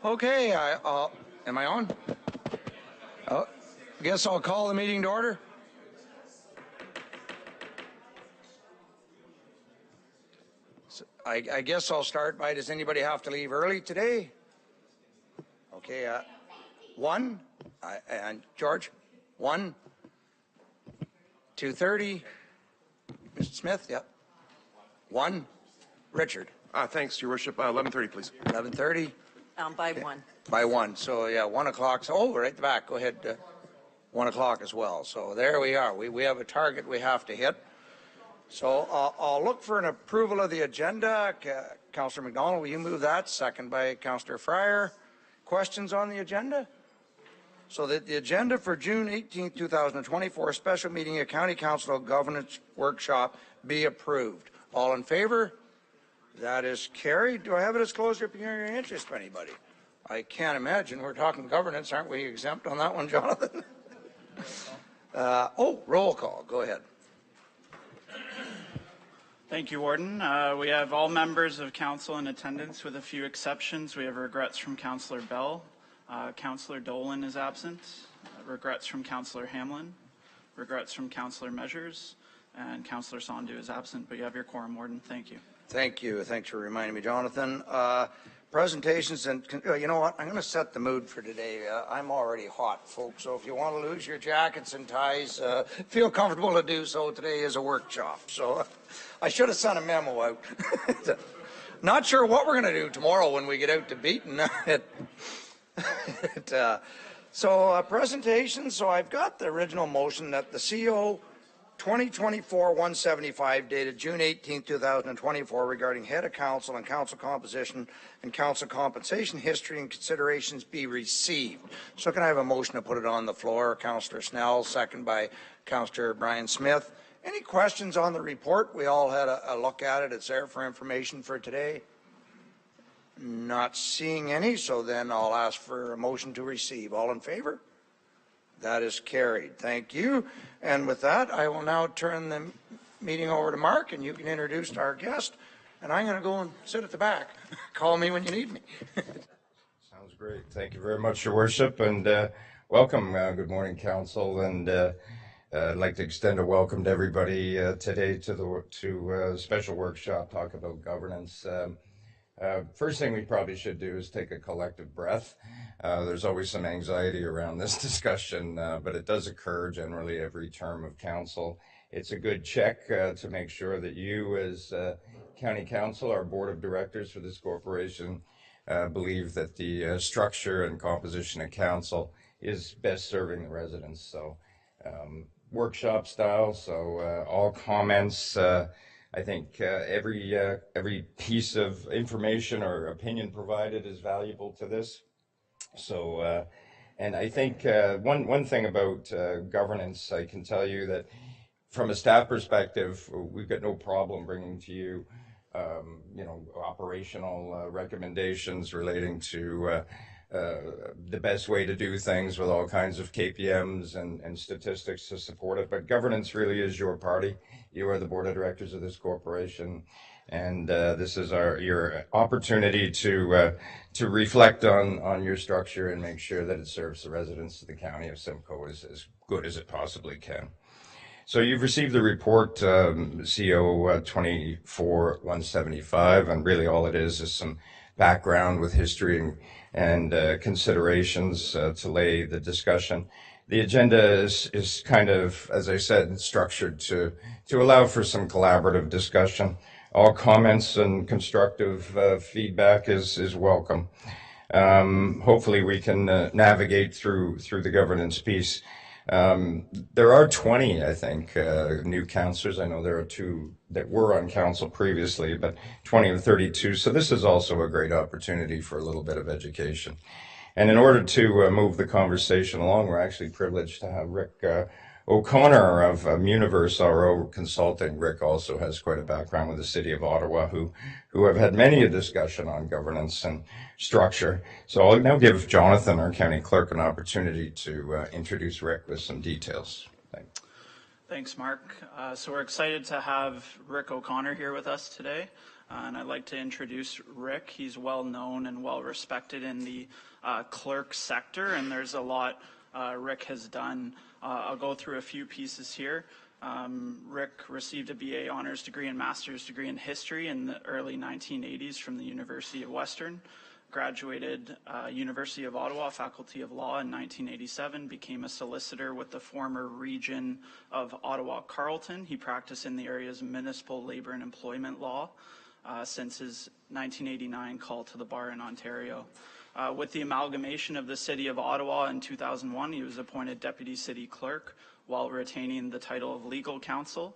Okay, am I on? Guess I'll call the meeting to order. So I guess I'll start by, does anybody have to leave early today? Okay, 1, and George, 1, 2:30, Mr. Smith, yep. 1, Richard. Thanks, Your Worship. 11:30, please. 11:30. By 1. By 1, so yeah, 1 o'clock. So, right at the back, go ahead, 1 o'clock as well. So there we are. We have a target we have to hit. So I'll look for an approval of the agenda. Councillor McDonald, will you move that? Second by Councillor Fryer. Questions on the agenda? So that the agenda for June 18, 2024, special meeting of County Council Governance Workshop be approved. All in favor? That is carried. Do I have a disclosure of pecuniary interest for anybody? I can't imagine. We're talking governance. Aren't we exempt on that one, Jonathan? Roll call. Go ahead. Thank you, Warden. We have all members of council in attendance with a few exceptions. We have regrets from Councillor Bell. Councillor Dolan is absent. Regrets from Councillor Hamlin. Regrets from Councillor Measures. And Councillor Sondu is absent, but you have your quorum, Warden. Thank you. Thank you. Thanks for reminding me, Jonathan. Presentations, and you know what? I'm going to set the mood for today. I'm already hot, folks, so if you want to lose your jackets and ties, feel comfortable to do so. Today is a workshop, so I should have sent a memo out. Not sure what we're going to do tomorrow when we get out to Beaton. Presentation. So I've got the original motion that the CO 2024-175 dated June 18, 2024 regarding head of council and council composition and council compensation history and considerations be received. So can I have a motion to put it on the floor? Councillor Snell, second by Councillor Brian Smith. Any questions on the report? We all had a look at it. It's there for information for today. Not seeing any, so then I'll ask for a motion to receive. All in favor? That is carried. Thank you. And with that, I will now turn the meeting over to Mark, and you can introduce our guest. And I'm going to go and sit at the back. Call me when you need me. Sounds great. Thank you very much, Your Worship, and welcome. Good morning, Council. And I'd like to extend a welcome to everybody today to the special workshop, talk about governance. First thing we probably should do is take a collective breath. There's always some anxiety around this discussion, but it does occur generally every term of council. It's a good check to make sure that you as County Council, our board of directors for this corporation, believe that the structure and composition of council is best serving the residents. So workshop style, so all comments, I think every piece of information or opinion provided is valuable to this. So, and I think one thing about governance, I can tell you that from a staff perspective, we've got no problem bringing to you, operational recommendations relating to the best way to do things with all kinds of KPMs and statistics to support it. But governance really is your party. You are the board of directors of this corporation, and this is your opportunity to reflect on your structure and make sure that it serves the residents of the county of Simcoe as good as it possibly can. So you've received the report, CO 24-175, and really all it is some background with history and considerations to lay the discussion. The agenda is kind of, as I said, structured to allow for some collaborative discussion. All comments and constructive feedback is welcome. Hopefully we can navigate through the governance piece. There are 20, I think, new councillors. I know there are 2 that were on council previously, but 20 of 32. So this is also a great opportunity for a little bit of education. And in order to move the conversation along, we're actually privileged to have Rick O'Connor of Muniverse RO Consulting. Rick also has quite a background with the City of Ottawa, who have had many a discussion on governance and structure. So I'll now give Jonathan, our County Clerk, an opportunity to introduce Rick with some details. Thanks. Thanks, Mark. So we're excited to have Rick O'Connor here with us today. And I'd like to introduce Rick. He's well known and well respected in the clerk sector, and there's a lot Rick has done. I'll go through a few pieces here. Rick received a BA honors degree and master's degree in history in the early 1980s from the University of Western. Graduated University of Ottawa Faculty of Law in 1987, became a solicitor with the former region of Ottawa-Carleton. He practiced in the areas of municipal, labor, and employment law since his 1989 call to the bar in Ontario. With the amalgamation of the City of Ottawa in 2001, he was appointed Deputy City Clerk while retaining the title of Legal Counsel.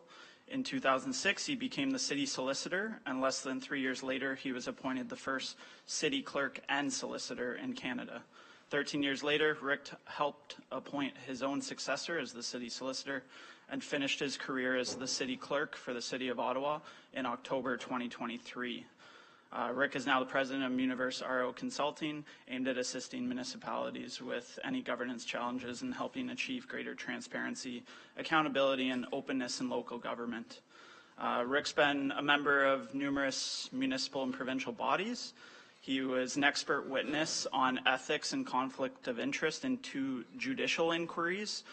In 2006, he became the city solicitor, and less than 3 years later, he was appointed the first city clerk and solicitor in Canada. 13 years later, Rick helped appoint his own successor as the city solicitor and finished his career as the city clerk for the City of Ottawa in October 2023. Rick is now the president of Universe RO Consulting, aimed at assisting municipalities with any governance challenges and helping achieve greater transparency, accountability, and openness in local government. Rick's been a member of numerous municipal and provincial bodies. He was an expert witness on ethics and conflict of interest in 2 judicial inquiries.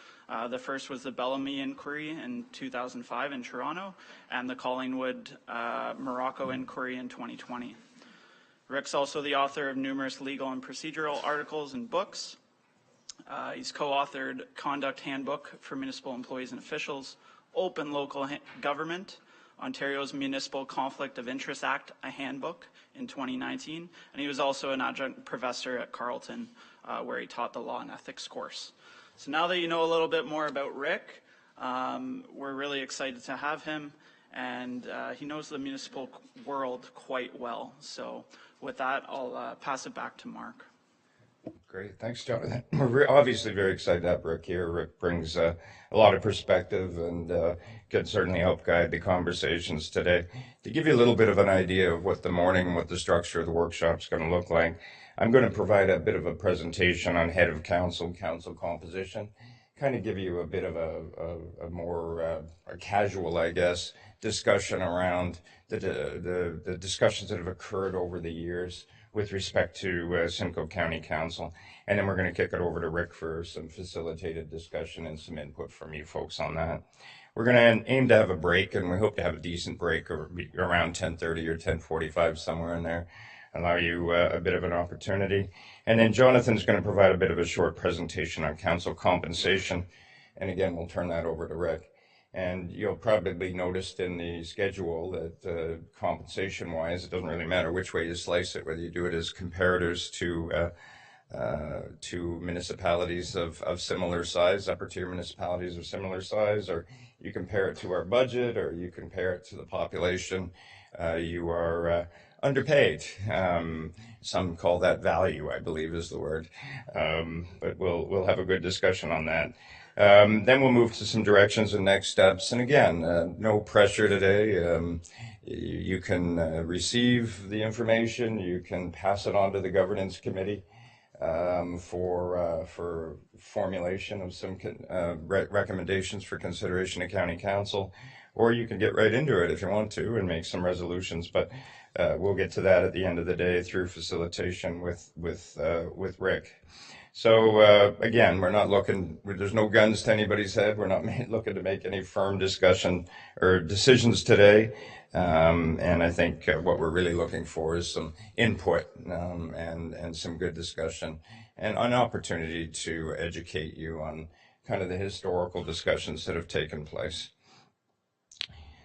The first was the Bellamy inquiry in 2005 in Toronto, and the Collingwood Morocco inquiry in 2020. Rick's also the author of numerous legal and procedural articles and books. He's co-authored Conduct Handbook for Municipal Employees and Officials, Open Local Government, Ontario's Municipal Conflict of Interest Act, a handbook in 2019, and he was also an adjunct professor at Carleton, where he taught the law and ethics course. So now that you know a little bit more about Rick, we're really excited to have him, and he knows the municipal world quite well. So with that, I'll pass it back to Mark. Great. Thanks, Jonathan. We're obviously very excited to have Rick here. Rick brings a lot of perspective and can certainly help guide the conversations today. To give you a little bit of an idea of what the morning, what the structure of the workshop is going to look like, I'm going to provide a bit of a presentation on head of council, council composition, kind of give you a bit of a more a casual, I guess, discussion around the discussions that have occurred over the years with respect to Simcoe County Council. And then we're going to kick it over to Rick for some facilitated discussion and some input from you folks on that. We're going to aim to have a break, and we hope to have a decent break around 10:30 or 10:45, somewhere in there. Allow you a bit of an opportunity. And then Jonathan's going to provide a bit of a short presentation on council compensation. And again, we'll turn that over to Rick. And you'll probably noticed in the schedule that compensation-wise, it doesn't really matter which way you slice it, whether you do it as comparators to municipalities of similar size, upper-tier municipalities of similar size, or you compare it to our budget, or you compare it to the population. You are underpaid. Some call that value, I believe is the word. But we'll have a good discussion on that. Then we'll move to some directions and next steps. And again, no pressure today. You can receive the information. You can pass it on to the governance committee for formulation of some recommendations for consideration to county council, or you can get right into it if you want to and make some resolutions. But we'll get to that at the end of the day through facilitation with Rick. So again, we're not looking, there's no guns to anybody's head. We're not looking to make any firm discussion or decisions today. And I think what we're really looking for is some input and some good discussion and an opportunity to educate you on kind of the historical discussions that have taken place.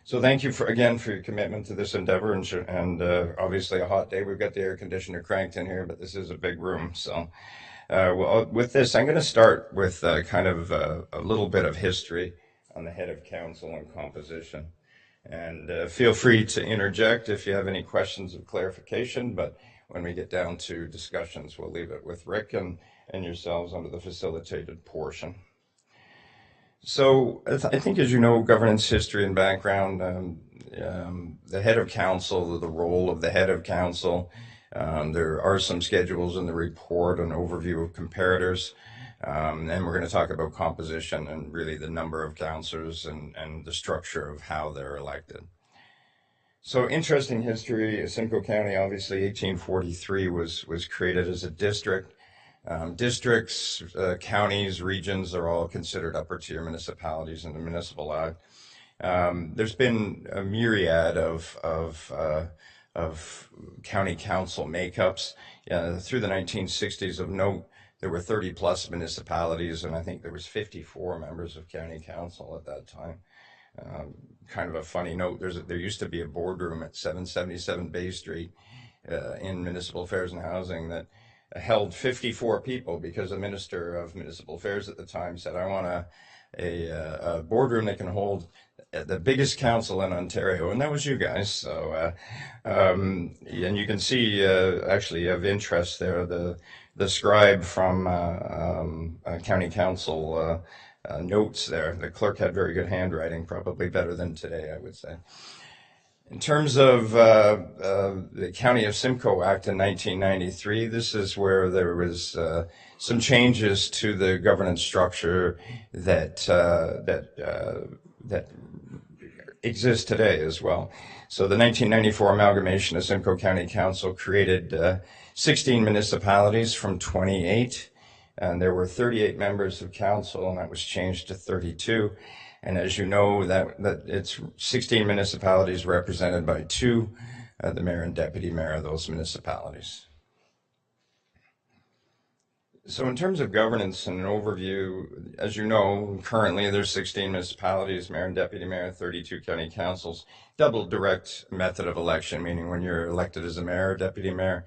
So thank you again for your commitment to this endeavor, and obviously a hot day. We've got the air conditioner cranked in here, but this is a big room. So well, with this, I'm going to start with kind of a little bit of history on the head of council and composition. And feel free to interject if you have any questions of clarification, but when we get down to discussions, we'll leave it with Rick and yourselves under the facilitated portion. So I think, as you know, governance history and background, the head of council, the role of the head of council, there are some schedules in the report, an overview of comparators. And we're going to talk about composition and really the number of councillors and the structure of how they're elected. So interesting history. Simcoe County, obviously, 1843 was created as a district. Districts, counties, regions are all considered upper tier municipalities in the Municipal Act. There's been a myriad of county council makeups through the 1960s. Of note, there were 30 plus municipalities, and I think there was 54 members of county council at that time. Kind of a funny note, there used to be a boardroom at 777 Bay Street in Municipal Affairs and Housing that held 54 people, because the Minister of Municipal Affairs at the time said, I want a boardroom that can hold the biggest council in Ontario, and that was you guys. So, and you can see actually of interest there, the scribe from County Council notes there. The clerk had very good handwriting, probably better than today, I would say. In terms of the County of Simcoe Act in 1993, this is where there was some changes to the governance structure that exists today as well. So the 1994 amalgamation of Simcoe County Council created 16 municipalities from 28, and there were 38 members of council, and that was changed to 32. And as you know, that it's 16 municipalities represented by two, the mayor and deputy mayor of those municipalities. So in terms of governance and an overview, as you know, currently there's 16 municipalities, mayor and deputy mayor, 32 county councils, double direct method of election, meaning when you're elected as a mayor or deputy mayor,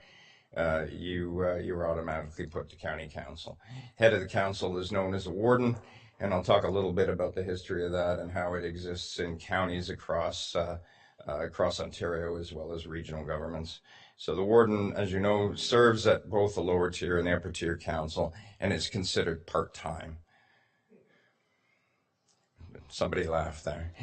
you are automatically put to county council. Head of the council is known as a warden, and I'll talk a little bit about the history of that and how it exists in counties across Ontario as well as regional governments. So the warden, as you know, serves at both the lower tier and the upper tier council, and is considered part-time. Somebody laughed there.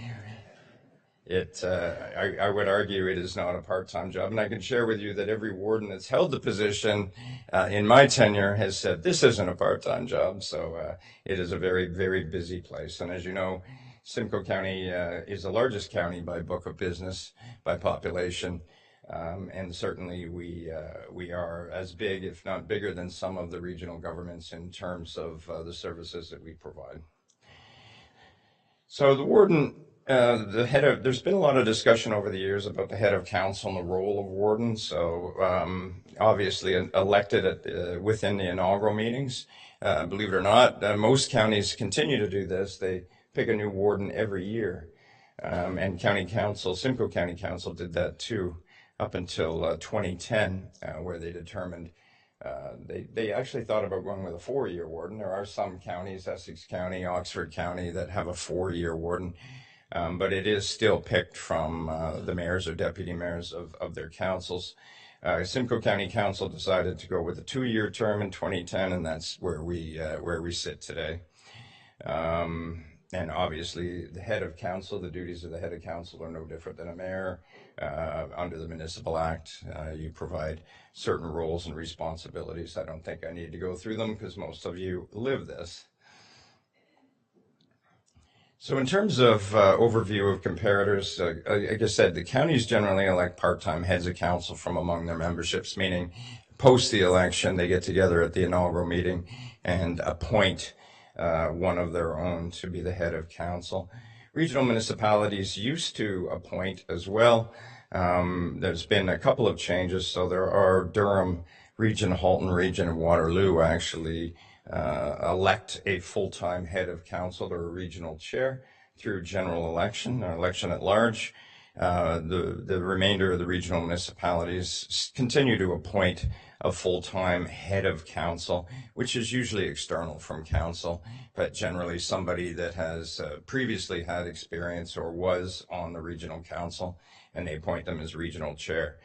I would argue it is not a part-time job, and I can share with you that every warden that's held the position in my tenure has said this isn't a part-time job. So it is a very, very busy place. And as you know, Simcoe County is the largest county by book of business, by population, and certainly we are as big, if not bigger, than some of the regional governments in terms of the services that we provide. So the warden, there's been a lot of discussion over the years about the head of council and the role of warden. So obviously elected within the inaugural meetings. Believe it or not, most counties continue to do this. They pick a new warden every year. And county council, Simcoe County Council did that too, up until 2010, where they determined they actually thought about going with a 4-year warden. There are some counties, Essex County, Oxford County, that have a 4-year warden. But it is still picked from the mayors or deputy mayors of their councils. Simcoe County Council decided to go with a 2-year term in 2010, and that's where we sit today. And obviously, the head of council, the duties of the head of council are no different than a mayor. Under the Municipal Act, you provide certain roles and responsibilities. I don't think I need to go through them because most of you live this. So in terms of overview of comparators, like I said, the counties generally elect part-time heads of council from among their memberships, meaning post the election, they get together at the inaugural meeting and appoint one of their own to be the head of council. Regional municipalities used to appoint as well. There's been a couple of changes. So there are Durham Region, Halton Region, and Waterloo actually elect a full-time head of council or a regional chair through general election or election at large. The remainder of the regional municipalities continue to appoint a full-time head of council, which is usually external from council, but generally somebody that has previously had experience or was on the regional council, and they appoint them as regional chair.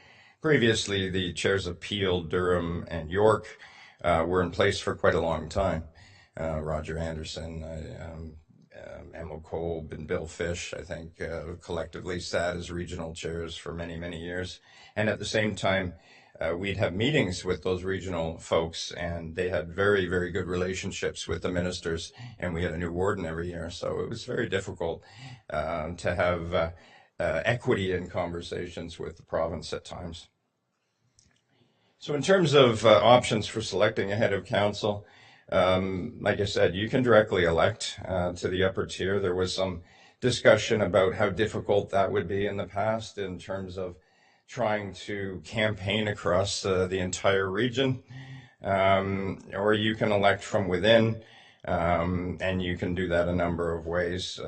Previously, the chairs of Peel, Durham, and York were in place for quite a long time. Roger Anderson, Emil Kolb, and Bill Fish, I think, collectively sat as regional chairs for many, many years. And at the same time, we'd have meetings with those regional folks, and they had very, very good relationships with the ministers, and we had a new warden every year. So it was very difficult to have equity in conversations with the province at times. So in terms of options for selecting a head of council, like I said, you can directly elect to the upper tier. There was some discussion about how difficult that would be in the past in terms of trying to campaign across the entire region, or you can elect from within, and you can do that a number of ways.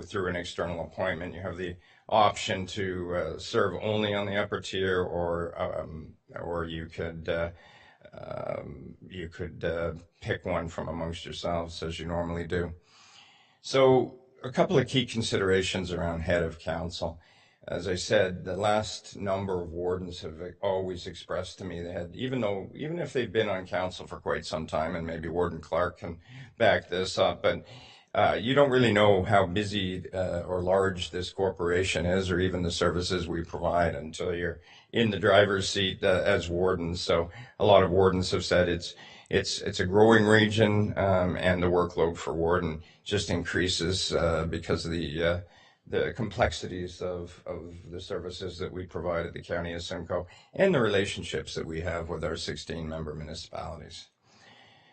Through an external appointment, you have the option to serve only on the upper tier, or you could pick one from amongst yourselves, as you normally do. So a couple of key considerations around head of council. As I said, the last number of wardens have always expressed to me they had, even if they've been on council for quite some time, and maybe Warden Clark can back this up, but you don't really know how busy or large this corporation is, or even the services we provide, until you're in the driver's seat as wardens. So a lot of wardens have said it's a growing region, and the workload for warden just increases because of the complexities of the services that we provide at the County of Simcoe, and the relationships that we have with our 16-member municipalities.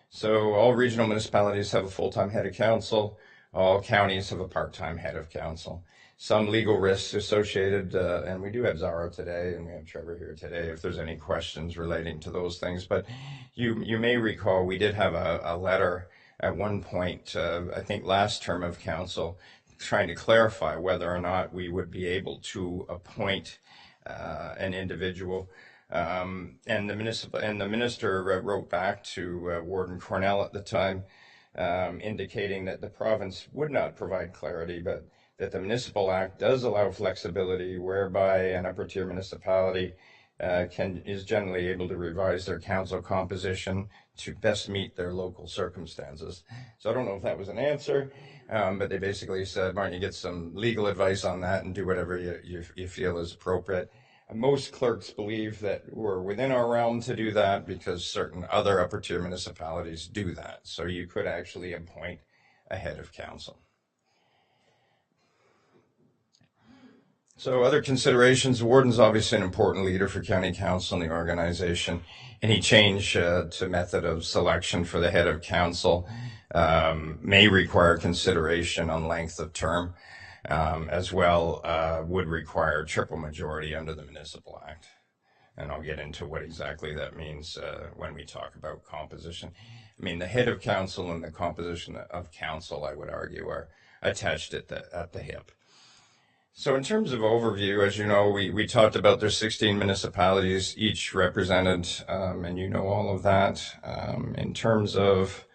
So all regional municipalities have a full-time head of council. All counties have a part-time head of council. Some legal risks associated, and we do have Zara today, and we have Trevor here today if there's any questions relating to those things. But you may recall we did have a letter at one point, I think last term of council, trying to clarify whether or not we would be able to appoint an individual. And the minister wrote back to Warden Cornell at the time, indicating that the province would not provide clarity, but that the Municipal Act does allow flexibility whereby an upper tier municipality is generally able to revise their council composition to best meet their local circumstances. So I don't know if that was an answer, but they basically said, why don't you get some legal advice on that and do whatever you feel is appropriate. And most clerks believe that we're within our realm to do that because certain other upper tier municipalities do that. So you could actually appoint a head of council. So other considerations, the warden's obviously an important leader for county council and the organization. Any change to method of selection for the head of council may require consideration on length of term, as well would require triple majority under the Municipal Act. And I'll get into what exactly that means when we talk about composition. I mean, the head of council and the composition of council, I would argue, are attached at the hip. So in terms of overview, as you know, we talked about there's 16 municipalities, each represented, and you know all of that. In terms of,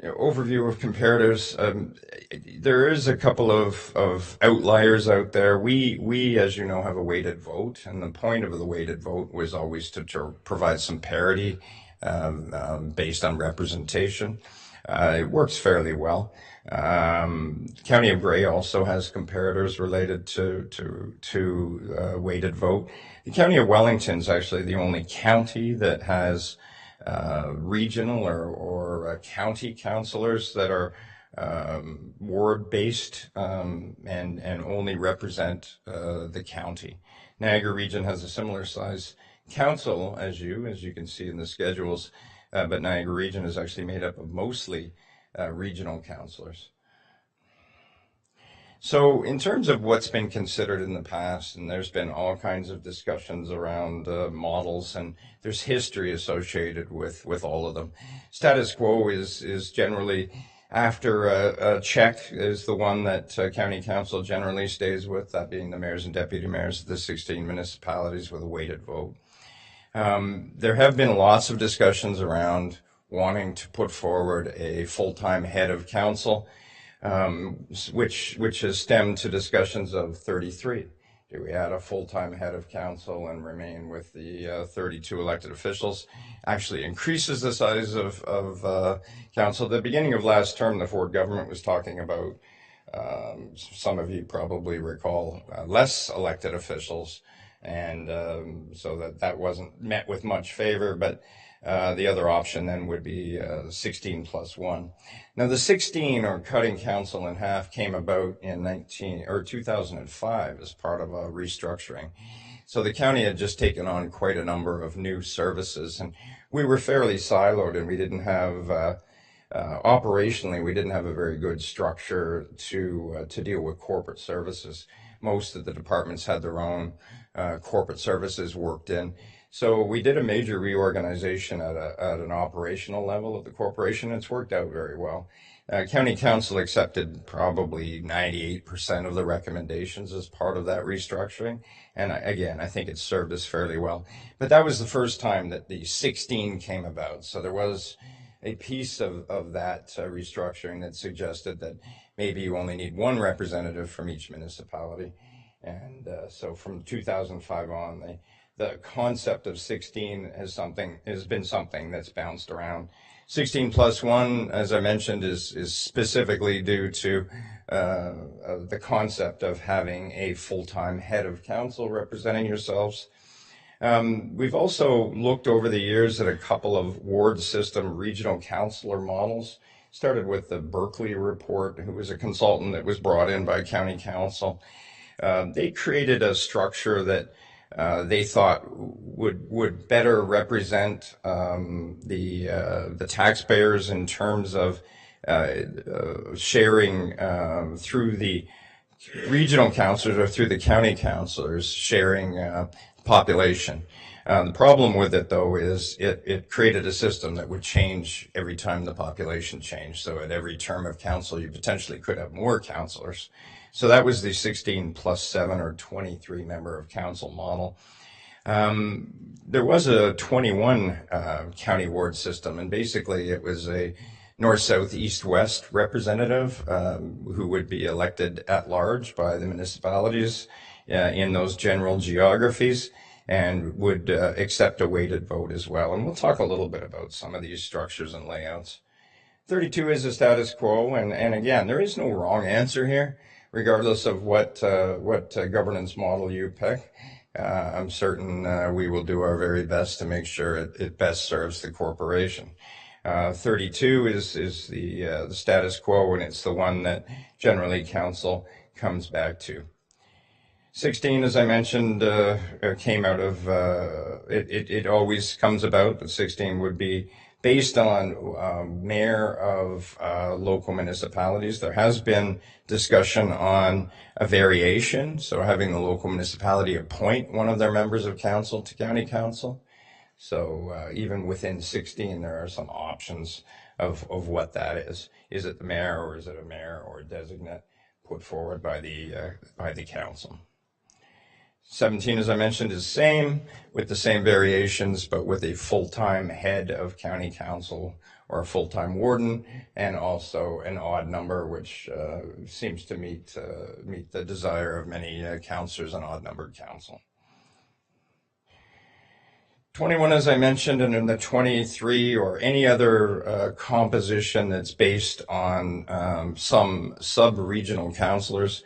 overview of comparatives, there is a couple of outliers out there. We, as you know, have a weighted vote, and the point of the weighted vote was always to provide some parity based on representation. It works fairly well. County of Grey also has comparators related to weighted vote. The County of Wellington is actually the only county that has regional or county councillors that are ward-based and only represent the county. Niagara Region has a similar size council as you can see in the schedules, but Niagara Region is actually made up of mostly regional councillors. So in terms of what's been considered in the past, and there's been all kinds of discussions around models, and there's history associated with all of them. Status quo is generally, after a check, is the one that county council generally stays with, that being the mayors and deputy mayors of the 16 municipalities with a weighted vote. There have been lots of discussions around wanting to put forward a full-time head of council, which has stemmed to discussions of 33 Do we add a full-time head of council and remain with the 32 elected officials? Actually increases the size of council. At the beginning of last term, the Ford government was talking about, some of you probably recall, less elected officials, and so that wasn't met with much favor, but the other option then would be 16 plus 1. Now the 16, or cutting council in half, came about in 2005 as part of a restructuring. So the county had just taken on quite a number of new services, and we were fairly siloed, and we didn't have operationally, we didn't have a very good structure to deal with corporate services. Most of the departments had their own corporate services worked in. So we did a major reorganization at an operational level of the corporation. It's worked out very well. County Council accepted probably 98% of the recommendations as part of that restructuring. And again, I think it served us fairly well. But that was the first time that the 16 came about. So there was a piece of that restructuring that suggested that maybe you only need one representative from each municipality. And so from 2005 on, the concept of 16 has been something that's bounced around. 16 plus 1, as I mentioned, is specifically due to the concept of having a full-time head of council representing yourselves. We've also looked over the years at a couple of ward system regional councillor models. Started with the Berkeley report, who was a consultant that was brought in by county council. They created a structure that they thought would better represent the taxpayers in terms of sharing through the regional councillors or through the county councillors sharing population. The problem with it, though, is it created a system that would change every time the population changed. So at every term of council, you potentially could have more councillors. So that was the 16 plus 7 or 23 member of council model. There was a 21 county ward system, and basically it was a north, south, east, west representative who would be elected at large by the municipalities in those general geographies, and would accept a weighted vote as well. And we'll talk a little bit about some of these structures and layouts. 32 is the status quo, and again, there is no wrong answer here, regardless of what governance model you pick. I'm certain we will do our very best to make sure it best serves the corporation. 32 is the status quo, and it's the one that generally council comes back to. 16, as I mentioned, came out of, it always comes about, but 16 would be based on mayor of local municipalities. There has been discussion on a variation, so having the local municipality appoint one of their members of council to county council. So even within 16, there are some options of what that is. Is it the mayor, or is it a mayor or a designate put forward by the council? 17, as I mentioned, is same, with the same variations, but with a full-time head of county council or a full-time warden, and also an odd number, which seems to meet the desire of many councillors, an odd-numbered council. 21, as I mentioned, and in the 23 or any other composition that's based on some sub-regional councillors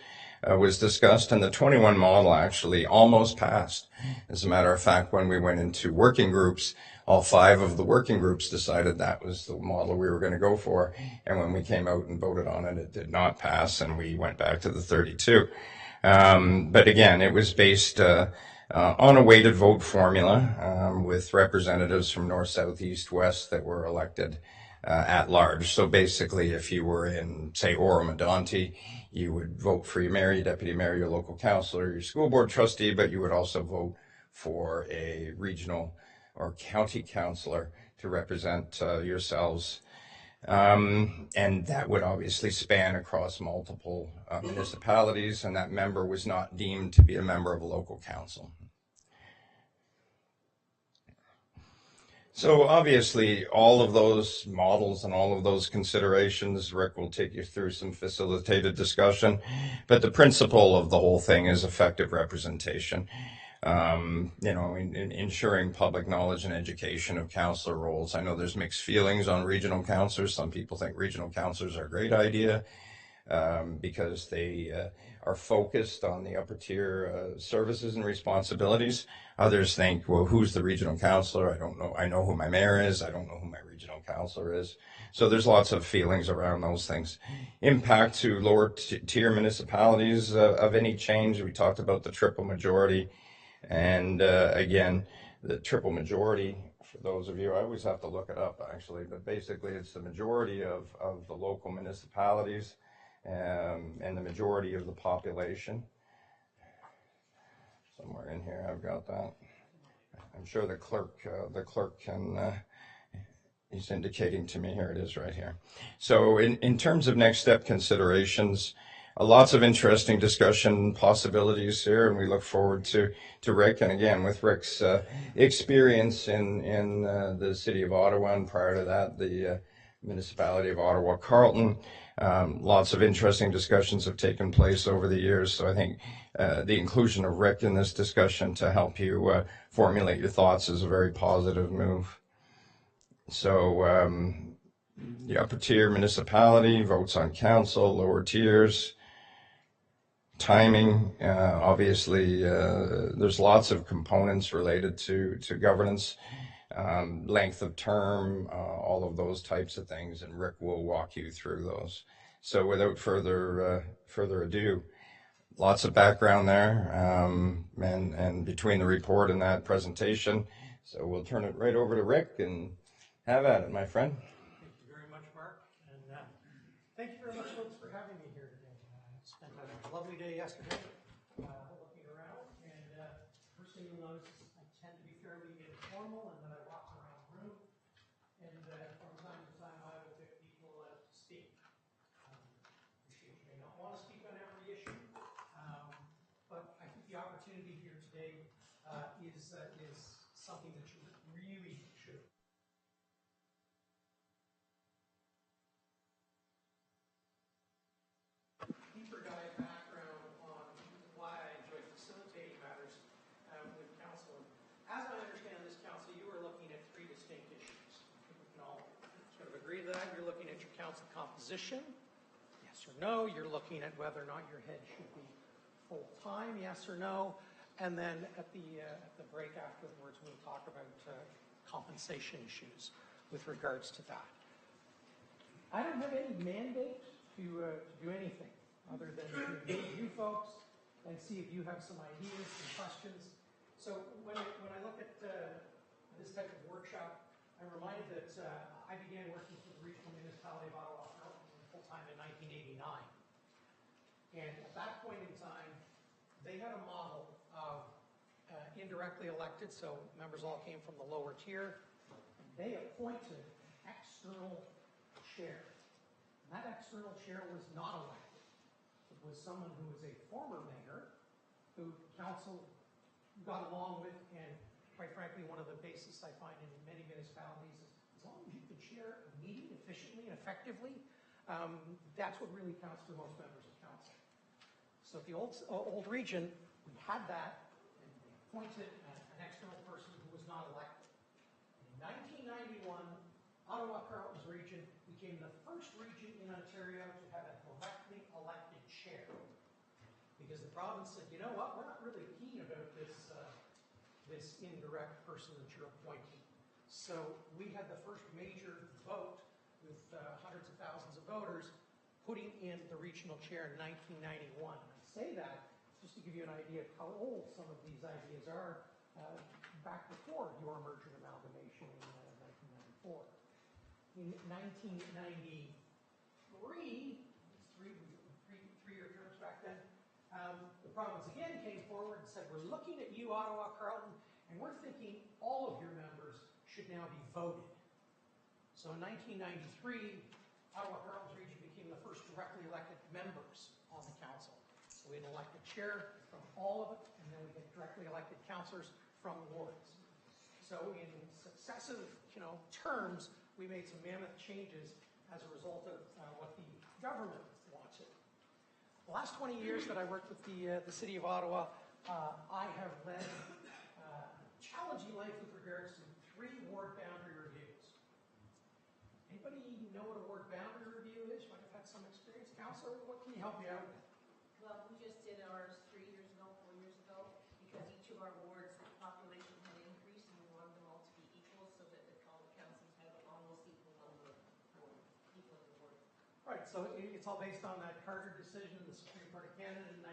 was discussed, and the 21 model actually almost passed. As a matter of fact, when we went into working groups, all 5 of the working groups decided that was the model we were going to go for, and when we came out and voted on it, it did not pass, and we went back to the 32. But again, it was based on a weighted vote formula with representatives from north, south, east, west that were elected at large. So basically, if you were in, say, Oro-Medonte, you would vote for your mayor, your deputy mayor, your local councillor, your school board trustee, but you would also vote for a regional or county councillor to represent yourselves. And that would obviously span across multiple municipalities, and that member was not deemed to be a member of a local council. So obviously, all of those models and all of those considerations, Rick will take you through some facilitated discussion, but the principle of the whole thing is effective representation. In ensuring public knowledge and education of counselor roles. I know there's mixed feelings on regional counselors. Some people think regional counselors are a great idea because they are focused on the upper tier services and responsibilities. Others think, well, who's the regional counselor? I don't know. I know who my mayor is. I don't know who my regional counselor is. So there's lots of feelings around those things. Impact to lower tier municipalities of any change. We talked about the triple majority. And again, the triple majority, for those of you, I always have to look it up actually, but basically it's the majority of the local municipalities and the majority of the population. Somewhere in here I've got that. I'm sure the clerk can, he's indicating to me, here it is right here. So in terms of next step considerations, lots of interesting discussion possibilities here, and we look forward to Rick. And again, with Rick's experience in the city of Ottawa, and prior to that, the municipality of Ottawa-Carleton, lots of interesting discussions have taken place over the years. So I think the inclusion of Rick in this discussion to help you formulate your thoughts is a very positive move. So the upper tier municipality votes on council, lower tiers. Timing, obviously, there's lots of components related to governance, length of term, all of those types of things, and Rick will walk you through those. So without further ado, lots of background there, and between the report and that presentation. So we'll turn it right over to Rick and have at it, my friend. Thank you very much, Mark, and thank you very much, folks, for having me here today. Spent a lovely day yesterday looking around, and first thing you'll notice is I tend to be fairly informal, and then I walk around the room, and from time to time I will pick people to speak. You may not want to speak on every issue, but I think the opportunity here today is something that you really should. Deeper dive background on why I enjoy facilitating matters with council. As I understand this, council, you are looking at three distinct issues. I think we can all sort of agree to that. You're looking at your council composition, yes or no. You're looking at whether or not your head should be full-time, yes or no. And then at the break afterwards, we'll talk about compensation issues with regards to that. I don't have any mandate to do anything other than to engage you folks and see if you have some ideas and questions. So when I look at this type of workshop, I'm reminded that I began working for the regional municipality of Ottawa-Carleton full-time in 1989. And at that point in time, they had a model of indirectly elected, so members all came from the lower tier. They appointed an external chair. And that external chair was not elected. It was someone who was a former mayor who council got along with, and quite frankly, one of the bases I find in many municipalities is as long as you can chair a meeting efficiently and effectively, that's what really counts for most members of council. So at the old region, we had that, and they appointed an external person who was not elected. In 1991, Ottawa-Carleton's region became the first region in Ontario to have a directly elected chair. Because the province said, you know what, we're not really keen about this indirect person that you're appointing. So we had the first major vote with hundreds of thousands of voters putting in the regional chair in 1991. I say that just to give you an idea of how old some of these ideas are back before your merger and amalgamation in 1994. In 1993, three-year terms back then, the province again came forward and said, we're looking at you, Ottawa-Carleton, and we're thinking all of your members should now be voted. So in 1993, Ottawa-Carleton's region became the first directly elected members on the council. So we had an elected chair from all of it, and then we had directly elected councillors from wards. So in successive terms, we made some mammoth changes as a result of what the government wanted. The last 20 years that I worked with the City of Ottawa, I have led challenging life with regards to 3 ward boundary reviews. Anybody know what a ward boundary review is? You might have had some experience. Councillor, what can you help me out with? Well, we just did ours 3 years ago, 4 years ago, because each of our wards, the population had increased, and we wanted them all to be equal, so that all the councils had almost equal number of people in the ward. Right, so it's all based on that Carter decision of the Supreme Court of Canada in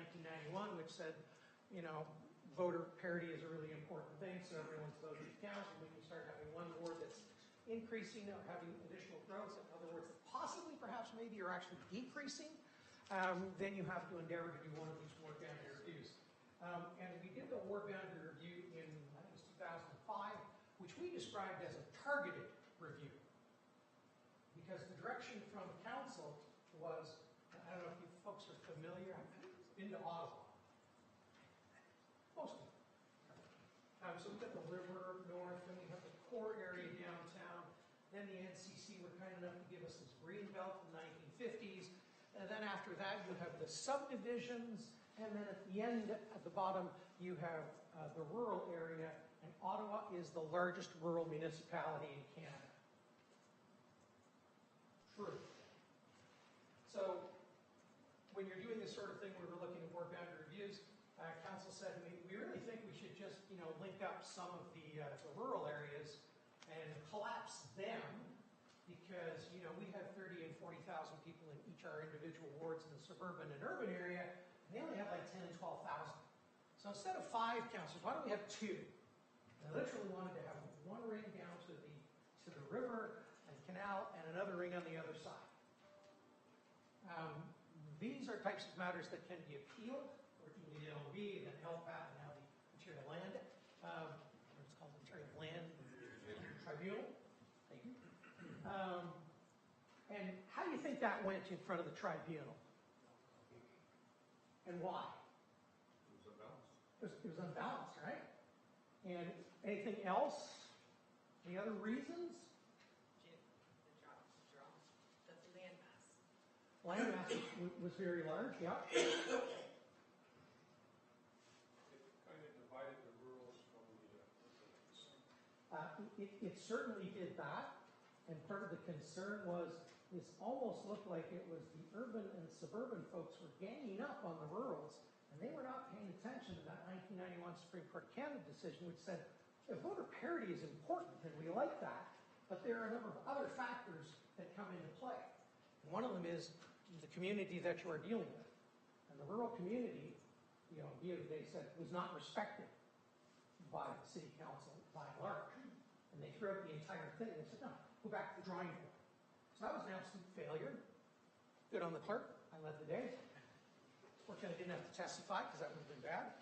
1991, which said, voter parity is a really important thing, so everyone's voting counts, and when you start having one ward that's increasing or having additional growth, in other words, possibly perhaps maybe you're actually decreasing, then you have to endeavor to do one of these ward boundary reviews. And we did the ward boundary review in, I think it was 2005, which we described as a targeted review. Because the direction from council was, I don't know if you folks are familiar, I've been to Ottawa. Most of them. So we've got the river north, then we have the core area downtown, then the NCC were kind enough to give us this green belt in the 1950s, and then after that you have the subdivisions, and then at the end, at the bottom, you have the rural area, and Ottawa is the largest rural municipality in Canada. True. So when you're doing this sort of thing, we were looking at ward boundary reviews, council said to me, we really think we should just, link up some of the rural areas and collapse them because, we have 30 and 40,000 people in each of our individual wards in the suburban and urban area, and they only have like 10 and 12,000. So instead of 5 councils, why don't we have 2? I literally wanted to have one ring down to the river and canal and another ring on the other side. These are types of matters that can be appealed. Working with the LB, then LPAT, and now the Material Land, it's called the Material Land Tribunal. Thank you. And how do you think that went in front of the tribunal? And why? It was unbalanced. It was unbalanced, right? And anything else? Any other reasons? The land mass. Land mass was very large, yeah. It certainly did that, and part of the concern was this almost looked like it was the urban and suburban folks were ganging up on the rurals, and they were not paying attention to that 1991 Supreme Court of Canada decision, which said if voter parity is important, and we like that, but there are a number of other factors that come into play. And one of them is the community that you are dealing with, and the rural community, they said was not respected by the city council by and large. And they threw out the entire thing. They said, no, go back to the drawing board. So that was an absolute failure. Good on the clerk. I led the day. Fortunately, I didn't have to testify because that would have been bad.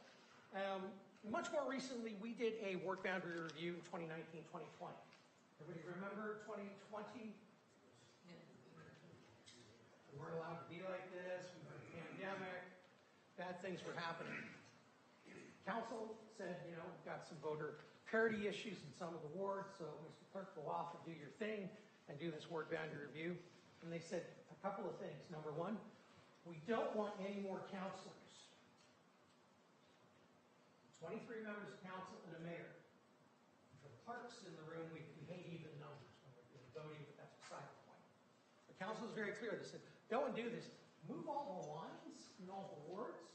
Much more recently, we did a ward boundary review in 2019, 2020. Everybody remember 2020? We weren't allowed to be like this. We had a pandemic. Bad things were happening. Council said, we've got some voter parity issues in some of the wards, so Mr. Clerk, go off and do your thing and do this ward boundary review. And they said a couple of things. Number one, we don't want any more councillors. 23 members of council and a mayor. For the clerks in the room, we hate even numbers when we're doing voting, but that's beside the point. The council is very clear. They said, go and do this. Move all the lines in all the wards,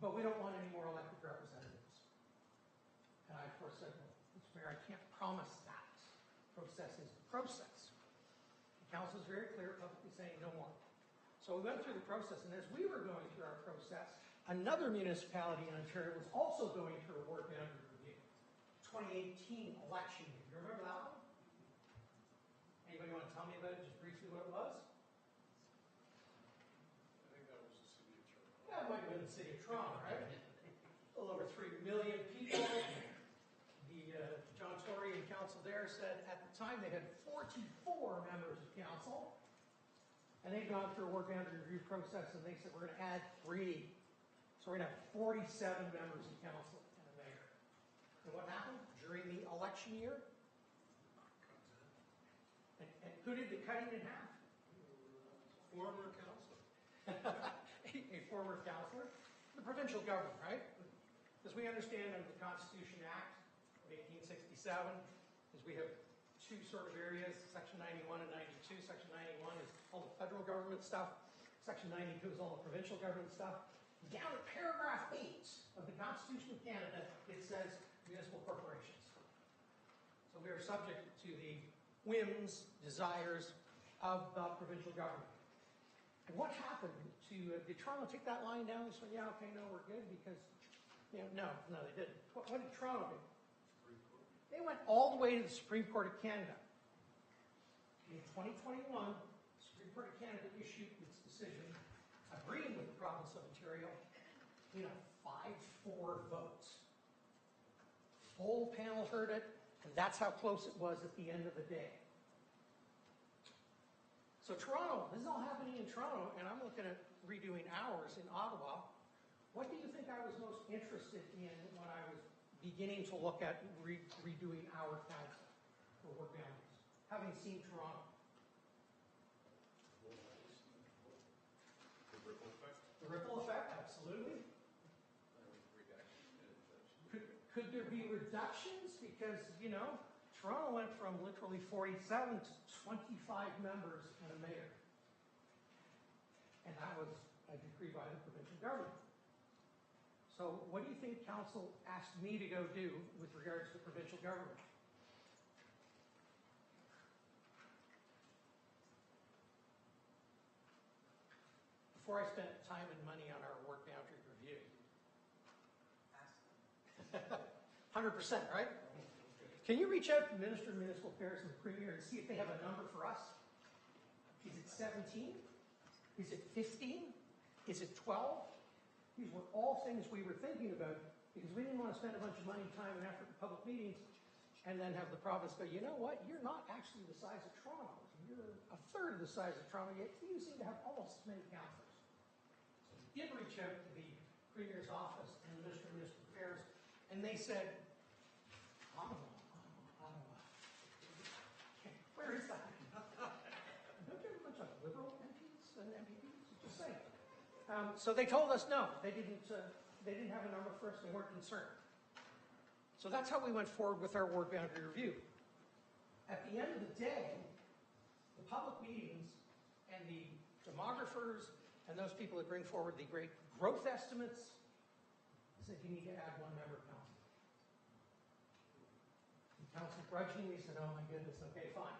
but we don't want any more elected representatives. And I, of course, said, well, Mr. Mayor, I can't promise that. Process is the process. The council is very clear, publicly saying no more. So we went through the process, and as we were going through our process, another municipality in Ontario was also going through a ward boundary review. 2018 election year. You remember that one? Anybody want to tell me about it, just briefly what it was? I think that was the city of Toronto. That might have been the city of Toronto, right? A little over 3 million people. The John Tory and council there said at the time they had 44 members of council, and they'd gone through a ward boundary review process, and they said we're going to add 3. So we're going to have 47 members of council and a mayor. And what happened during the election year? Who did the cutting in half? Former council. A former councillor. The provincial government, right? As we understand under the Constitution Act of 1867, is we have two sort of areas, Section 91 and 92. Section 91 is all the federal government stuff. Section 92 is all the provincial government stuff. Down at paragraph 8 of the Constitution of Canada, it says municipal corporations. So we are subject to the whims, desires of the provincial government. And what happened to, did Toronto take that line down and say, yeah, okay, no, we're good because, no, they didn't. What did Toronto do? They went all the way to the Supreme Court of Canada. In 2021, the Supreme Court of Canada issued its decision agreeing with the province of Ontario in a 5-4 vote. Full panel heard it, and that's how close it was at the end of the day. So Toronto, this is all happening in Toronto, and I'm looking at redoing ours in Ottawa. What do you think I was most interested in when I was beginning to look at redoing our council for work boundaries, having seen Toronto? The ripple effect. The ripple effect, absolutely. Could there be reductions? Because, Toronto went from literally 47 to 25 members and a mayor. And that was a decree by the provincial government. So what do you think council asked me to go do with regards to provincial government? Before I spent time and money on our work boundary review. 100%, right? Can you reach out to the Minister of Municipal Affairs and the Premier and see if they have a number for us? Is it 17? Is it 15? Is it 12? These were all things we were thinking about because we didn't want to spend a bunch of money, time, and effort in public meetings and then have the province go, you know what, you're not actually the size of Toronto. You're a third of the size of Toronto, yet you seem to have almost as many councillors. So we did reach out to the Premier's office and the Minister of Municipal Affairs, and they said, Ottawa. Where is that? Don't you have a bunch of Liberal MPs and MPPs? Just saying. So they told us no, they didn't have a number for us, they weren't concerned. So that's how we went forward with our ward boundary review. At the end of the day, the public meetings and the demographers and those people that bring forward the great growth estimates said you need to add one member of council. The council grudgingly said, oh my goodness, okay, fine.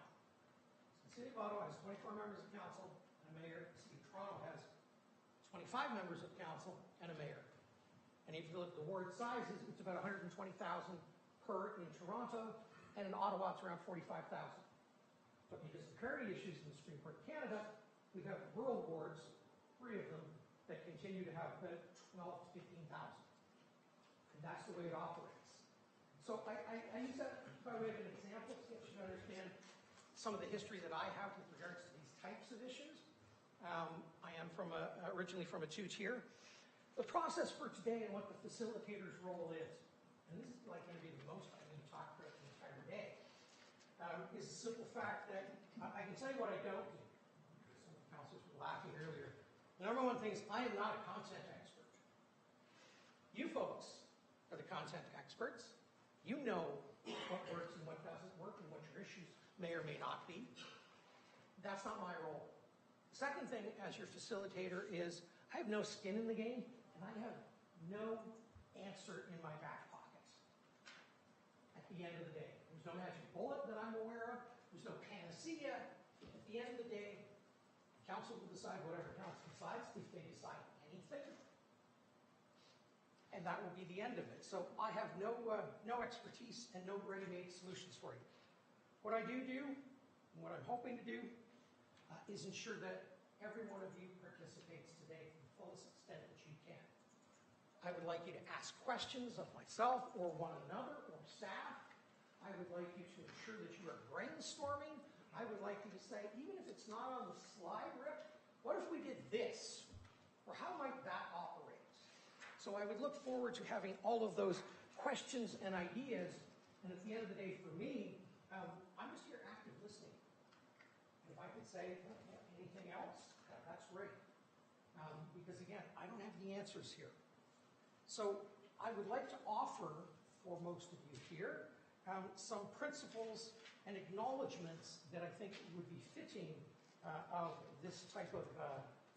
So the City of Ottawa has 24 members of council and a mayor. The City of Toronto has 25 members of council and a mayor. And if you look at the ward sizes, it's about 120,000 per in Toronto, and in Ottawa it's around 45,000. But because of parity issues in the Supreme Court of Canada, we have rural wards, 3 of them, that continue to have about 12 to 15,000. And that's the way it operates. So I use that by way of an example to get you to understand some of the history that I have with regards to these types of issues. I am originally from a 2-tier. The process for today and what the facilitator's role is, and this is like going to be the most I'm going to talk about the entire day, is the simple fact that I can tell you what I don't do. Some of the councillors were laughing earlier. The number one thing is I am not a content expert. You folks are the content experts. You know what works and what doesn't work and what your issues may or may not be. That's not my role. The second thing as your facilitator is I have no skin in the game and I have no answer in my back pocket. At the end of the day, there's no magic bullet that I'm aware of. There's no panacea. At the end of the day, council will decide whatever council decides, if they decide anything. And that will be the end of it. So I have no expertise and no ready-made solutions for you. What I do, and what I'm hoping to do, is ensure that every one of you participates today to the fullest extent that you can. I would like you to ask questions of myself or one another or staff. I would like you to ensure that you are brainstorming. I would like you to say, even if it's not on the slide, Rick, what if we did this? Or how might that operate? So I would look forward to having all of those questions and ideas. And at the end of the day, for me, I'm just here active listening. I could say anything else, that's great. Because again, I don't have the answers here. So I would like to offer for most of you here some principles and acknowledgements that I think would be fitting of this type of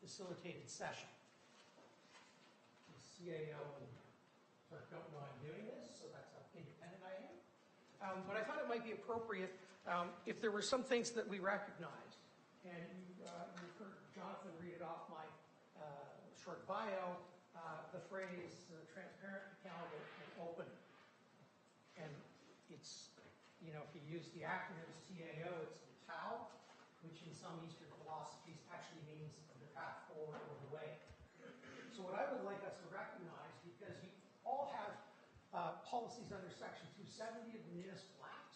facilitated session. The CAO sort of don't know I'm doing this, so that's how independent I am. But I thought it might be appropriate if there were some things that we recognized. And you've heard Jonathan read it off my short bio, the phrase transparent, accountable, and open. And it's, you know, if you use the acronym CAO, it's the TAO, which in some Eastern philosophies actually means the path forward or the way. So what I would like us to recognize, because you all have policies under Section 270 of the Municipal Act,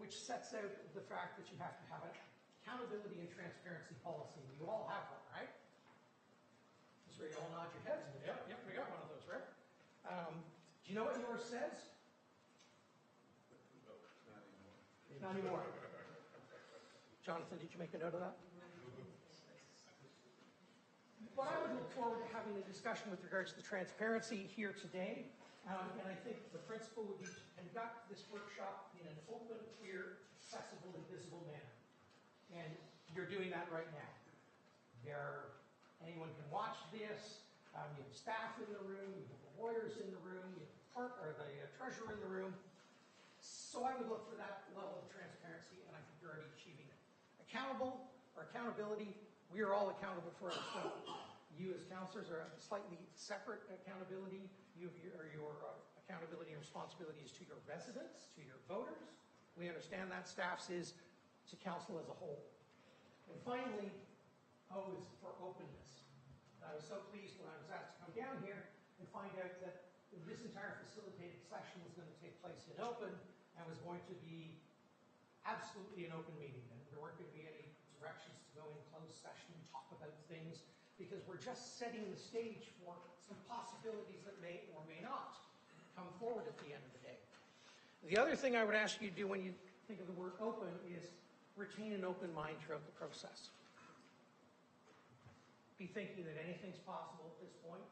which sets out the fact that you have to have an accountability and transparency policy. You all have one, right? That's where you all nod your heads. Yep, we got one of those, right? Do you know what yours says? Not anymore. Jonathan, did you make a note of that? But I would look forward to having a discussion with regards to transparency here today. And I think the principle would be to conduct this workshop in an open, clear, accessible, and visible manner. And you're doing that right now. Anyone can watch this. You have staff in the room, you have the lawyers in the room, you have the treasurer in the room. So I would look for that level of transparency, and I think you're already achieving it. Accountable or accountability, we are all accountable for ourselves. You as councillors are a slightly separate accountability. Your accountability and responsibility is to your residents, to your voters. We understand that. Staff's is to council as a whole. And finally, O is for openness. I was so pleased when I was asked to come down here and find out that this entire facilitated session was going to take place in open and was going to be absolutely an open meeting. And there weren't going to be any directions to go in closed session and talk about things, because we're just setting the stage for some possibilities that may or may not come forward at the end of the day. The other thing I would ask you to do when you think of the word open is retain an open mind throughout the process. Be thinking that anything's possible at this point.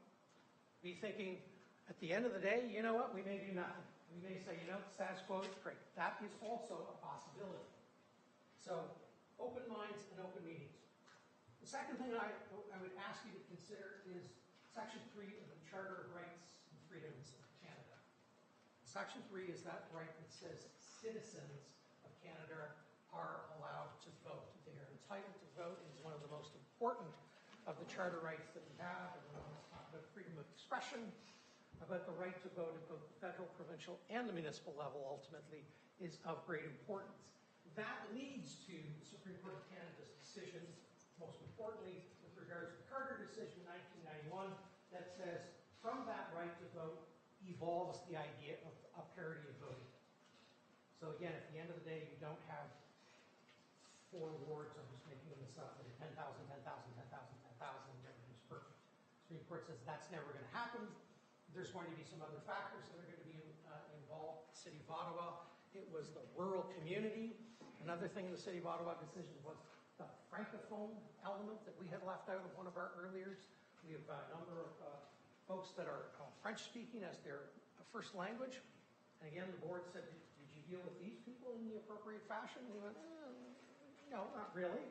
Be thinking, at the end of the day, you know what, we may do nothing. We may say, you know, status quo is great. That is also a possibility. So, open minds and open meetings. The second thing I would ask you to consider is Section 3 of the Charter of Rights and Freedoms of Canada. Section 3 is that right that says citizens of Canada are allowed to vote. They are entitled to vote. It is one of the most important of the charter rights that we have. And let's talk about freedom of expression, about the right to vote at both the federal, provincial, and the municipal level ultimately is of great importance. That leads to the Supreme Court of Canada's decision, most importantly with regards to the Carter decision in 1991, that says from that right to vote evolves the idea of a parity of voting. So again, at the end of the day, you don't have 4 wards, I'm just making this up, that are 10,000, 10,000, 10,000, 10,000, and everything's perfect. The Supreme Court says that's never going to happen. There's going to be some other factors that are going to be involved. The City of Ottawa, it was the rural community. Another thing in the City of Ottawa decision was the francophone element that we had left out of one of our earliers. We have a number of folks that are French-speaking as their first language. And again, the board said, did you deal with these people in the appropriate fashion? We went, no, not really.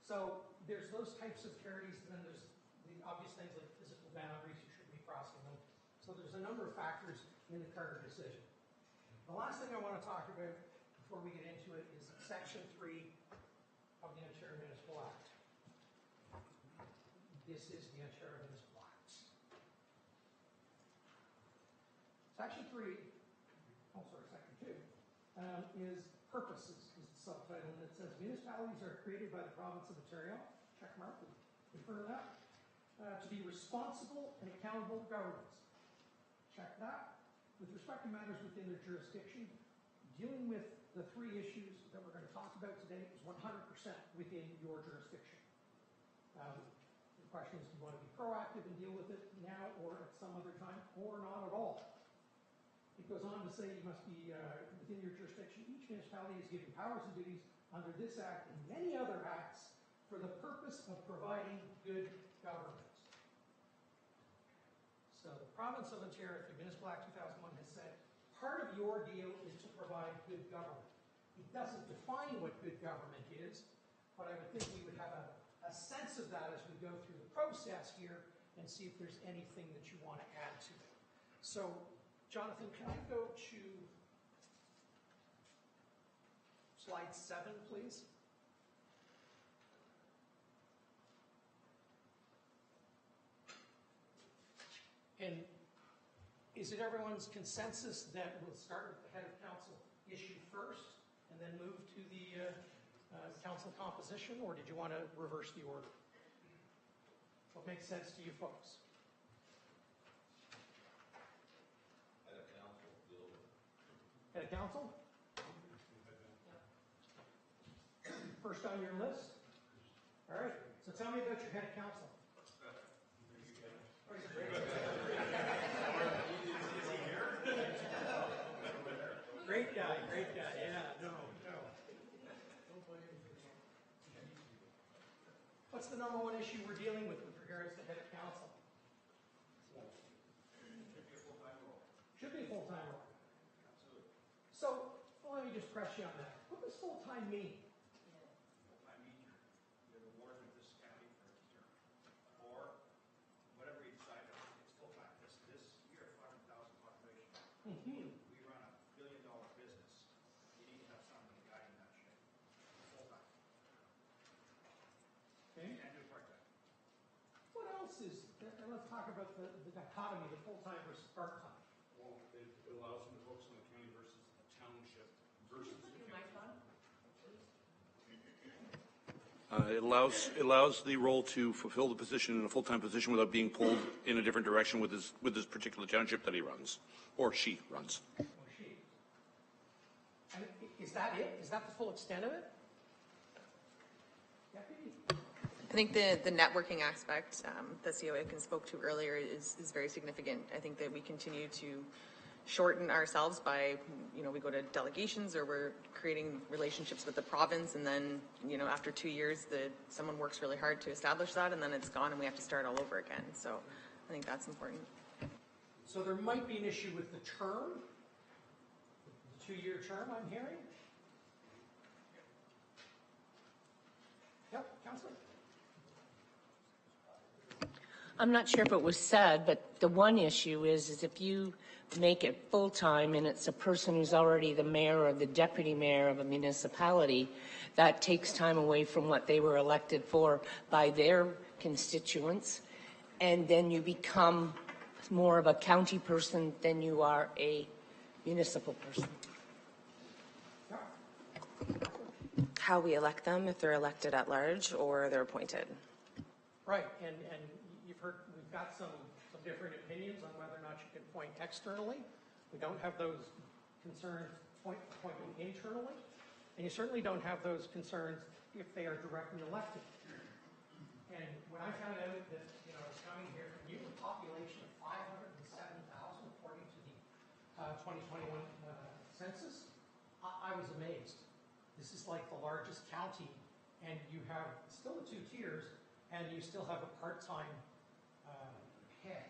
So there's those types of parities, and then there's the obvious things like physical boundaries, you shouldn't be crossing them. So there's a number of factors in the Carter decision. The last thing I want to talk about before we get into it is Section 3 of the Ontario Municipal Act. This is the Ontario Municipal Act. Section 2, is purposes, is the subtitle, and it says municipalities are created by the province of Ontario, check mark in front of that, to be responsible and accountable governments. Check that. With respect to matters within their jurisdiction, dealing with the 3 issues that we're going to talk about today is 100% within your jurisdiction. The question is, do you want to be proactive and deal with it now or at some other time, or not at all? It goes on to say you must be within your jurisdiction. Each municipality is given powers and duties under this act and many other acts for the purpose of providing good government. So the province of Ontario, through Municipal Act 2001, has said part of your deal is to provide good government. It doesn't define what good government is, but I would think we would have a sense of that as we go through the process here and see if there's anything that you want to add to it. So, Jonathan, can I go to slide 7, please? And is it everyone's consensus that we'll start with the head of council issue first and then move to the council composition, or did you want to reverse the order? What makes sense to you folks? Head of council? First on your list? All right, so tell me about your head of council. Great guy, yeah, no. What's the number one issue we're dealing with regards to head of council? Should be a full-time role. So, well, let me just press you on that. What does full-time mean? Full-time means you're the warden of this county for a term. Or whatever you decide, it's full-time. This year, 500,000 population. We run a $1 billion business. You need to have somebody guiding that ship. Full-time. Okay. You can't do part-time. What else is, and let's talk about the dichotomy, the full-time versus part-time. Well, it allows them to focus on the county versus the township versus the county. It allows the role to fulfill the position in a full-time position without being pulled in a different direction with his particular township that he runs, or she runs. Or she. And is that it? Is that the full extent of it? Deputy? I think the networking aspect that CEO Aitken spoke to earlier is very significant. I think that we continue to shorten ourselves by, we go to delegations or we're creating relationships with the province, and then, after 2 years, someone works really hard to establish that, and then it's gone and we have to start all over again. So I think that's important. So there might be an issue with the term, the 2-year term, I'm hearing? Yep, Councillor? I'm not sure if it was said, but the one issue is if you make it full-time and it's a person who's already the mayor or the deputy mayor of a municipality, that takes time away from what they were elected for by their constituents, and then you become more of a county person than you are a municipal person. How we elect them, if they're elected at large or they're appointed. Right, and you've heard, we've got some different opinions on whether or not you can appoint externally. We don't have those concerns appointing internally, and you certainly don't have those concerns if they are directly elected. And when I found out that, I was coming here from you, a population of 507,000 according to the 2021 census, I was amazed. This is like the largest county, and you have still the 2 tiers, and you still have a part-time head.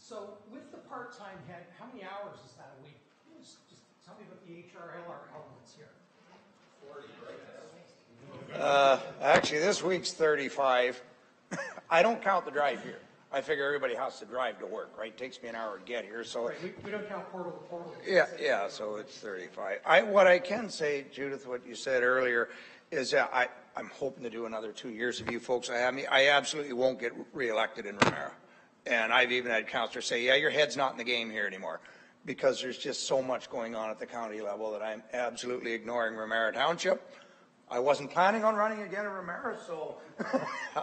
So with the part-time head, how many hours is that a week? Just tell me about the HRLR elements here. 40, right? Actually, this week's 35. I don't count the drive here. I figure everybody has to drive to work, right? It takes me an hour to get here, so. Right, we don't count portal to portal. Yeah, so it's 35. What I can say, Judith, what you said earlier, is that I'm hoping to do another 2 years of you folks. I absolutely won't get reelected in Romero. And I've even had councillors say, yeah, your head's not in the game here anymore, because there's just so much going on at the county level that I'm absolutely ignoring Romero Township. I wasn't planning on running again in Romero, so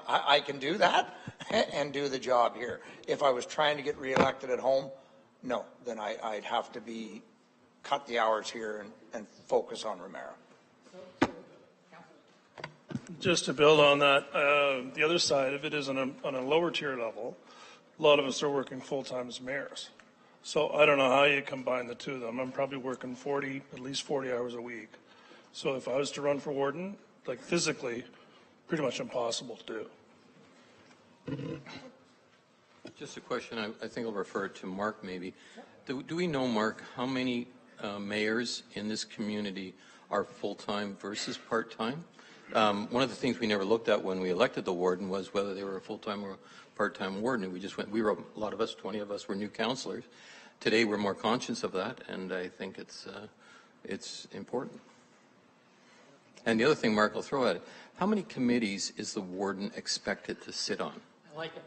I can do that and do the job here. If I was trying to get reelected at home, no, then I'd have to cut the hours here and focus on Romero. Just to build on that, the other side of it is on a lower tier level, a lot of us are working full-time as mayors. So I don't know how you combine the two of them. I'm probably working at least 40 hours a week. So if I was to run for warden, like physically, pretty much impossible to do. Just a question, I think I'll refer it to Mark maybe. Do we know, Mark, how many mayors in this community are full-time versus part-time? One of the things we never looked at when we elected the warden was whether they were a full-time or a part-time warden. And we just went, a lot of us, 20 of us were new councillors. Today we're more conscious of that, and I think it's important. And the other thing, Mark, I'll throw at it, how many committees is the warden expected to sit on? I like it.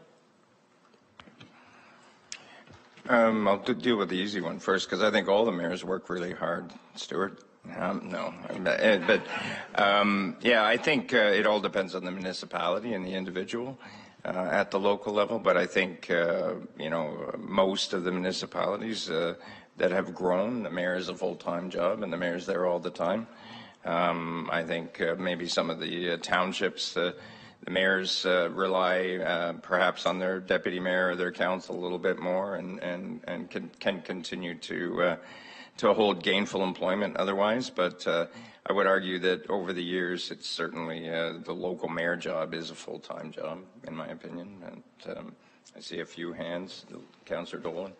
I'll deal with the easy one first, because I think all the mayors work really hard. Stuart? No. Yeah, I think it all depends on the municipality and the individual at the local level, but I think, most of the municipalities that have grown, the mayor is a full-time job, and the mayor's there all the time. I think maybe some of the townships, the mayors rely perhaps on their deputy mayor or their council a little bit more, and can continue to hold gainful employment otherwise. But I would argue that over the years, it's certainly the local mayor job is a full-time job, in my opinion. And I see a few hands. Councillor Dolan.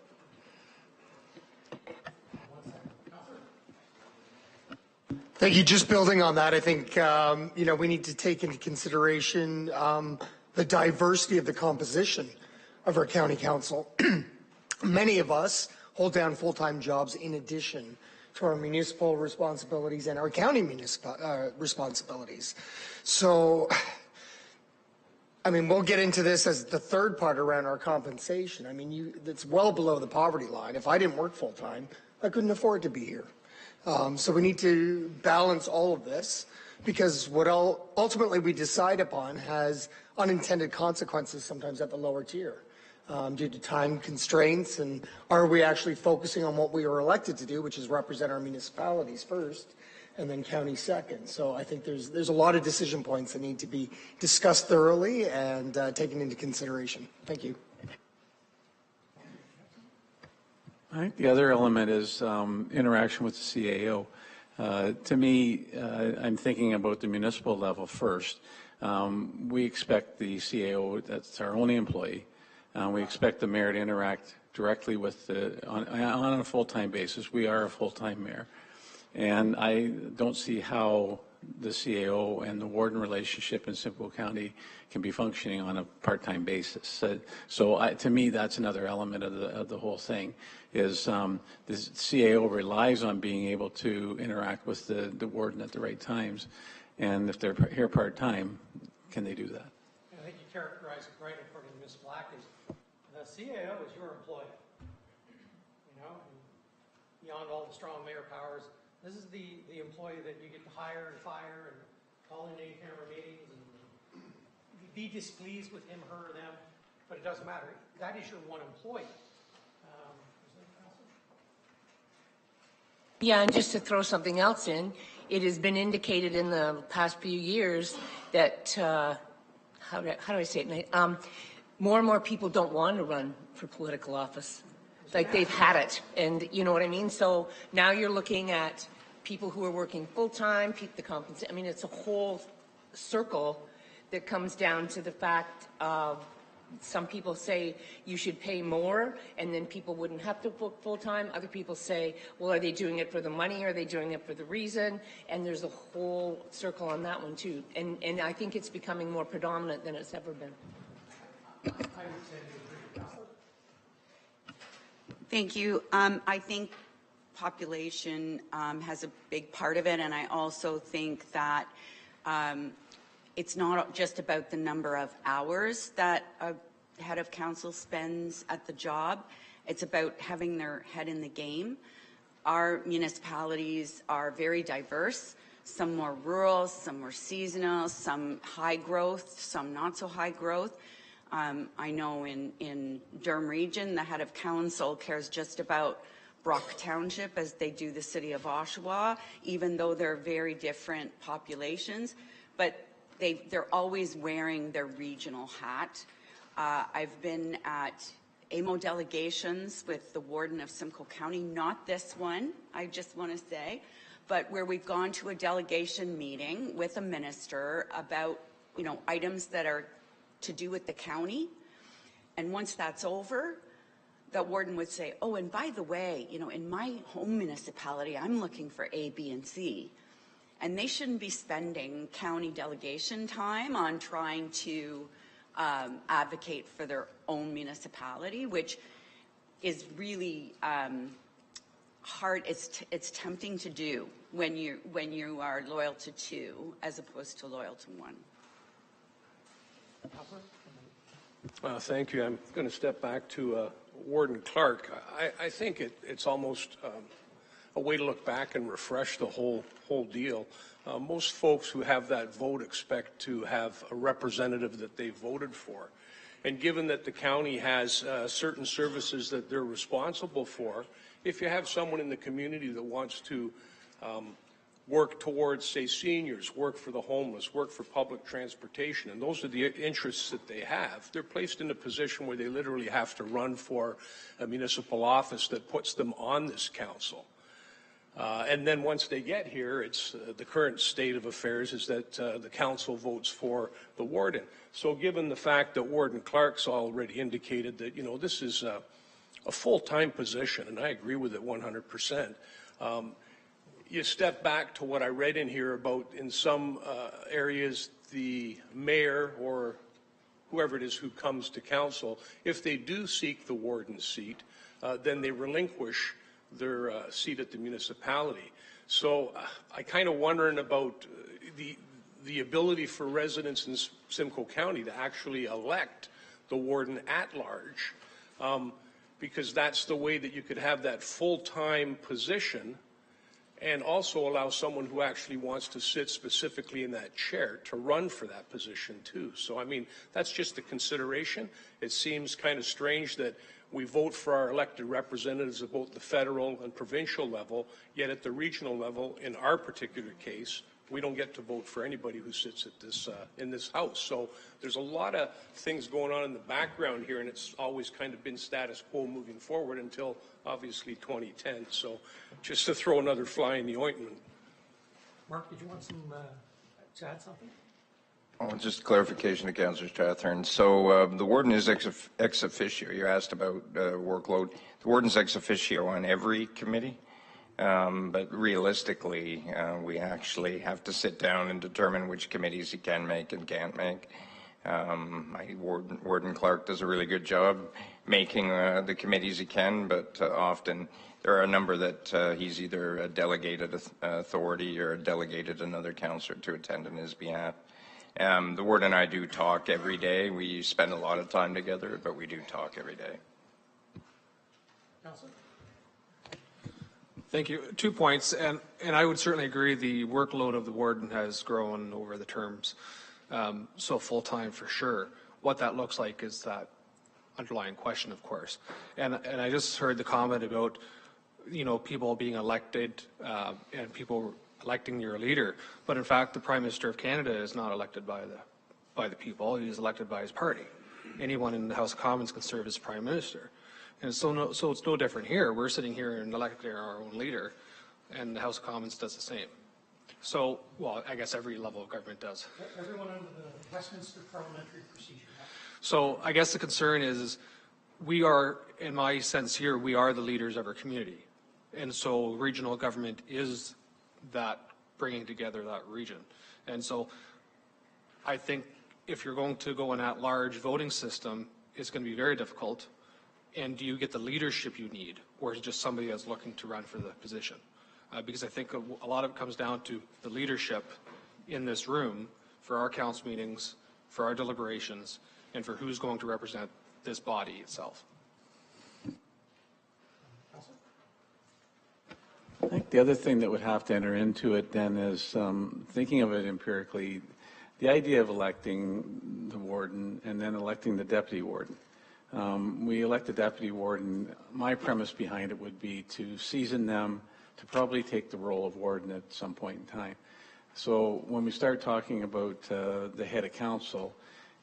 Thank you. Just building on that, I think, we need to take into consideration the diversity of the composition of our county council. Many of us hold down full-time jobs in addition to our municipal responsibilities and our county municipal responsibilities. So, we'll get into this as the third part around our compensation. It's well below the poverty line. If I didn't work full-time, I couldn't afford to be here. So we need to balance all of this, because what ultimately we decide upon has unintended consequences sometimes at the lower tier due to time constraints, and are we actually focusing on what we were elected to do, which is represent our municipalities first and then county second. So I think there's a lot of decision points that need to be discussed thoroughly and taken into consideration. Thank you. I think the other element is interaction with the CAO. To me, I'm thinking about the municipal level first. We expect the CAO, that's our only employee, we expect the mayor to interact directly with on a full-time basis. We are a full-time mayor. And I don't see how the CAO and the warden relationship in Simcoe County can be functioning on a part-time basis. So to me, that's another element of the whole thing, is the CAO relies on being able to interact with the warden at the right times. And if they're here part-time, can they do that? I think you characterize it right according to Ms. Black, is the CAO is your employee. Beyond all the strong mayor powers, this is the employee that you get to hire and fire and call in in-camera meetings and be displeased with him, her, or them, but it doesn't matter. That is your one employee. Yeah, and just to throw something else in, it has been indicated in the past few years that, how do I say it? More and more people don't want to run for political office. Like they've had it, and you know what I mean? So now you're looking at people who are working full-time, the compensation. It's a whole circle that comes down to the fact of some people say you should pay more and then people wouldn't have to work full-time. Other people say, well, are they doing it for the money? Are they doing it for the reason? And there's a whole circle on that one too. And I think it's becoming more predominant than it's ever been. Thank you. I think population has a big part of it, and I also think that it's not just about the number of hours that a head of council spends at the job. It's about having their head in the game. Our municipalities are very diverse, some more rural, some more seasonal, some high growth, some not so high growth. I know in Durham Region, the head of council cares just about Brock Township as they do the city of Oshawa, even though they're very different populations, but they're always wearing their regional hat. I've been at AMO delegations with the warden of Simcoe County, not this one, I just want to say, but where we've gone to a delegation meeting with a minister about, you know, items that are to do with the county. And once that's over, the warden would say, oh, and by the way, you know, in my home municipality, I'm looking for A, B, and C. And they shouldn't be spending county delegation time on trying to advocate for their own municipality, which is really hard. It's tempting to do when you are loyal to two as opposed to loyal to one. Thank you. I'm going to step back to Warden Clark. I think it's almost a way to look back and refresh the whole deal. Most folks who have that vote expect to have a representative that they voted for. And given that the county has certain services that they're responsible for, if you have someone in the community that wants to work towards, say, seniors, work for the homeless, work for public transportation, and those are the interests that they have, they're placed in a position where they literally have to run for a municipal office that puts them on this council. And then once they get here, it's the current state of affairs is that the council votes for the warden. So given the fact that Warden Clark's already indicated that, you know, this is a full-time position, and I agree with it 100%, you step back to what I read in here about in some areas the mayor or whoever it is who comes to council, if they do seek the warden's seat, then they relinquish their seat at the municipality. So I kind of wondering about the ability for residents in Simcoe County to actually elect the warden at large, because that's the way that you could have that full-time position and also allow someone who actually wants to sit specifically in that chair to run for that position too. So, I mean, that's just a consideration. It seems kind of strange that we vote for our elected representatives at both the federal and provincial level, yet at the regional level, in our particular case, we don't get to vote for anybody who sits at this in this house. So there's a lot of things going on in the background here, and it's always kind of been status quo moving forward until obviously 2010. So just to throw another fly in the ointment. Mark, did you want to add something? Oh, just clarification to Councillor Strathern. So the warden is ex officio. You asked about workload. The warden's ex officio on every committee. But realistically, we actually have to sit down and determine which committees he can make and can't make. Warden Clark does a really good job making the committees he can, but often there are a number that he's either a delegated authority or delegated another councillor to attend on his behalf. The warden and I do talk every day. We spend a lot of time together, but we do talk every day. Councillor? Thank you. 2 points, and I would certainly agree the workload of the warden has grown over the terms, so full-time for sure. What that looks like is that underlying question, of course. And I just heard the comment about, you know, people being elected and people electing your leader, but in fact the Prime Minister of Canada is not elected by the people. He is elected by his party. Anyone in the House of Commons can serve as Prime Minister. And so it's no different here. We're sitting here and electing our own leader, and the House of Commons does the same. So, well, I guess every level of government does. Everyone under the Westminster parliamentary procedure. So I guess the concern is we are, in my sense here, we are the leaders of our community. And so regional government is that bringing together that region. And so I think if you're going to go an at-large voting system, it's going to be very difficult. And do you get the leadership you need, or is it just somebody that's looking to run for the position? Because I think a lot of it comes down to the leadership in this room for our council meetings, for our deliberations, and for who's going to represent this body itself. I think the other thing that would have to enter into it then is thinking of it empirically, the idea of electing the warden and then electing the deputy warden. We elect the deputy warden. My premise behind it would be to season them to probably take the role of warden at some point in time. So when we start talking about the head of council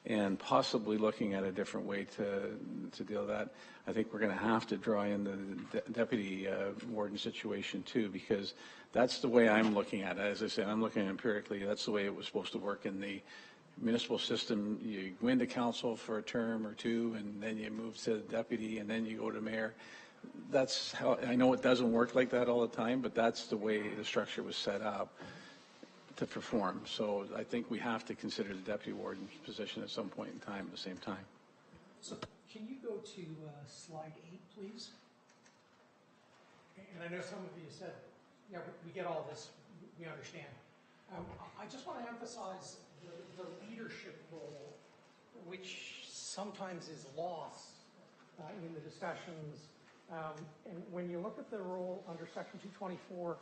and possibly looking at a different way to deal with that. I think we're going to have to draw in the deputy warden situation too, because that's the way I'm looking at it. As I said, I'm looking empirically. That's the way it was supposed to work in the municipal system. You go into council for a term or two, and then you move to deputy, and then you go to mayor. That's how, I know it doesn't work like that all the time, but that's the way the structure was set up to perform. So I think we have to consider the deputy warden's position at some point in time at the same time. So can you go to slide 8, please? And I know some of you said, yeah, we get all this, we understand. I just want to emphasize the leadership role, which sometimes is lost in the discussions. And when you look at the role under Section 224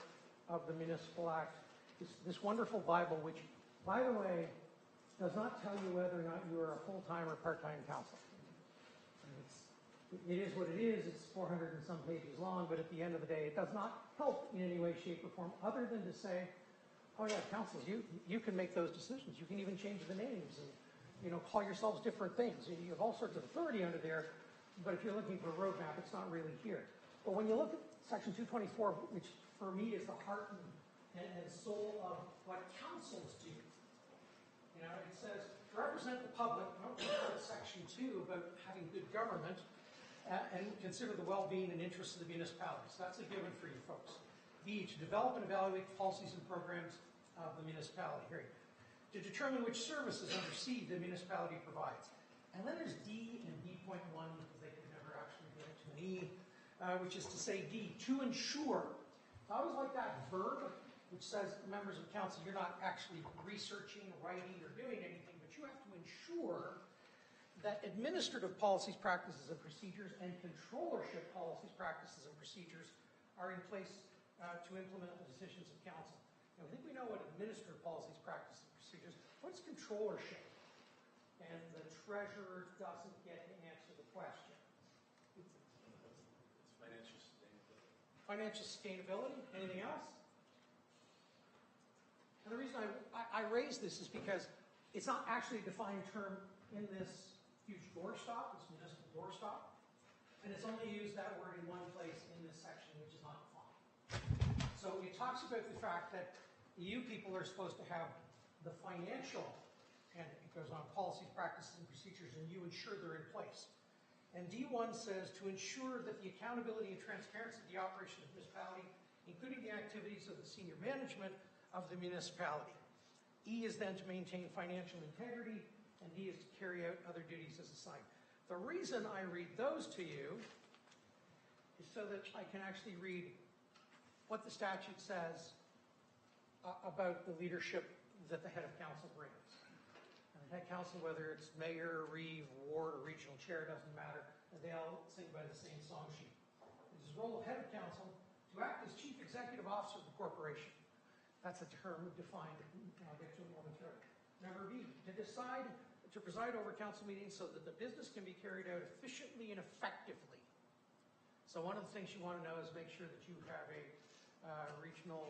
of the Municipal Act, this wonderful Bible, which, by the way, does not tell you whether or not you are a full-time or part-time council. It is what it is. It's 400 and some pages long, but at the end of the day, it does not help in any way, shape, or form, other than to say, oh yeah, councils, you can make those decisions. You can even change the names and, you know, call yourselves different things. You have all sorts of authority under there, but if you're looking for a roadmap, it's not really here. But when you look at Section 224, which for me is the heart and soul of what councils do, you know, it says, to represent the public, Section 2 about having good government, and consider the well-being and interests of the municipalities. That's a given for you folks. B, to develop and evaluate policies and programs of the municipality. Here, to determine which services under C the municipality provides. And then there's D and D.1, because they could never actually get to an E, which is to say D, to ensure. I always like that verb, which says, members of council, you're not actually researching, writing, or doing anything, but you have to ensure that administrative policies, practices, and procedures and controllership policies, practices, and procedures are in place to implement the decisions of council. Now, I think we know what administrative policies, practices, and procedures. What's controllership? And the treasurer doesn't get to answer the question. It's financial sustainability. Financial sustainability? Anything else? And the reason I raise this is because it's not actually a defined term in this huge doorstop. It's municipal doorstop. And it's only used that word in one place in this section, which is not defined. So it talks about the fact that you people are supposed to have the financial, and it goes on policies, practices, and procedures, and you ensure they're in place. And D1 says to ensure that the accountability and transparency of the operation of the municipality, including the activities of the senior management of the municipality. E is then to maintain financial integrity, and D is to carry out other duties as assigned. The reason I read those to you is so that I can actually read what the statute says about the leadership that the head of council brings. And the head council, whether it's mayor, reeve, ward, or regional chair, doesn't matter, they all sing by the same song sheet. It's his role of head of council to act as chief executive officer of the corporation. That's a term defined, and I'll get to it momentarily. Number B, to preside over council meetings so that the business can be carried out efficiently and effectively. So one of the things you want to know is make sure that you have a regional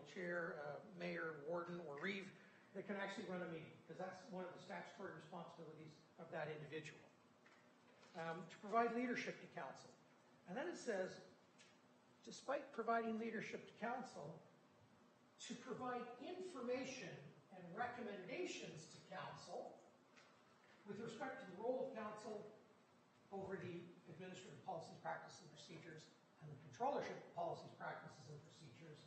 chair, mayor, warden, or reeve that can actually run a meeting, because that's one of the statutory responsibilities of that individual. To provide leadership to council. And then it says, despite providing leadership to council, to provide information and recommendations to council with respect to the role of council over the administrative policies, practices, and procedures, and the controllership policies, practices, and procedures,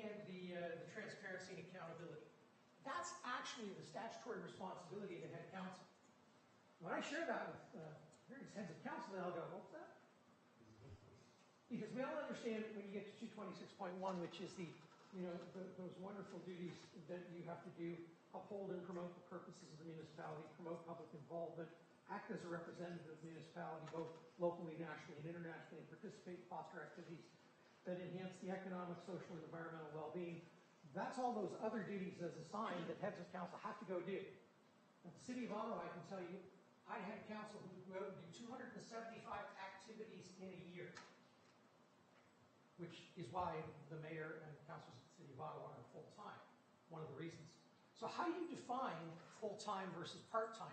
and the transparency and accountability. That's actually the statutory responsibility of the head council. When I share that with various heads of council, they'll go, what's that? Because we all understand when you get to 226.1, which is those wonderful duties that you have to do, uphold and promote the purposes of the municipality, promote public involvement, act as a representative of the municipality, both locally, nationally, and internationally, and participate in foster activities that enhance the economic, social, and environmental well-being. That's all those other duties as assigned that heads of council have to go do. At the City of Ottawa, I can tell you, I had council who would go out and do 275 activities in a year, which is why the mayor and councilors of the City of Ottawa are full-time, one of the reasons. So how do you define full-time versus part-time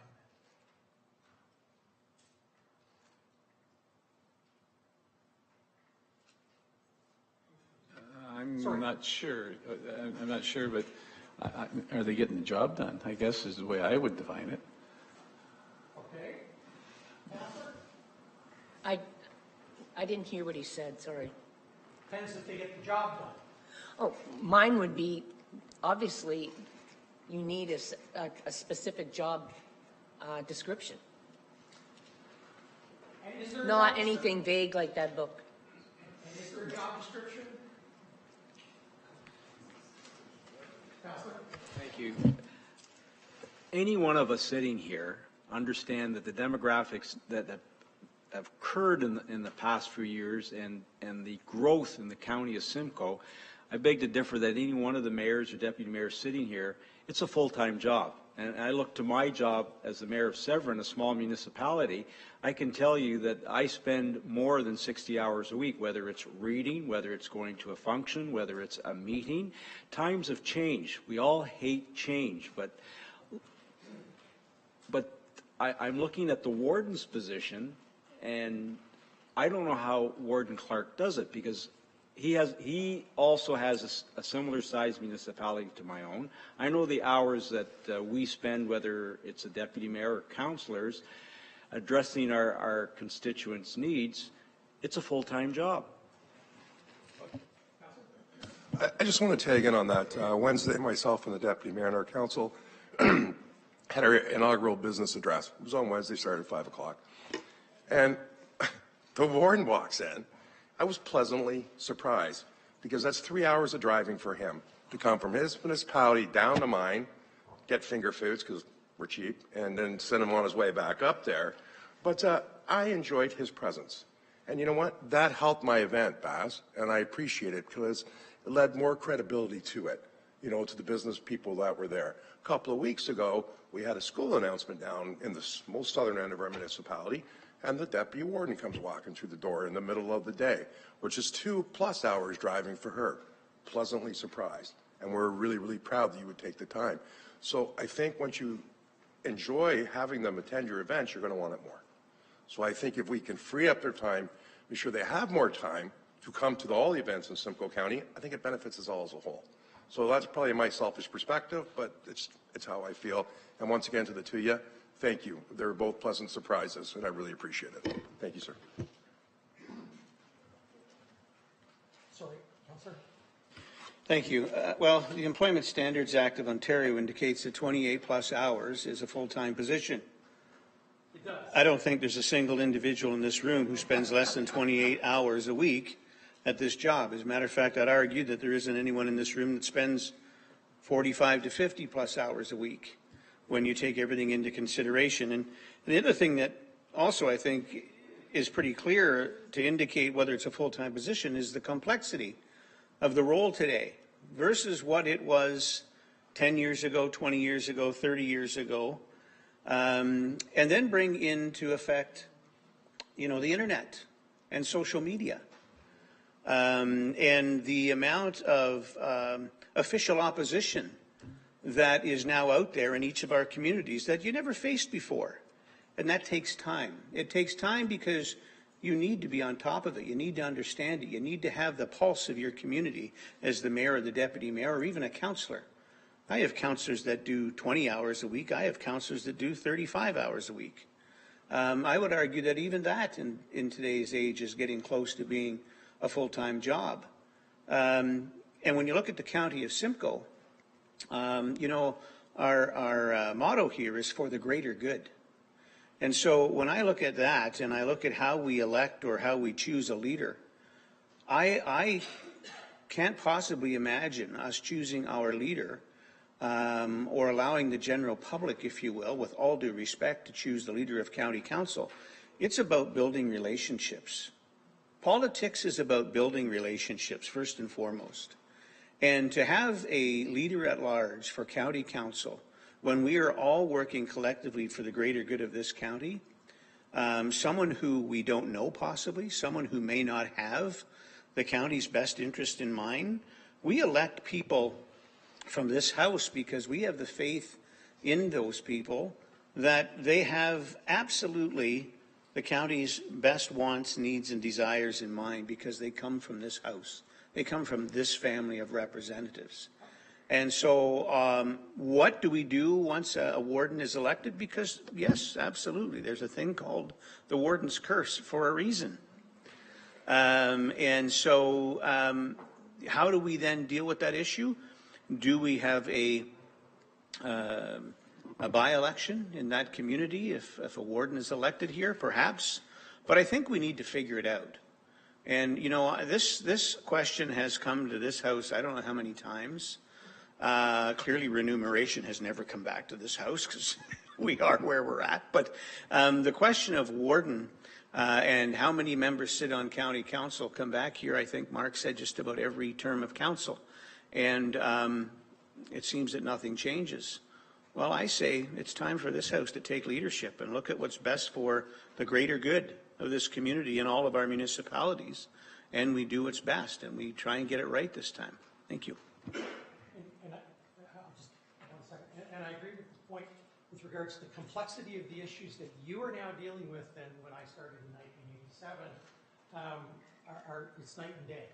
I'm Sorry. not sure. I'm not sure, but are they getting the job done? I guess is the way I would define it. Okay. I didn't hear what he said, sorry. Depends if they get the job done. Oh, mine would be, obviously, you need a specific job description. And is there a Not job anything vague like that book. And is there a job description? Counselor? Thank you. Any one of us sitting here understand that the demographics that have occurred in the past few years and the growth in the county of Simcoe, I beg to differ that any one of the mayors or deputy mayors sitting here, it's a full-time job. And I look to my job as the mayor of Severn, a small municipality. I can tell you that I spend more than 60 hours a week, whether it's reading, whether it's going to a function, whether it's a meeting. Times have changed. We all hate change, but I'm looking at the warden's position, and I don't know how Warden Clark does it, because he also has a similar sized municipality to my own. I know the hours that we spend, whether it's a deputy mayor or councillors, addressing our constituents' needs. It's a full-time job. I just want to tag in on that. Wednesday, myself and the deputy mayor and our council had our inaugural business address. It was on Wednesday, started at 5 o'clock. And the warden walks in. I was pleasantly surprised, because that's 3 hours of driving for him to come from his municipality down to mine, get finger foods because we're cheap, and then send him on his way back up there. But I enjoyed his presence. And you know what? That helped my event, Baz, and I appreciate it because it led more credibility to it, you know, to the business people that were there. A couple of weeks ago, we had a school announcement down in the most southern end of our municipality, and the deputy warden comes walking through the door in the middle of the day, which is 2+ hours driving for her. Pleasantly surprised. And we're really, really proud that you would take the time. So I think once you enjoy having them attend your events, you're going to want it more. So I think if we can free up their time, be sure they have more time to come to all the events in Simcoe County, I think it benefits us all as a whole. So that's probably my selfish perspective, but it's how I feel. And once again, to the two of you, thank you. They were both pleasant surprises, and I really appreciate it. Thank you, sir. Sorry, Councillor. Thank you. Well, the Employment Standards Act of Ontario indicates that 28+ hours is a full-time position. It does. I don't think there's a single individual in this room who spends less than 28 hours a week at this job. As a matter of fact, I'd argue that there isn't anyone in this room that spends 45 to 50+ hours a week when you take everything into consideration. And the other thing that also I think is pretty clear to indicate whether it's a full-time position is the complexity of the role today versus what it was 10 years ago, 20 years ago, 30 years ago, and then bring into effect, you know, the internet and social media, and the amount of official opposition that is now out there in each of our communities that you never faced before. And that takes time. It takes time because you need to be on top of it. You need to understand it. You need to have the pulse of your community as the mayor or the deputy mayor or even a councillor. I have councillors that do 20 hours a week. I have councillors that do 35 hours a week. I would argue that even that in today's age is getting close to being a full-time job. And when you look at the county of Simcoe, you know, our motto here is for the greater good. And so when I look at that and I look at how we elect or how we choose a leader, I can't possibly imagine us choosing our leader or allowing the general public, if you will, with all due respect, to choose the leader of county council. It's about building relationships. Politics is about building relationships first and foremost. And to have a leader at large for county council when we are all working collectively for the greater good of this county, someone who we don't know possibly, someone who may not have the county's best interest in mind, we elect people from this house because we have the faith in those people that they have absolutely the county's best wants, needs, and desires in mind because they come from this house. They come from this family of representatives. And so what do we do once a warden is elected? Because, yes, absolutely, there's a thing called the warden's curse for a reason. And so how do we then deal with that issue? Do we have a by-election in that community if a warden is elected here? Perhaps. But I think we need to figure it out. And, you know, this question has come to this house I don't know how many times. Clearly remuneration has never come back to this house because we are where we're at. But the question of warden and how many members sit on county council come back here, I think Mark said just about every term of council. And it seems that nothing changes. Well, I say it's time for this house to take leadership and look at what's best for the greater good of this community and all of our municipalities. And we do what's best, and we try and get it right this time. Thank you. And I agree with the point with regards to the complexity of the issues that you are now dealing with than when I started in 1987. It's night and day.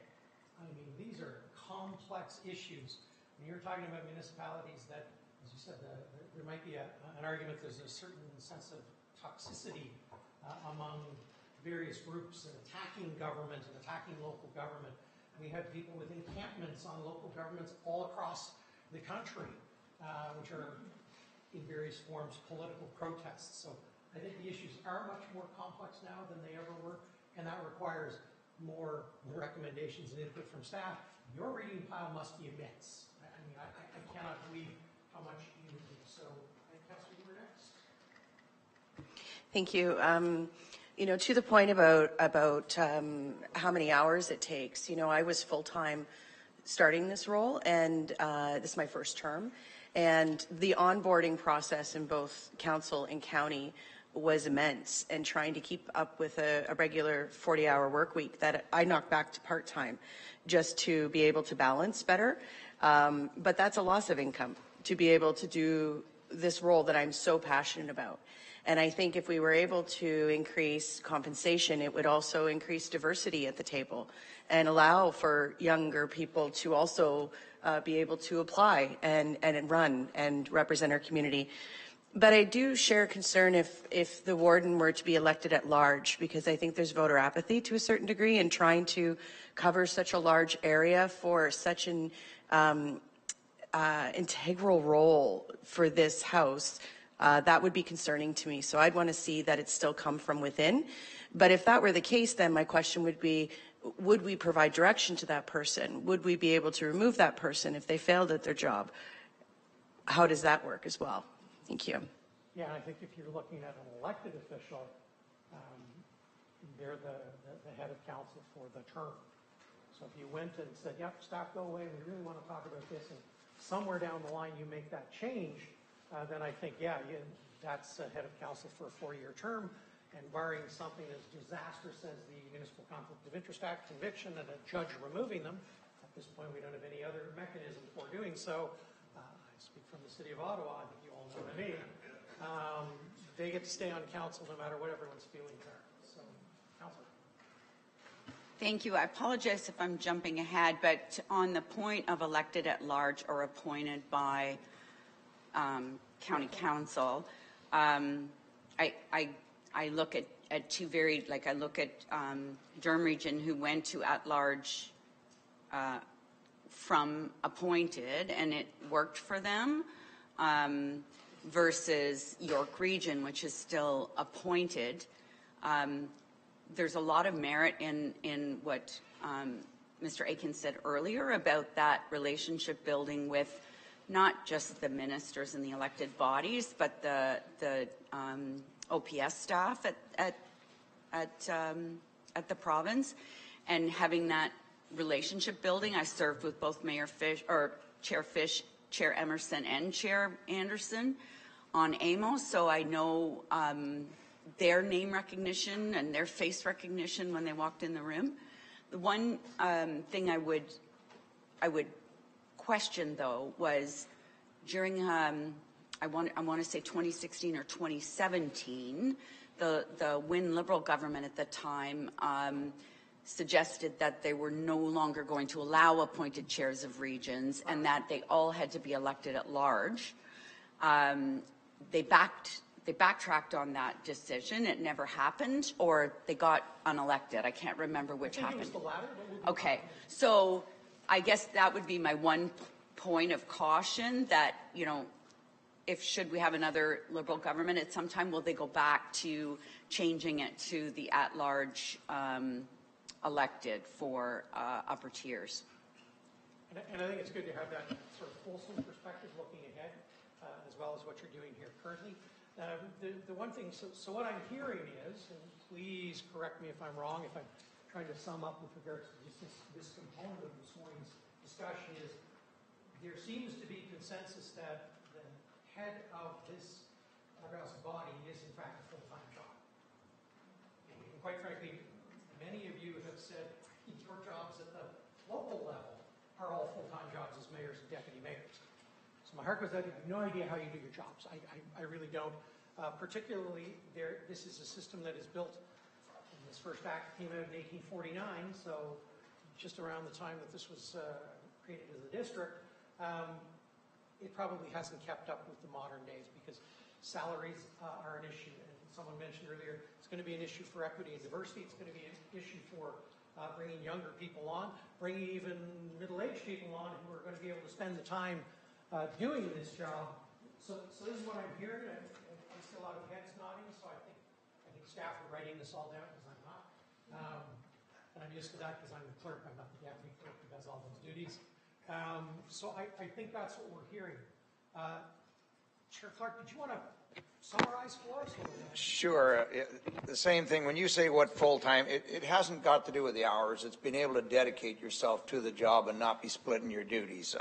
I mean, these are complex issues. When you're talking about municipalities that, as you said, there might be an argument there's a certain sense of toxicity among various groups and attacking government and attacking local government. We have people with encampments on local governments all across the country, which are in various forms political protests. So I think the issues are much more complex now than they ever were, and that requires more recommendations and input from staff. Your reading pile must be immense. I mean, I cannot believe how much you do. So, Councillor, you were next. Thank you. You know, to the point about how many hours it takes, you know, I was full-time starting this role, and this is my first term, and the onboarding process in both council and county was immense, and trying to keep up with a regular 40-hour work week that I knocked back to part-time just to be able to balance better. But that's a loss of income to be able to do this role that I'm so passionate about. And I think if we were able to increase compensation, it would also increase diversity at the table and allow for younger people to also be able to apply and run and represent our community. But I do share concern if the warden were to be elected at large, because I think there's voter apathy to a certain degree in trying to cover such a large area for such an integral role for this house. That would be concerning to me. So I'd want to see that it still come from within. But if that were the case, then my question would be, would we provide direction to that person? Would we be able to remove that person if they failed at their job? How does that work as well? Thank you. Yeah, I think if you're looking at an elected official, they're the head of council for the term. So if you went and said, yep, staff, go away, we really want to talk about this, and somewhere down the line you make that change, then I think, yeah, that's a head of council for a 4-year term, and barring something as disastrous as the Municipal Conflict of Interest Act conviction and a judge removing them, at this point we don't have any other mechanism for doing so. I speak from the city of Ottawa, I think you all know what I mean. They get to stay on council no matter what everyone's feelings are. So, Councillor. Thank you. I apologize if I'm jumping ahead, but on the point of elected at large or appointed by county council, I look at two very, like I look at Durham Region, who went to at large from appointed, and it worked for them, versus York Region, which is still appointed. There's a lot of merit in what Mr. Aiken said earlier about that relationship building with not just the ministers and the elected bodies, but the OPS staff at the province, and having that relationship building. I served with both Mayor Fish, or Chair Fish, Chair Emerson, and Chair Anderson on Amos, so I know their name recognition and their face recognition when they walked in the room. The one thing I would question, though, was during a I want to say 2016 or 2017, the Wynne Liberal government at the time suggested that they were no longer going to allow appointed chairs of regions and that they all had to be elected at large. They backtracked on that decision. It never happened, or they got unelected. I can't remember which happened. It was the latter, Okay, so I guess that would be my one point of caution, that, you know, should we have another Liberal government at some time, will they go back to changing it to the at-large elected for upper tiers? And I think it's good to have that sort of fulsome perspective looking ahead, as well as what you're doing here currently. The one thing, so what I'm hearing is, and please correct me if I'm wrong, if I'm trying to sum up with regards to this component of this morning's discussion, is there seems to be consensus that the head of this august body is in fact a full-time job. And quite frankly, many of you have said your jobs at the local level are all full-time jobs as mayors and deputy mayors. So my heart goes out to you. I have no idea how you do your jobs. I really don't. Particularly, this is a system that is built, and this first act came out in 1849, so just around the time that this was created as a district. It probably hasn't kept up with the modern days because salaries are an issue. And someone mentioned earlier, it's going to be an issue for equity and diversity. It's going to be an issue for bringing younger people on, bringing even middle-aged people on who are going to be able to spend the time doing this job. So this is what I'm hearing. I see a lot of heads nodding, so I think staff are writing this all down because I'm not. And I'm used to that because I'm the clerk. I'm not the deputy clerk who does all those duties. So I think that's what we're hearing. Chair Clark, did you want to summarize for us? Sure. The same thing. When you say what full-time, it hasn't got to do with the hours. It's being able to dedicate yourself to the job and not be splitting your duties.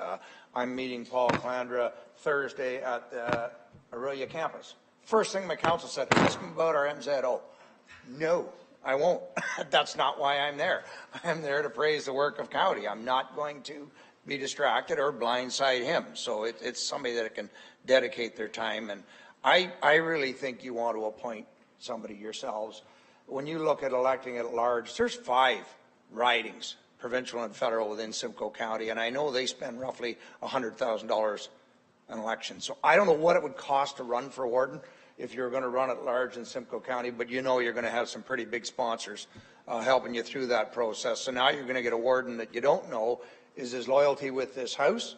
I'm meeting Paul Calandra Thursday at the Aurelia campus. First thing my council said, ask him about our MZO. No, I won't. That's not why I'm there. I'm there to praise the work of county. I'm not going to be distracted or blindside him. So it's somebody that can dedicate their time. And I really think you want to appoint somebody yourselves. When you look at electing at large, there's 5 ridings, provincial and federal, within Simcoe County. And I know they spend roughly $100,000 an election. So I don't know what it would cost to run for warden if you're going to run at large in Simcoe County, but you know you're going to have some pretty big sponsors helping you through that process. So now you're going to get a warden that you don't know is his loyalty with this house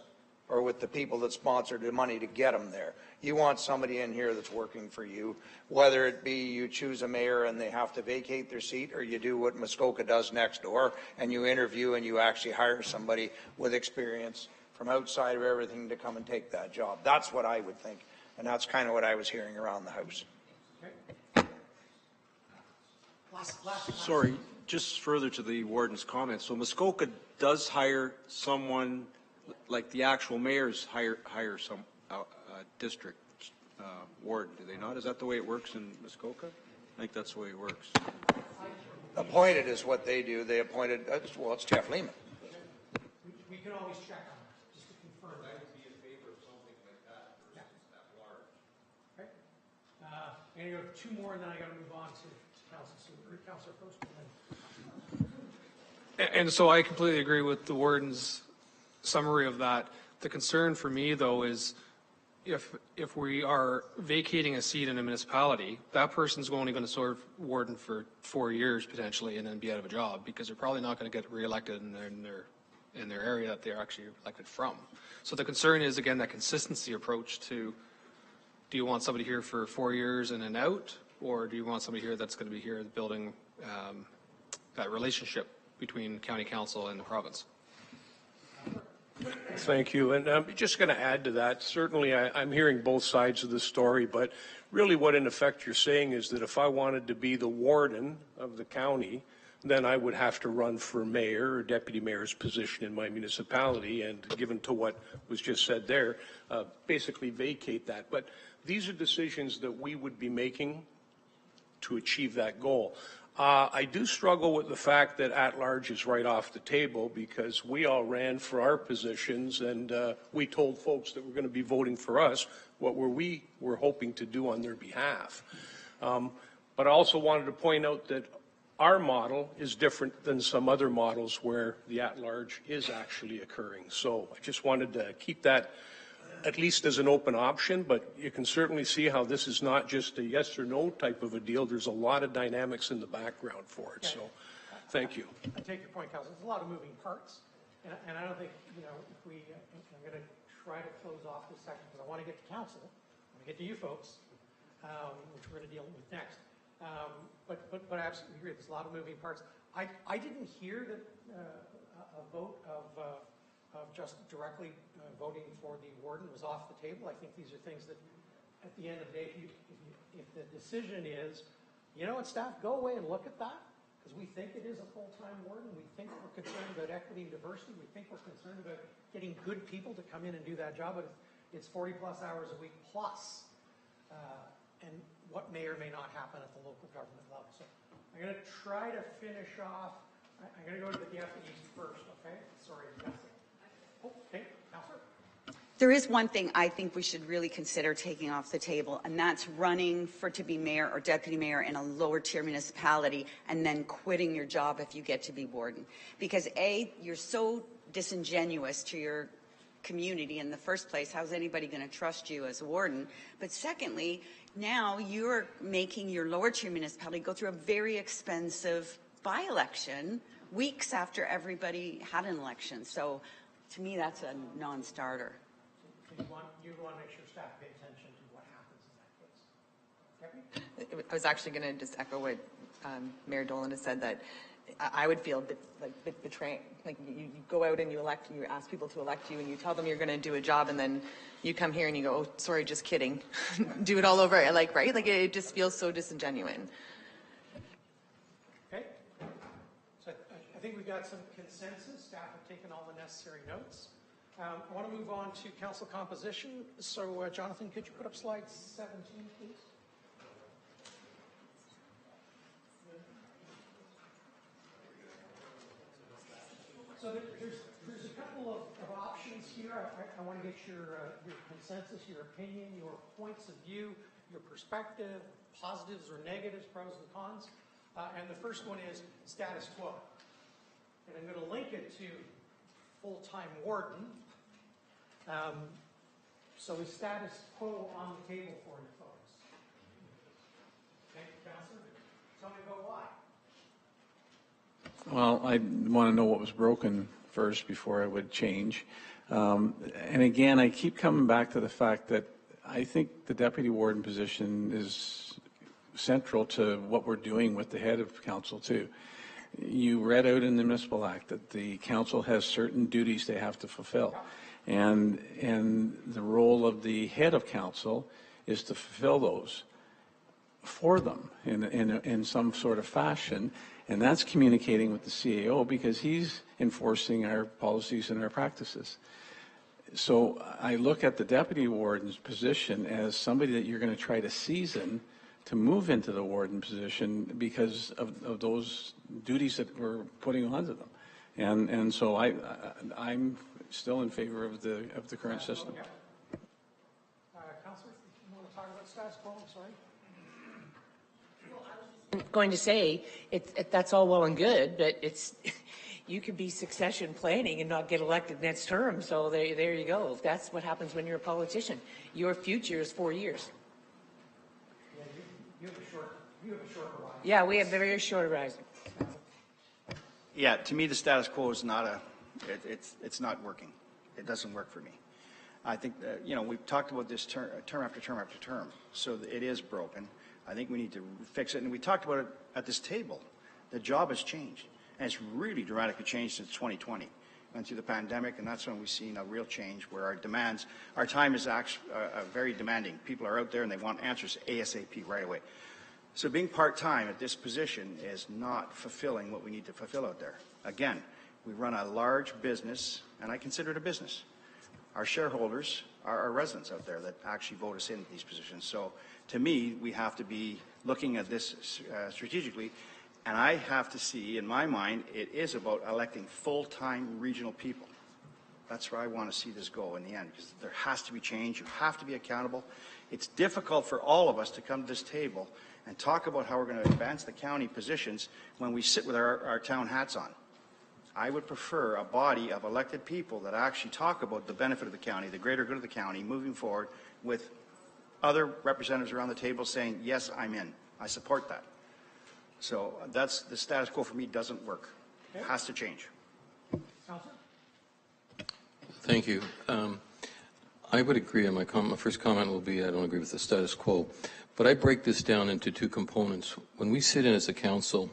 or with the people that sponsored the money to get him there. You want somebody in here that's working for you, whether it be you choose a mayor and they have to vacate their seat, or you do what Muskoka does next door and you interview and you actually hire somebody with experience from outside of everything to come and take that job. That's what I would think, and that's kind of what I was hearing around the house. Okay. Sorry, just further to the warden's comments. So Muskoka does hire someone, like the actual mayors hire some district warden, do they not? Is that the way it works in Muskoka? I think that's the way it works. Appointed is what they do. They appointed, well, it's Jeff Lehman. We can always check on that, just to confirm. I would be in favor of something like that versus that large. Okay. And you have 2 more, and then I got to move on to Councillor Post. And so I completely agree with the warden's summary of that. The concern for me, though, is if we are vacating a seat in a municipality, that person's only going to serve warden for 4 years potentially and then be out of a job because they're probably not going to get reelected in their area that they're actually elected from. So the concern is, again, that consistency approach to, do you want somebody here for 4 years and then out, or do you want somebody here that's going to be here building that relationship between county council and the province? Thank you. And I'm just going to add to that. Certainly, I'm hearing both sides of the story, but really what in effect you're saying is that if I wanted to be the warden of the county, then I would have to run for mayor or deputy mayor's position in my municipality, and given to what was just said there, basically vacate that. But these are decisions that we would be making to achieve that goal. I do struggle with the fact that at-large is right off the table because we all ran for our positions and we told folks that were going to be voting for us what we were hoping to do on their behalf. But I also wanted to point out that our model is different than some other models where the at-large is actually occurring. So I just wanted to keep that at least as an open option, but you can certainly see how this is not just a yes or no type of a deal. There's a lot of dynamics in the background for it. So thank you. I take your point, Council. There's a lot of moving parts, and I don't think, if I'm going to try to close off this section because I want to get to council, I want to get to you folks, which we're going to deal with next. But I absolutely agree. There's a lot of moving parts. I didn't hear that a vote of just directly voting for the warden was off the table. I think these are things that, at the end of the day, if the decision is, staff, go away and look at that, because we think it is a full-time warden. We think we're concerned about equity and diversity. We think we're concerned about getting good people to come in and do that job. But it's 40-plus hours a week plus, and what may or may not happen at the local government level. So I'm going to try to finish off. I'm going to go to the FEs first, okay? Sorry, okay, Councillor. There is one thing I think we should really consider taking off the table, and that's running to be mayor or deputy mayor in a lower tier municipality and then quitting your job if you get to be warden. Because A, you're so disingenuous to your community in the first place. How's anybody going to trust you as a warden? But secondly, now you're making your lower tier municipality go through a very expensive by-election weeks after everybody had an election. So to me, that's a non-starter. So you want to make sure staff pay attention to what happens in that case. Kevin? I was actually going to just echo what Mayor Dolan has said, that I would feel a bit betraying. Like you go out and you ask people to elect you, and you tell them you're going to do a job, and then you come here and you go, oh, sorry, just kidding. Do it all over, right? Like it just feels so disingenuous. Okay. So I think we've got some consensus. Staff have taken all the necessary notes. I want to move on to council composition. So, Jonathan, could you put up slide 17, please? So there's a couple of options here. I want to get your consensus, your opinion, your points of view, your perspective, positives or negatives, pros and cons. And the first one is status quo. And I'm going to link it to full-time warden. So is status quo on the table for you folks? Thank you, Councillor. Tell me about why. Well, I want to know what was broken first before I would change. And again, I keep coming back to the fact that I think the deputy warden position is central to what we're doing with the head of council too. You read out in the Municipal Act that the council has certain duties they have to fulfill. And the role of the head of council is to fulfill those for them in some sort of fashion. And that's communicating with the CAO because he's enforcing our policies and our practices. So I look at the deputy warden's position as somebody that you're going to try to season to move into the warden position because of those duties that we're putting onto them. And so I'm still in favor of the current system. Councillor, you want to talk about status quo? I'm sorry. Going to say that's all well and good, but you could be succession planning and not get elected next term. So there you go. That's what happens when you're a politician. Your future is 4 years. Yeah, you have a short horizon. Yeah, we have a very short horizon. Yeah, to me, the status quo is not it's not working. It doesn't work for me. I think that, we've talked about this term after term after term, so it is broken. I think we need to fix it, and we talked about it at this table. The job has changed, and it's really dramatically changed since 2020. Went through the pandemic, and that's when we've seen a real change where our time is actually very demanding. People are out there, and they want answers ASAP right away. So being part-time at this position is not fulfilling what we need to fulfill out there. Again, we run a large business, and I consider it a business. Our shareholders are our residents out there that actually vote us into these positions. So to me, we have to be looking at this strategically, and I have to see, in my mind, it is about electing full-time regional people. That's where I want to see this go in the end, because there has to be change. You have to be accountable. It's difficult for all of us to come to this table and talk about how we're going to advance the county positions when we sit with our town hats on. I would prefer a body of elected people that actually talk about the benefit of the county, the greater good of the county, moving forward with other representatives around the table saying, yes, I'm in. I support that. So that's the status quo for me doesn't work. It has to change. Thank you. I would agree, and my first comment will be I don't agree with the status quo. But I break this down into two components. When we sit in as a council,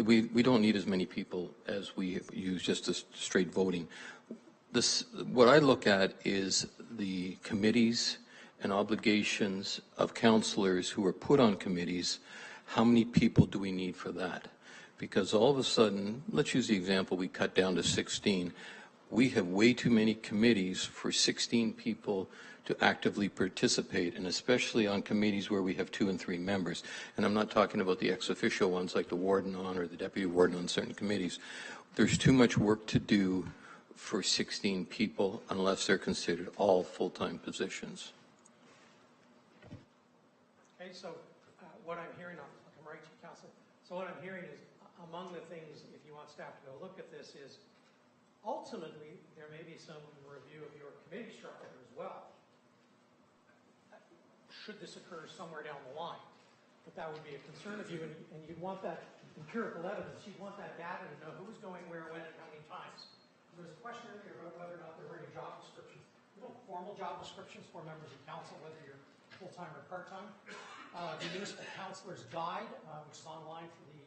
we don't need as many people as we use just as straight voting. What I look at is the committees and obligations of councillors who are put on committees. How many people do we need for that? Because all of a sudden, let's use the example we cut down to 16. We have way too many committees for 16 people to actively participate, and especially on committees where we have 2 and 3 members. And I'm not talking about the ex officio ones like the warden on or the deputy warden on certain committees. There's too much work to do for 16 people unless they're considered all full-time positions. Okay, so what I'm hearing, I'll come right to you, Council. So what I'm hearing is among the things, if you want staff to go look at this, is ultimately there may be some review of your committee structure as well. Should this occur somewhere down the line? But that would be a concern of you, and you'd want that empirical evidence. You'd want that data to know who was going where, when, and how many times. There was a question earlier about whether or not there were any job descriptions. There are no formal job descriptions for members of council, whether you're full-time or part-time. The Municipal Councilor's Guide, which is online for the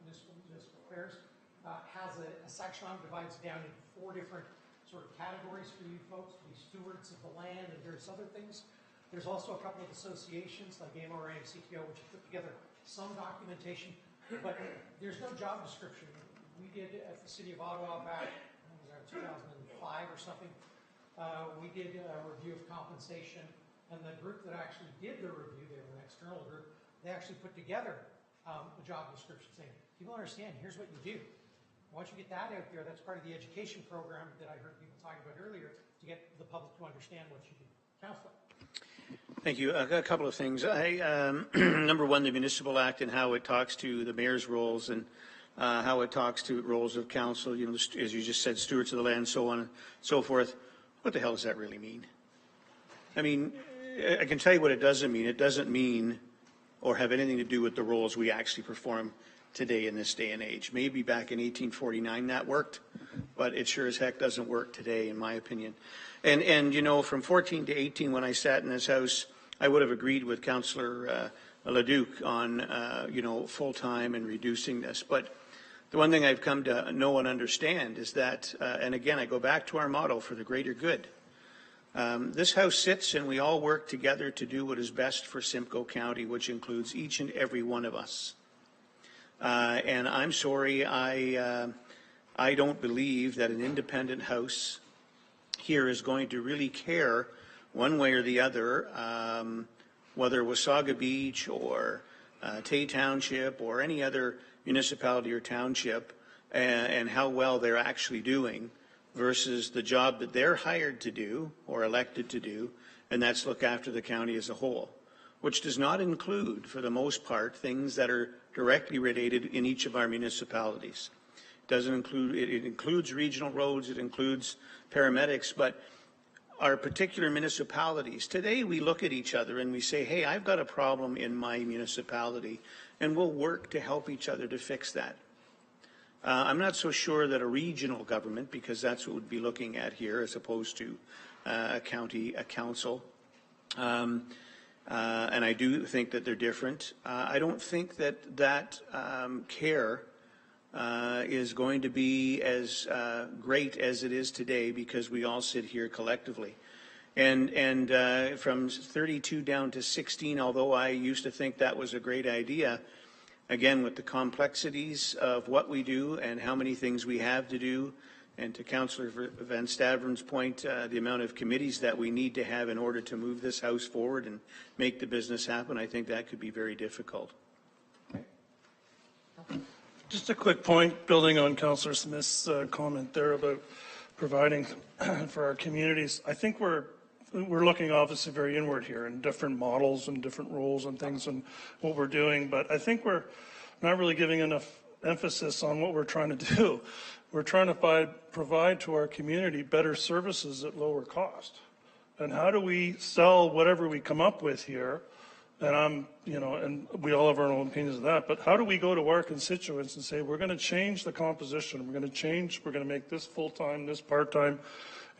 municipal affairs, has a section on it, divides down into 4 different sort of categories for you folks to be stewards of the land and various other things. There's also a couple of associations like AMRA and CTO, which have put together some documentation, but there's no job description. We did at the City of Ottawa back in 2005 or something, we did a review of compensation, and the group that actually did the review, they were an external group, they actually put together a job description saying, people understand, here's what you do. Once you get that out there, that's part of the education program that I heard people talking about earlier to get the public to understand what you do. Councillor. Thank you. A couple of things. Number one, the Municipal Act and how it talks to the mayor's roles and how it talks to roles of council, you know, as you just said, stewards of the land, so on and so forth. What the hell does that really mean? I mean, I can tell you what it doesn't mean. It doesn't mean or have anything to do with the roles we actually perform today in this day and age. Maybe back in 1849 that worked, but it sure as heck doesn't work today, in my opinion. And you know, from 14 to 18, when I sat in this House, I would have agreed with Councillor Leduc on, you know, full-time and reducing this. But the one thing I've come to know and understand is that, and again, I go back to our motto, for the greater good. This House sits and we all work together to do what is best for Simcoe County, which includes each and every one of us. And I'm sorry, I don't believe that an independent House here is going to really care one way or the other, whether Wasaga Beach or Tay Township or any other municipality or township, and how well they're actually doing versus the job that they're hired to do or elected to do, and that's look after the county as a whole, which does not include, for the most part, things that are directly related in each of our municipalities. Doesn't include, it includes regional roads, it includes paramedics, but our particular municipalities, today we look at each other and we say, hey, I've got a problem in my municipality, and we'll work to help each other to fix that. I'm not so sure that a regional government, because that's what we'd be looking at here as opposed to a county, a council, and I do think that they're different. I don't think that that care is going to be as great as it is today, because we all sit here collectively. And from 32 down to 16, although I used to think that was a great idea, again, with the complexities of what we do and how many things we have to do, and to Councillor Van Staveren's point, the amount of committees that we need to have in order to move this House forward and make the business happen, I think that could be very difficult. Just a quick point, building on Councillor Smith's comment there about providing for our communities. I think we're looking obviously very inward here and different models and different roles and things and what we're doing, but I think we're not really giving enough emphasis on what we're trying to do. We're trying to provide to our community better services at lower cost. And how do we sell whatever we come up with here? And and we all have our own opinions of that, but how do we go to our constituents and say, we're going to change the composition, we're going to make this full-time, this part-time,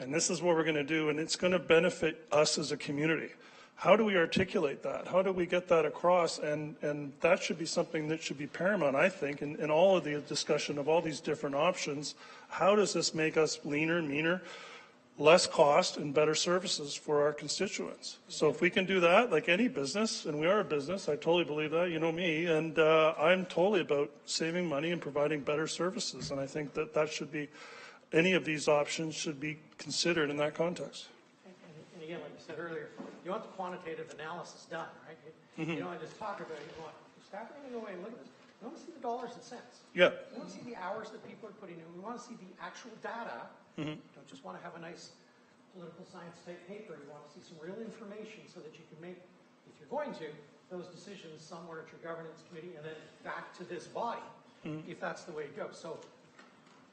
and this is what we're going to do, and it's going to benefit us as a community. How do we articulate that? How do we get that across? And that should be something that should be paramount, I think, in all of the discussion of all these different options. How does this make us leaner, meaner, less cost, and better services for our constituents? So if we can do that, like any business, and we are a business, I totally believe that, you know me, and I'm totally about saving money and providing better services. And I think that should be, any of these options should be considered in that context. And again, like you said earlier, you want the quantitative analysis done, right? You don't want to just talk about it. You want staff are going to go away and look at this. We want to see the dollars and cents. Yeah. We want to see the hours that people are putting in. We want to see the actual data. You don't just want to have a nice political science type paper. You want to see some real information so that you can make, if you're going to, those decisions somewhere at your governance committee and then back to this body, if that's the way it goes. So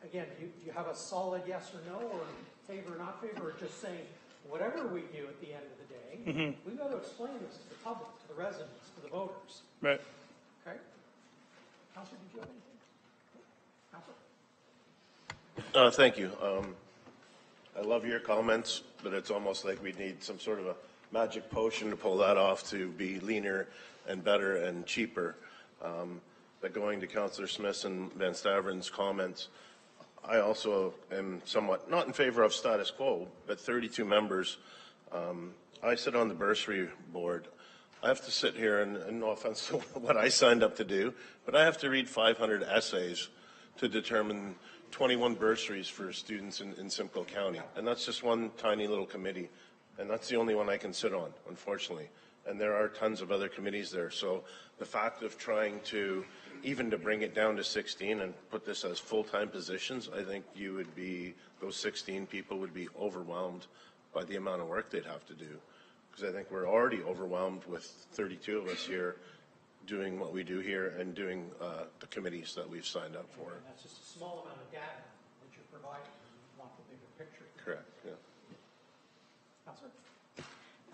again, do you have a solid yes or no, or favor or not favor, or just saying whatever we do at the end of the day, we've got to explain this to the public, to the residents, to the voters. Right. Okay? Councilor, did you have anything? Councilor? Thank you. I love your comments, but it's almost like we need some sort of a magic potion to pull that off to be leaner and better and cheaper. But going to Councillor Smith and Van Staveren's comments, I also am somewhat not in favor of status quo, but 32 members. I sit on the bursary board. I have to sit here, and no offense to what I signed up to do, but I have to read 500 essays to determine 21 bursaries for students in Simcoe County. And that's just one tiny little committee. And that's the only one I can sit on, unfortunately. And there are tons of other committees there. So the fact of trying to, even to bring it down to 16 and put this as full-time positions, I think those 16 people would be overwhelmed by the amount of work they'd have to do. Because I think we're already overwhelmed with 32 of us here doing what we do here and doing the committees that we've signed up for. And that's just a small amount of data that you're providing. You want the bigger picture. Correct, yeah. Councilor?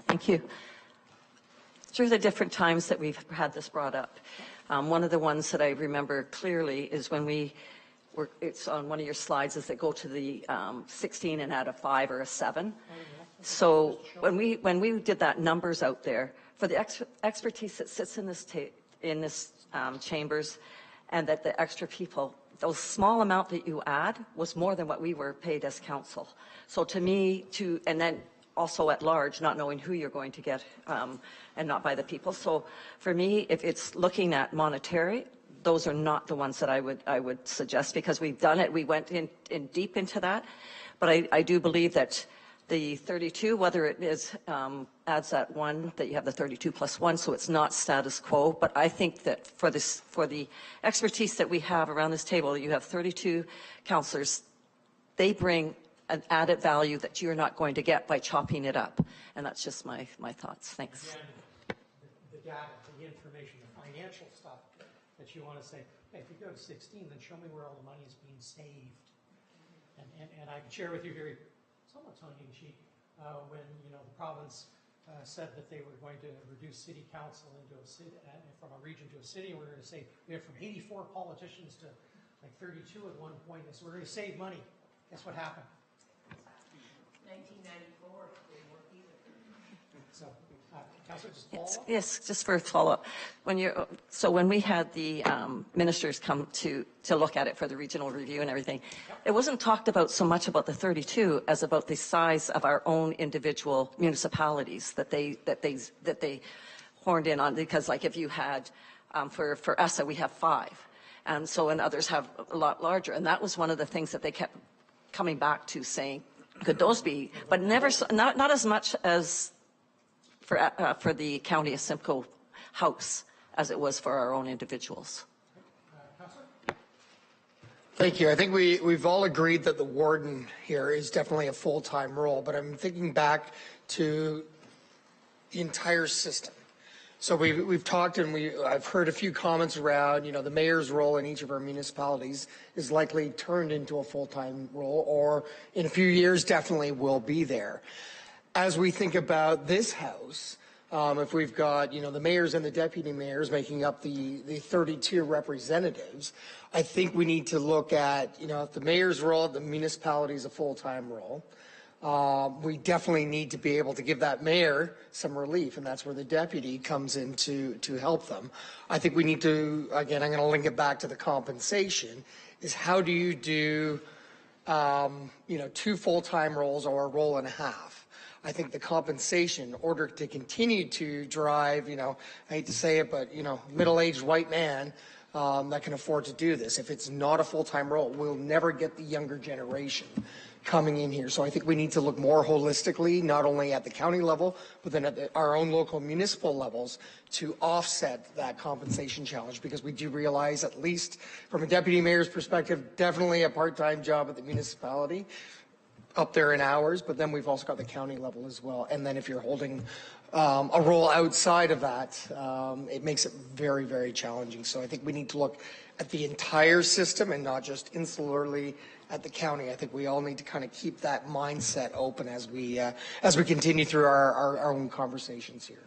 Thank you. Through the different times that we've had this brought up, one of the ones that I remember clearly is when it's on one of your slides, is that go to the 16 and add a 5 or a 7. So when we did that numbers out there, for the expertise that sits in this chambers, and that the extra people, those small amount that you add was more than what we were paid as council. So to me, and then also at large, not knowing who you're going to get, and not by the people. So for me, if it's looking at monetary, those are not the ones that I would suggest, because we've done it. We went in deep into that, but I do believe that the 32, whether it is adds that 1, that you have the 32 plus 1, so it's not status quo. But I think that for the expertise that we have around this table, you have 32 councillors. They bring an added value that you're not going to get by chopping it up, and that's just my thoughts. Thanks. Again, the data, the information, the financial stuff that you want to say, hey, if you go to 16, then show me where all the money is being saved. And I can share with you very somewhat tongue-in-cheek when the province said that they were going to reduce city council into a city, from a region to a city, and we're going to say we went from 84 politicians to like 32 at one point, and so we're going to save money. Guess what happened? 1994, they weren't either. So, Councilor, just follow up? Yes, just for a follow-up. When we had the ministers come to look at it for the regional review and everything, it wasn't talked about so much about the 32 as about the size of our own individual municipalities that they horned in on. Because like if you had, for ESSA, we have 5. And others have a lot larger. And that was one of the things that they kept coming back to, saying, could those be, but never, not as much as for the County of Simcoe House as it was for our own individuals. Thank you. I think we've all agreed that the warden here is definitely a full-time role, but I'm thinking back to the entire system. So we've talked and I've heard a few comments around, the mayor's role in each of our municipalities is likely turned into a full-time role, or in a few years definitely will be there. As we think about this House, if we've got, the mayors and the deputy mayors making up the 32 representatives, I think we need to look at, if the mayor's role, the municipality is a full-time role. We definitely need to be able to give that mayor some relief, and that's where the deputy comes in to help them. I think we need to, again, I'm going to link it back to the compensation, is how do you do, 2 full-time roles or a role and a half? I think the compensation, in order to continue to drive, I hate to say it, but, middle-aged white man that can afford to do this. If it's not a full-time role, we'll never get the younger generation coming in here. So I think we need to look more holistically, not only at the county level, but then at our own local municipal levels to offset that compensation challenge, because we do realize, at least from a deputy mayor's perspective, definitely a part-time job at the municipality up there in hours, but then we've also got the county level as well. And then if you're holding a role outside of that, it makes it very, very challenging. So I think we need to look at the entire system and not just insularly at the county. I think we all need to kind of keep that mindset open as we continue through our own conversations here.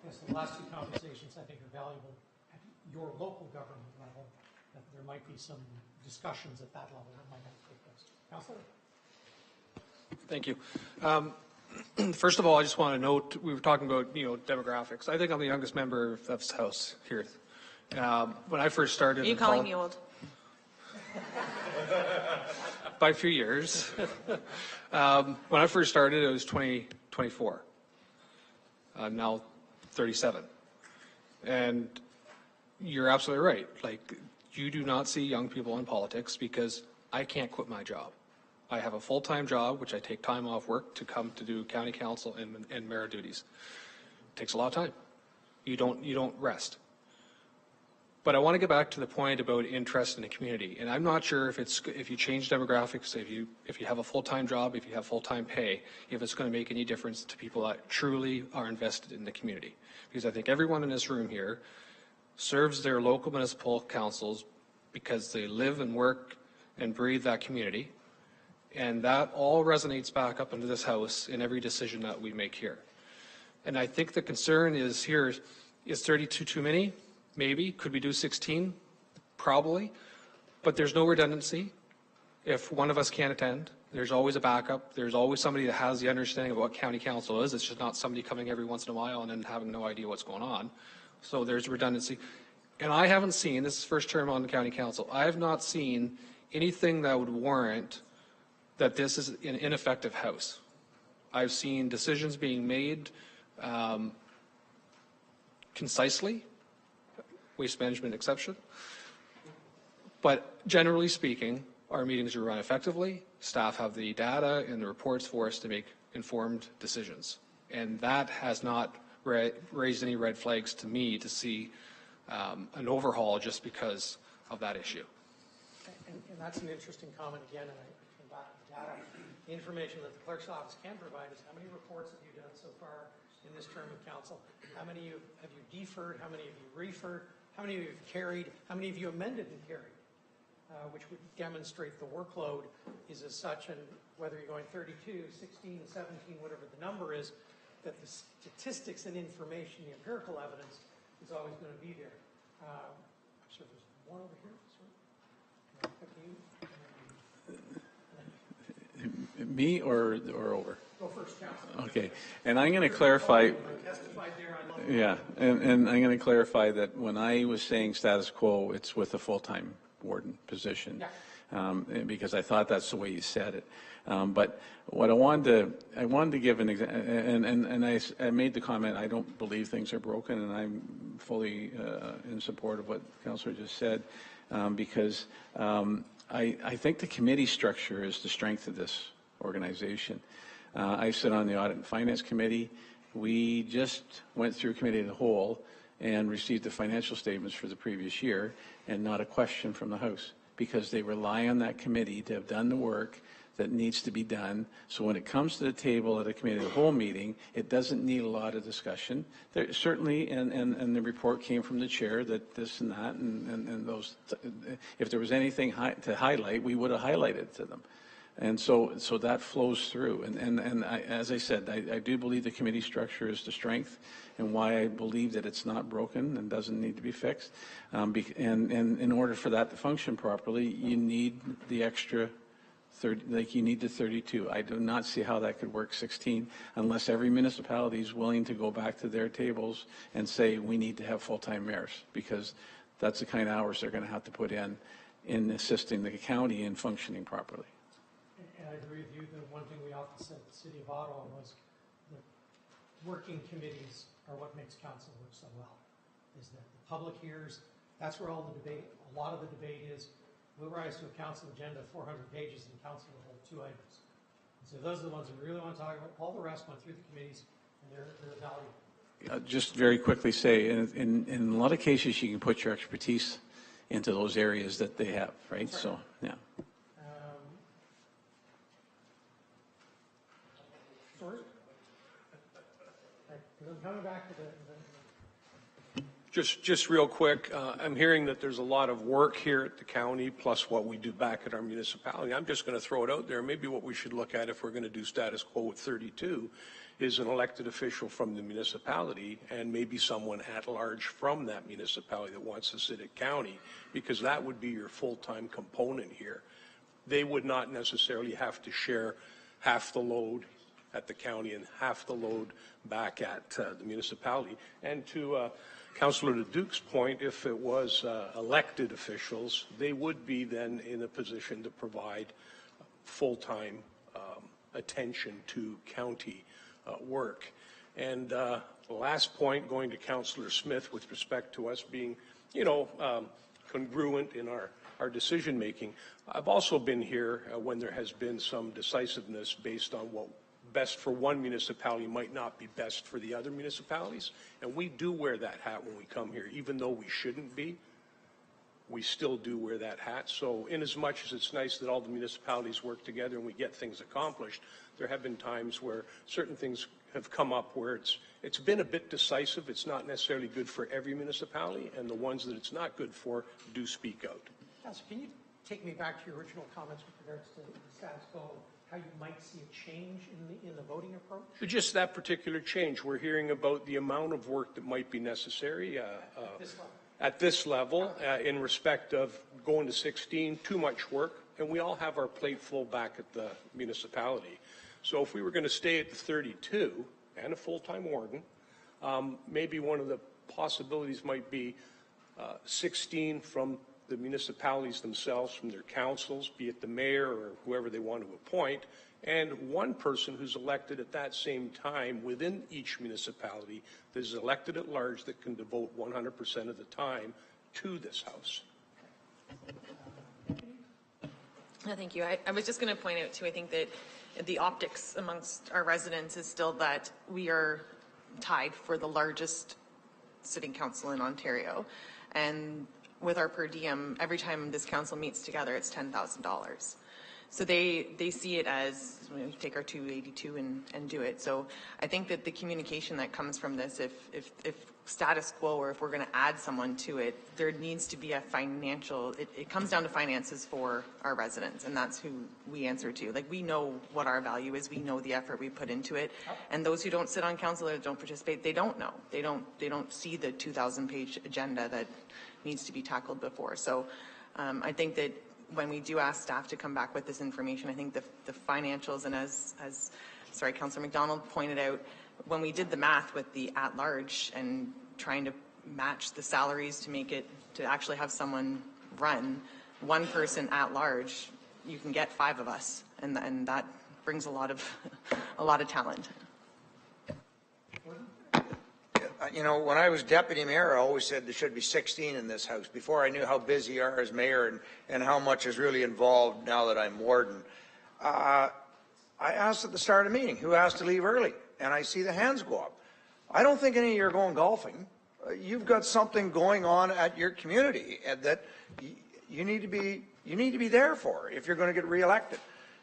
Yes, the last 2 conversations I think are valuable at your local government level, that there might be some discussions at that level that might have to take place. Councillor? Thank you. First of all, I just want to note, we were talking about, demographics. I think I'm the youngest member of this House here. When I first started... Are you calling me old? By a few years. When I first started, it was 24. I'm now 37. And you're absolutely right. Like, you do not see young people in politics because I can't quit my job. I have a full-time job, which I take time off work to come to do county council and mayor duties. It takes a lot of time. You don't rest. But I want to get back to the point about interest in the community, and I'm not sure if you change demographics, if you have a full-time job, if you have full-time pay, if it's going to make any difference to people that truly are invested in the community. Because I think everyone in this room here serves their local municipal councils because they live and work and breathe that community. And that all resonates back up into this House in every decision that we make here. And I think the concern is here, is 32 too many? Maybe. Could we do 16? Probably. But there's no redundancy. If one of us can't attend, there's always a backup. There's always somebody that has the understanding of what county council is. It's just not somebody coming every once in a while and then having no idea what's going on. So there's redundancy. And I haven't seen, this is first term on the county council, I have not seen anything that would warrant that this is an ineffective House. I've seen decisions being made concisely, waste management exception, but generally speaking, our meetings are run effectively, staff have the data and the reports for us to make informed decisions. And that has not raised any red flags to me to see an overhaul just because of that issue. And that's an interesting comment again, and I come back to data. The information that the clerk's office can provide is how many reports have you done so far in this term of council? How many have you deferred? How many have you referred? How many have you carried? How many have you amended and carried? Which would demonstrate the workload is as such, and whether you're going 32, 16, 17, whatever the number is, that the statistics and information, the empirical evidence, is always going to be there. So there's one over here. Me or over? Go first, Councilor. Okay, and I'm going to clarify. Yeah, and I'm going to clarify that when I was saying status quo, it's with a full-time warden position, because I thought that's the way you said it. But what I wanted to give an example, and I made the comment, I don't believe things are broken, and I'm fully in support of what Councillor just said, because I think the committee structure is the strength of this organization. I sit on the Audit and Finance Committee. We just went through Committee of the Whole and received the financial statements for the previous year, and not a question from the House. because they rely on that committee to have done the work that needs to be done. So when it comes to the table at a committee of the whole meeting, it doesn't need a lot of discussion. There, certainly, and the report came from the chair that this and that, and those, if there was anything to highlight, we would have highlighted to them. And so that flows through. And I, as I said, I do believe the committee structure is the strength and why I believe that it's not broken and doesn't need to be fixed. And in order for that to function properly, you need the extra 30, like you need the 32. I do not see how that could work 16 unless every municipality is willing to go back to their tables and say we need to have full-time mayors, because that's the kind of hours they're going to have to put in assisting the county in functioning properly. And I agree with you. The one thing we often said at the City of Ottawa was the working committees are what makes council work so well, is that the public hears. That's where all the debate, a lot of the debate is. We'll rise to a council agenda, 400 pages, and council will hold 2 items. And so those are the ones we really want to talk about. All the rest went through the committees, and they're valuable. Just very quickly say, in a lot of cases, you can put your expertise into those areas that they have, right? So, yeah. Sorry? I'm coming back to the Just real quick, I'm hearing that there's a lot of work here at the county, plus what we do back at our municipality. I'm just going to throw it out there. Maybe what we should look at if we're going to do status quo with 32 is an elected official from the municipality and maybe someone at large from that municipality that wants to sit at county, because that would be your full-time component here. They would not necessarily have to share half the load at the county and half the load back at the municipality. And to Councillor Duke's point, if it was elected officials, they would be then in a position to provide full-time attention to county work. And the last point, going to Councillor Smith with respect to us being, congruent in our decision making. I've also been here when there has been some decisiveness based on what best for one municipality might not be best for the other municipalities. And we do wear that hat when we come here, even though we shouldn't be. We still do wear that hat. So in as much as it's nice that all the municipalities work together and we get things accomplished, there have been times where certain things have come up where it's been a bit decisive. It's not necessarily good for every municipality, and the ones that it's not good for do speak out. Councillor, can you take me back to your original comments with regards to the status quo? How you might see a change in the voting approach? Just that particular change. We're hearing about the amount of work that might be necessary at this level in respect of going to 16, too much work, and we all have our plate full back at the municipality. So if we were going to stay at the 32 and a full-time warden, maybe one of the possibilities might be 16 from the municipalities themselves, from their councils, be it the mayor or whoever they want to appoint, and one person who's elected at that same time within each municipality that is elected at large that can devote 100% of the time to this house. Thank you. I was just going to point out too, I think that the optics amongst our residents is still that we are tied for the largest sitting council in Ontario. And with our per diem, every time this council meets together, it's $10,000. So they see it as, take our 282 and do it. So I think that the communication that comes from this, if status quo, or if we're going to add someone to it, there needs to be a financial, it comes down to finances for our residents, and that's who we answer to. Like, we know what our value is, we know the effort we put into it, and those who don't sit on council or don't participate, they don't know. They don't see the 2,000-page agenda that needs to be tackled before. So I think that when we do ask staff to come back with this information, I think the financials, and as Councillor McDonald pointed out, when we did the math with the at-large and trying to match the salaries to make it, to actually have someone run, one person at-large, you can get 5 of us, and that brings a lot of talent. When I was deputy mayor, I always said there should be 16 in this house before I knew how busy you are as mayor and how much is really involved now that I'm warden. I asked at the start of the meeting, who has to leave early? And I see the hands go up. I don't think any of you are going golfing. You've got something going on at your community and that you need to be you need to be there for if you're going to get reelected.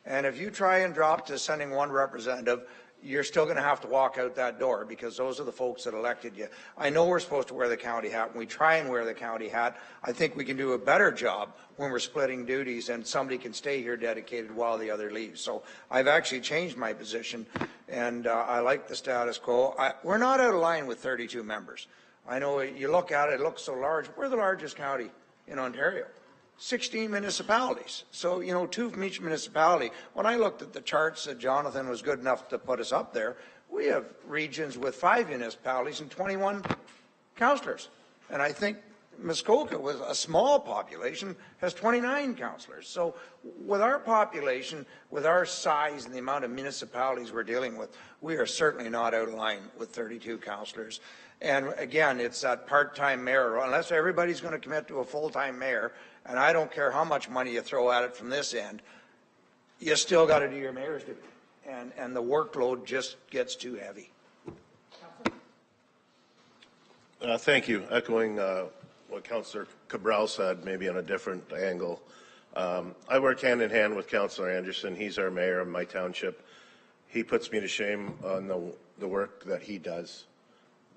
And if you try and drop to sending one representative, you're still going to have to walk out that door because those are the folks that elected you. I know we're supposed to wear the county hat, and we try and wear the county hat. I think we can do a better job when we're splitting duties and somebody can stay here dedicated while the other leaves. So I've actually changed my position, and I like the status quo. We're not out of line with 32 members. I know you look at it, it looks so large. We're the largest county in Ontario. 16 municipalities. So, you know, 2 from each municipality. When I looked at the charts that Jonathan was good enough to put us up there, we have regions with 5 municipalities and 21 councillors. And I think Muskoka, with a small population, has 29 councillors. So with our population, with our size and the amount of municipalities we're dealing with, we are certainly not out of line with 32 councillors. And again, it's that part-time mayor. Unless everybody's going to commit to a full-time mayor, and I don't care how much money you throw at it from this end, you still got to do your mayor's duty. And the workload just gets too heavy. Thank you. Echoing what Councillor Cabral said, maybe on a different angle. I work hand in hand with Councillor Anderson. He's our mayor of my township. He puts me to shame on the work that he does,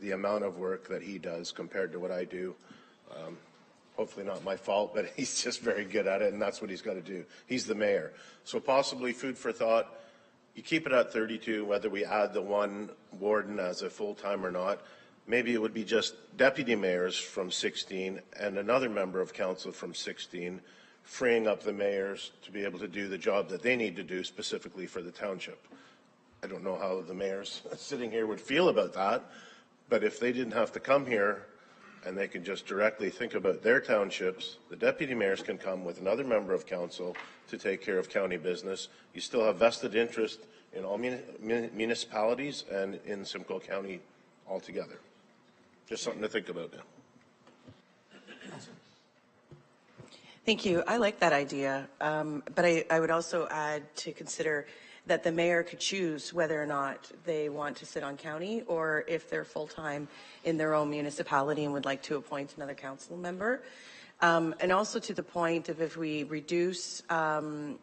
the amount of work that he does compared to what I do. Hopefully not my fault, but he's just very good at it, and that's what he's got to do. He's the mayor. So possibly food for thought, you keep it at 32, whether we add the one warden as a full-time or not. Maybe it would be just deputy mayors from 16 and another member of council from 16, freeing up the mayors to be able to do the job that they need to do specifically for the township. I don't know how the mayors sitting here would feel about that, but if they didn't have to come here and they can just directly think about their townships, the deputy mayors can come with another member of council to take care of county business. You still have vested interest in all municipalities and in Simcoe County altogether. Just something to think about now. Thank you. I like that idea, but I would also add to consider that the mayor could choose whether or not they want to sit on county or if they're full-time in their own municipality and would like to appoint another council member. And also to the point of if we reduce the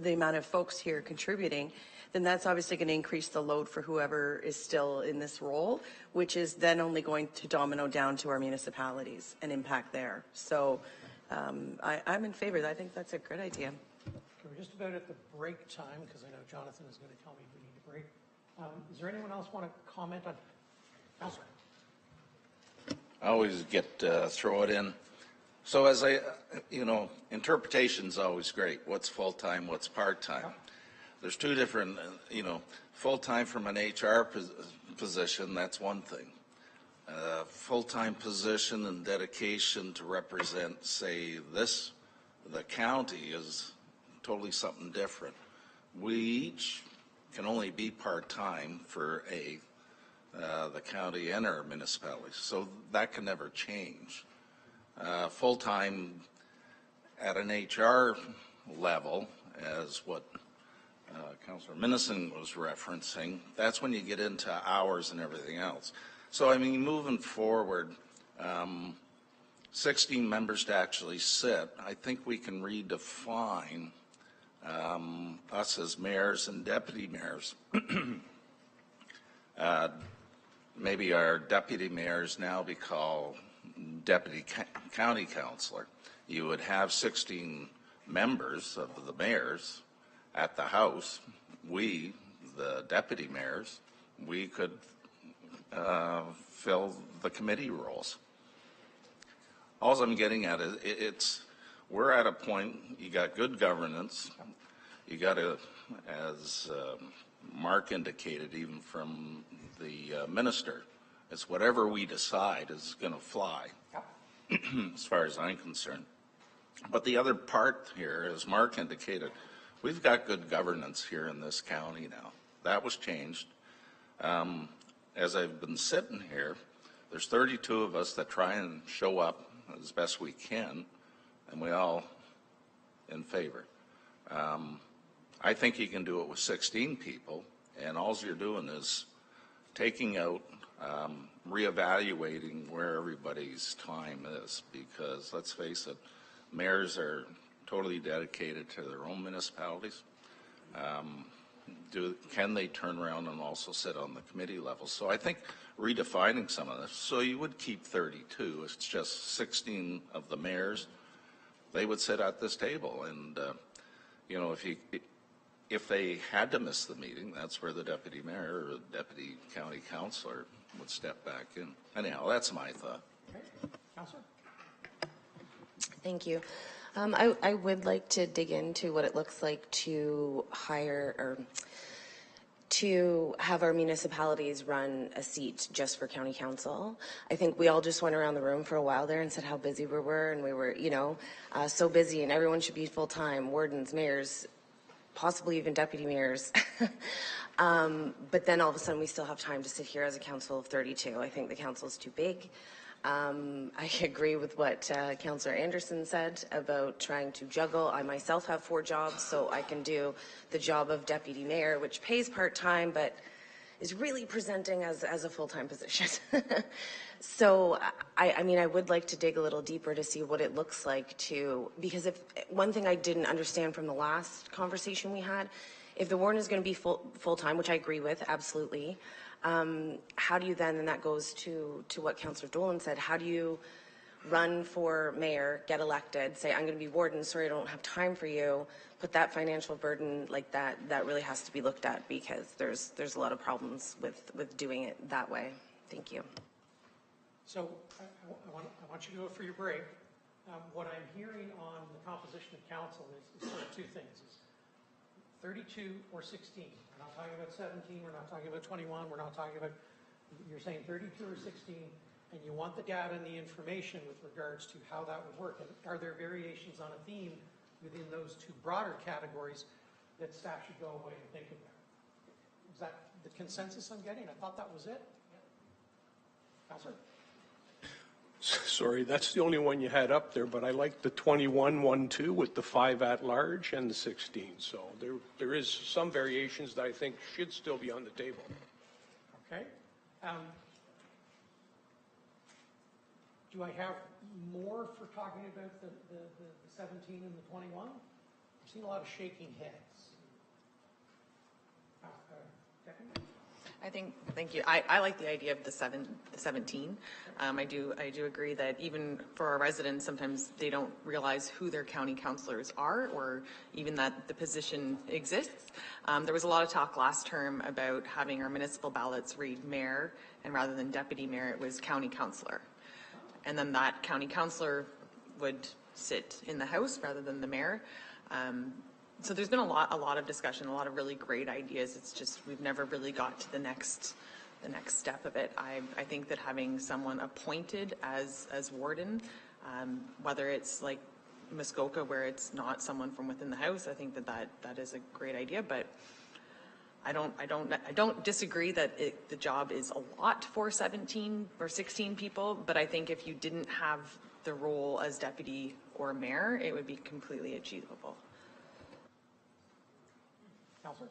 amount of folks here contributing, then that's obviously going to increase the load for whoever is still in this role, which is then only going to domino down to our municipalities and impact there. So I'm in favor. I think that's a great idea. Okay, we're just about at the break time because I know Jonathan is going to tell me we need to break. Is there anyone else want to comment on? Councillor. I always get throw it in. So as interpretation's always great. What's full-time, what's part-time? Yeah. There's two different, full-time from an HR position, that's one thing. Full-time position and dedication to represent, say, the county is totally something different. We each can only be part-time for the county and our municipalities, so that can never change. Full-time at an HR level, as what Councillor Minison was referencing, that's when you get into hours and everything else. So, I mean, moving forward, 16 members to actually sit, I think we can redefine us as mayors and deputy mayors. Maybe our deputy mayors now be called deputy county councillor. You would have 16 members of the mayors at the House. We, the deputy mayors, we could fill the committee roles. All I'm getting at is we're at a point, you got good governance, you got to, as Mark indicated, even from the minister, it's whatever we decide is going to fly, as far as I'm concerned. But the other part here, as Mark indicated, we've got good governance here in this county now. That was changed. As I've been sitting here, there's 32 of us that try and show up as best we can, and we all in favor. I think you can do it with 16 people, and all you're doing is taking out, reevaluating where everybody's time is, because let's face it, mayors are totally dedicated to their own municipalities. Can they turn around and also sit on the committee level? So I think redefining some of this, so you would keep 32. It's just 16 of the mayors. They would sit at this table, and you know, if they had to miss the meeting, that's where the deputy mayor or deputy county councillor would step back in. Anyhow, that's my thought. Okay. Councillor? Thank you. I would like to dig into what it looks like to hire or to have our municipalities run a seat just for county council. I think we all just went around the room for a while there and said how busy we were, and we were, you know, so busy, and everyone should be full-time, wardens, mayors, possibly even deputy mayors. But then all of a sudden we still have time to sit here as a council of 32. I think the council is too big. I agree with what Councillor Anderson said about trying to juggle. I myself have 4 jobs, so I can do the job of deputy mayor, which pays part-time, but is really presenting as a full-time position. So, I mean, I would like to dig a little deeper to see what it looks like to, because if one thing I didn't understand from the last conversation we had, if the warden is going to be full-time, which I agree with, absolutely, how do you then, and that goes to what Councillor Dolan said, how do you run for mayor, get elected, say, I'm going to be warden, sorry, I don't have time for you, put that financial burden like that really has to be looked at, because there's a lot of problems with doing it that way. Thank you. So I want you to go for your break. What I'm hearing on the composition of council is sort of 2 things. 32 or 16. We're not talking about 17, we're not talking about 21, we're not talking about, you're saying 32 or 16, and you want the data and the information with regards to how that would work. And are there variations on a theme within those 2 broader categories that staff should go away and think about? Is that the consensus I'm getting? I thought that was it. Councillor? Sorry, that's the only one you had up there, but I like the 21-1-2 with the 5 at large and the 16. So there is some variations that I think should still be on the table. Okay. Do I have more for talking about the 17 and the 21? I've seen a lot of shaking heads. Thank you. I like the idea of the 17. I do agree that even for our residents, sometimes they don't realize who their county councillors are, or even that the position exists. There was a lot of talk last term about having our municipal ballots read mayor, and rather than deputy mayor, it was county councillor. And then that county councillor would sit in the House rather than the mayor. So there's been a lot of discussion, a lot of really great ideas. It's just we've never really got to the next step of it. I think that having someone appointed as warden, whether it's like Muskoka where it's not someone from within the House, I think that is a great idea. But I don't disagree that the job is a lot for 17 or 16 people. But I think if you didn't have the role as deputy or mayor, it would be completely achievable. Councillor?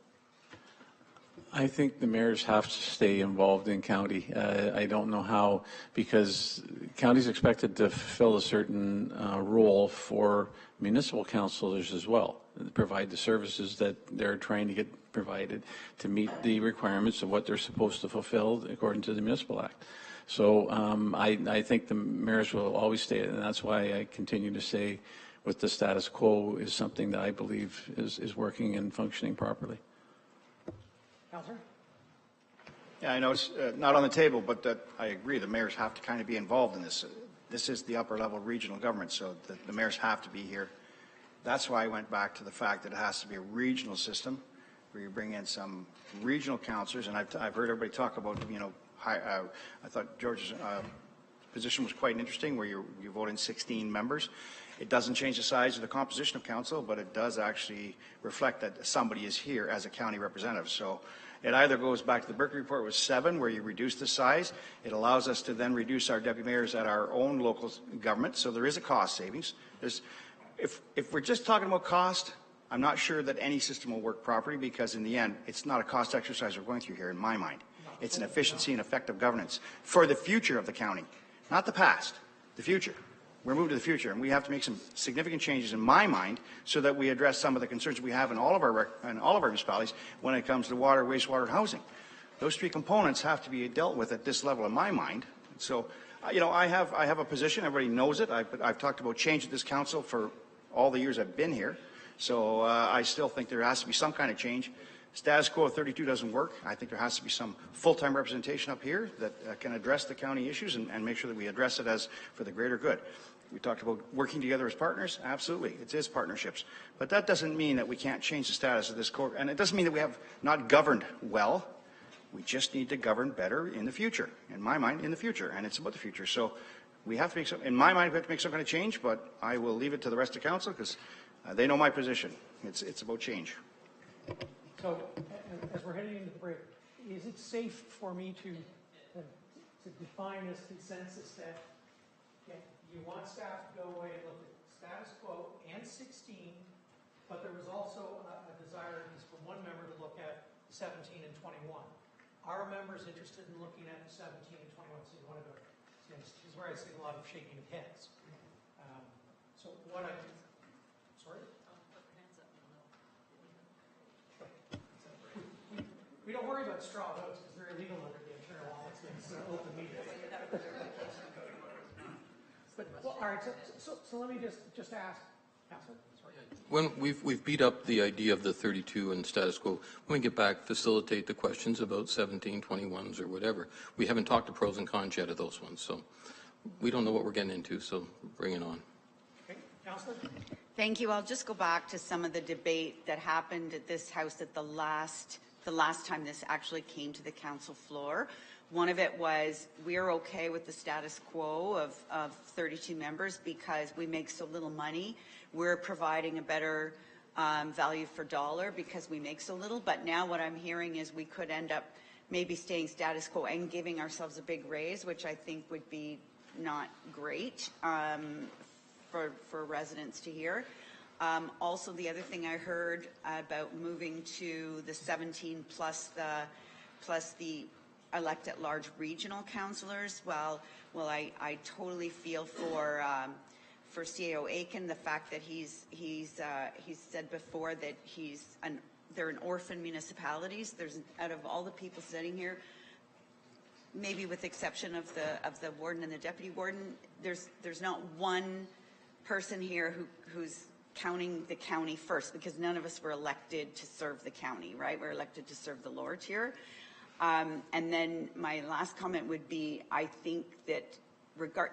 I think the mayors have to stay involved in county. I don't know how, because county's expected to fulfill a certain role for municipal councillors as well, provide the services that they're trying to get provided to meet the requirements of what they're supposed to fulfill according to the Municipal Act. So I think the mayors will always stay, and that's why I continue to say with the status quo is something that I believe is working and functioning properly. Councillor? Yeah, I know it's not on the table, but I agree. The mayors have to kind of be involved in this. This is the upper level regional government, so the mayors have to be here. That's why I went back to the fact that it has to be a regional system where you bring in some regional councillors. And I've heard everybody talk about, you know, I thought George's position was quite interesting, where you vote in 16 members. It doesn't change the size of the composition of council, but it does actually reflect that somebody is here as a county representative. So it either goes back to the Berkeley report with 7, where you reduce the size. It allows us to then reduce our deputy mayors at our own local government. So there is a cost savings. If we're just talking about cost, I'm not sure that any system will work properly, because in the end, it's not a cost exercise we're going through here in my mind. It's an efficiency and effective governance for the future of the county, not the past, the future. We're moving to the future, and we have to make some significant changes in my mind so that we address some of the concerns we have in all of our municipalities when it comes to water, wastewater, and housing. Those three components have to be dealt with at this level in my mind. So, you know, I have a position. Everybody knows it. I've talked about change at this council for all the years I've been here. So I still think there has to be some kind of change. Status quo of 32 doesn't work. I think there has to be some full-time representation up here that can address the county issues and make sure that we address it as for the greater good. We talked about working together as partners. Absolutely, it is partnerships. But that doesn't mean that we can't change the status of this court, and it doesn't mean that we have not governed well. We just need to govern better in the future. In my mind, in the future, and it's about the future. So we have to make some. In my mind, we have to make some kind of change. But I will leave it to the rest of council because they know my position. It's about change. So, as we're heading into the break, is it safe for me to define this consensus that you want staff to go away and look at status quo and 16, but there was also a desire, at least from one member, to look at 17 and 21. Are members interested in looking at 17 and 21? So you want to go, this is where I see a lot of shaking of heads. So what I, sorry? We don't worry about straw votes because they're illegal under the internal law. It's an open meeting. But, well, all right, so let me just ask, Councillor. Sorry. When we've beat up the idea of the 32 and status quo, when we get back, facilitate the questions about 17, 21s or whatever. We haven't talked the pros and cons yet of those ones, so we don't know what we're getting into, so bring it on. Okay, Councillor. Thank you. I'll just go back to some of the debate that happened at this House at the last time this actually came to the council floor. One of it was we're okay with the status quo of 32 members because we make so little money. We're providing a better value for dollar because we make so little. But now what I'm hearing is we could end up maybe staying status quo and giving ourselves a big raise, which I think would be not great for residents to hear. Also, the other thing I heard about moving to the 17 plus the elect at large regional councillors. Well, I totally feel for CAO Aiken, the fact that he's said before that they're an orphan municipalities. There's out of all the people sitting here, maybe with the exception of the warden and the deputy warden, there's not one person here who's counting the county first, because none of us were elected to serve the county, right? We're elected to serve the lower tier. And then my last comment would be, I think that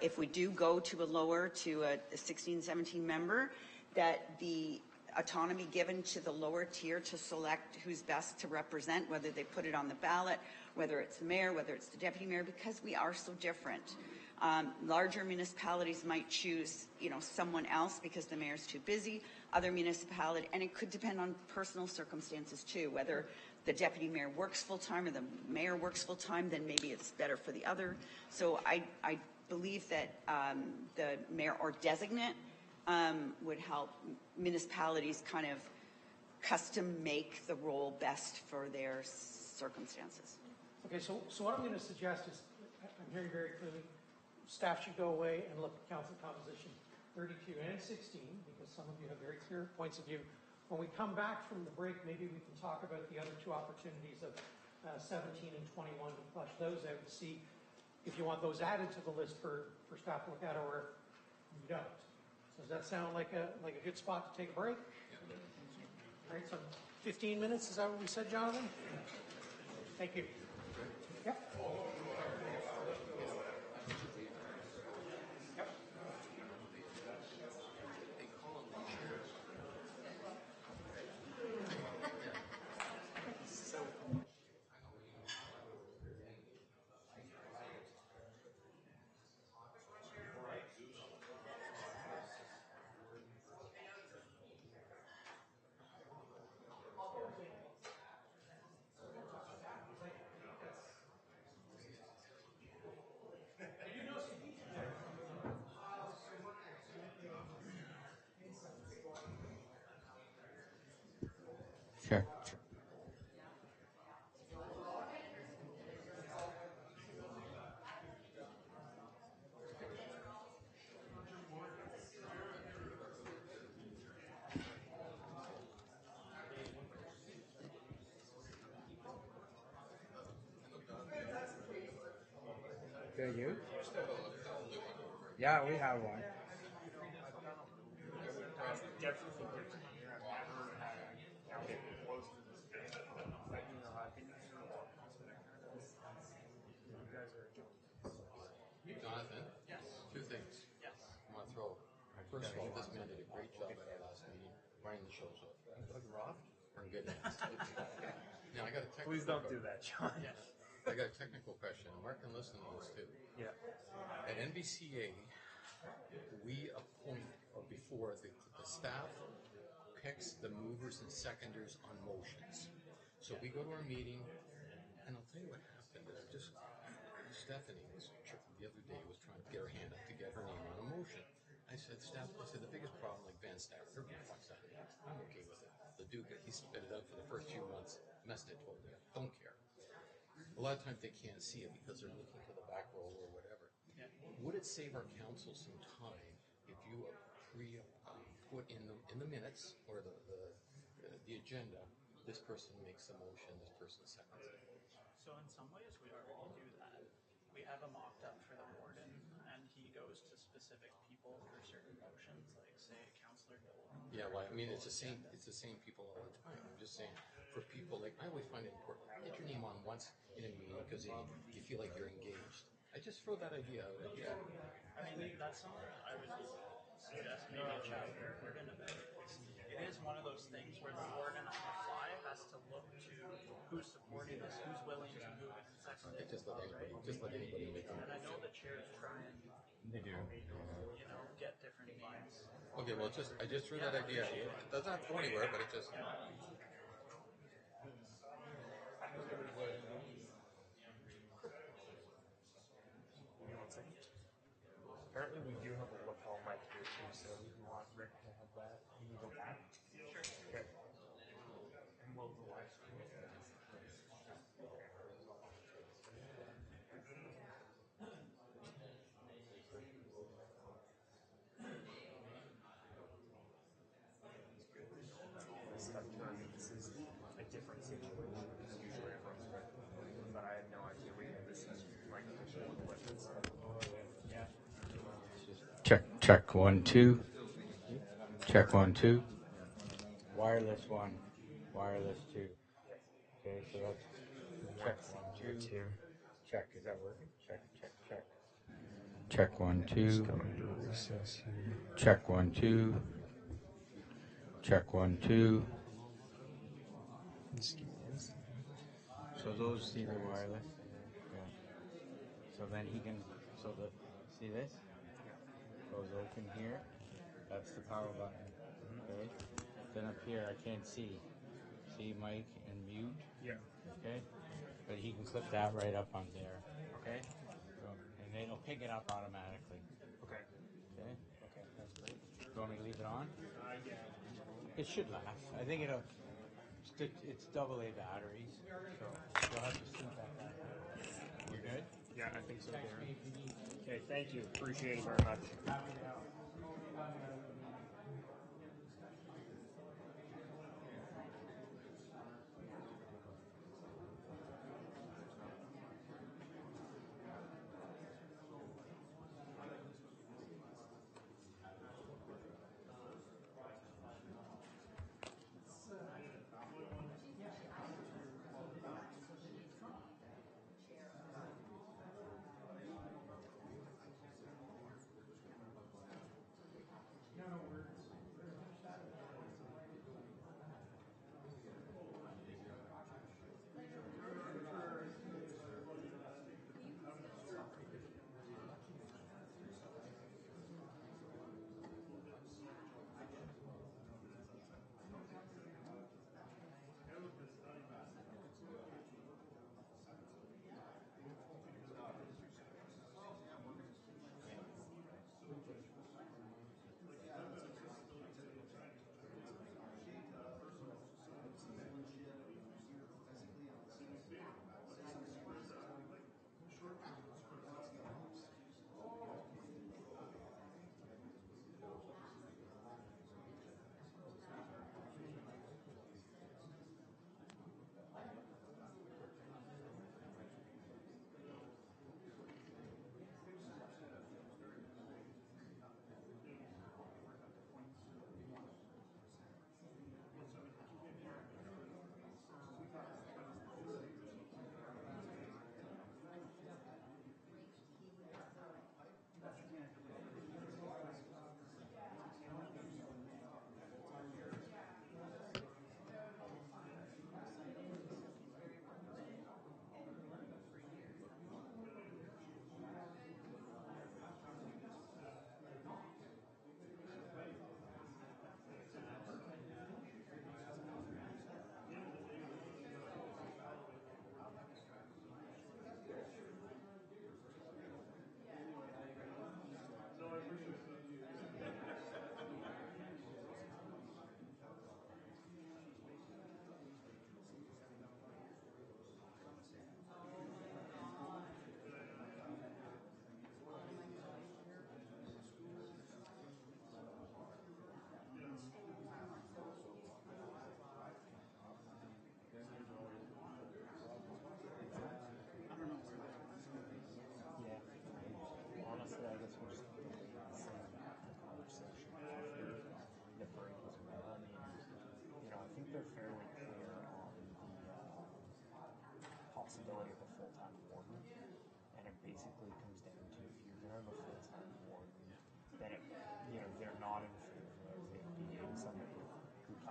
if we do go to a 16, 17 member, that the autonomy given to the lower tier to select who's best to represent, whether they put it on the ballot, whether it's the mayor, whether it's the deputy mayor, because we are so different. Larger municipalities might choose, someone else because the mayor's too busy. Other municipality, and it could depend on personal circumstances too, whether the deputy mayor works full-time or the mayor works full-time, then maybe it's better for the other. So I believe that the mayor or designate would help municipalities kind of custom make the role best for their circumstances. Okay, so what I'm going to suggest is, I'm hearing very clearly, staff should go away and look at council composition 32 and 16, because some of you have very clear points of view. When we come back from the break, maybe we can talk about the other two opportunities of 17 and 21 to flush those out and see if you want those added to the list for staff to look at, or you don't. So does that sound like a good spot to take a break? All right, so 15 minutes, is that what we said, Jonathan? Thank you. Yep. Sure. Yeah, we have one. Jonathan? Yes. Two things. Yes. I want to throw. First of all, this man did a great job at our last meeting, running the show. So, we're in good hands. Now, I got a technical. Please don't do that, John. Yes. I got a technical question. Mark can listen to this too. Yeah. At NBCA, we appoint, or before, the staff picks the movers and seconders on motions. So we go to our meeting, and I'll tell you what happened. Just Stephanie was the other day was trying to get her hand up to get her name on a motion. I said, the biggest problem, like Van Stafford, everybody wants that. I'm okay with it. The Duke, he spit it out for the first few months, messed it totally up. Don't care. A lot of times they can't see it because they're looking for the back row or whatever. Yeah. Would it save our council some time if you put in the minutes or the agenda, this person makes the motion, this person seconds it? So in some ways we already do that. We have a mocked up for the warden, and he goes to specific people for certain motions, like say Councillor Dolan. Yeah, well, I mean it's the same people all the time. I'm just saying for people like I always find it important. Get your name on once in a meeting because you feel like you're engaged. I just throw that idea out. Yeah. I mean that's something that I would suggest maybe a chat with our warden about. It is one of those things where the warden on the fly has to look to who's supporting this, who's willing to move it and second it. Just let anybody make it. And I know the chairs try and get different names. Okay, well, I just threw that idea. It doesn't have to go anywhere, but it just. Apparently we do have a lapel mic here too, so if you want Rick to have that, you can go back. Sure. Okay. And we'll go live stream. This is a different situation because usually everyone's ready. But I had no idea this is like official equipment. Yeah. Check 1 2. Check 1 2. Wireless 1. Wireless 2. Okay, so that's check 1 2. Check, is that working? Check. Check 1 2. Check 1 2. Check 1 2. So those see the wireless. Yeah. So then he can. See this? Goes open here. That's the power button. Okay. Then up here I can't see. See mic and mute. Yeah. Okay. But he can clip that right up on there. Okay. So, and then it'll pick it up automatically. Okay. Okay. Okay. That's great. Do you want me to leave it on? Yeah. It should last. I think it's AA batteries. So you'll have to sync that back. You're good? Yeah, I think so. Okay, thank you. Appreciate it very much.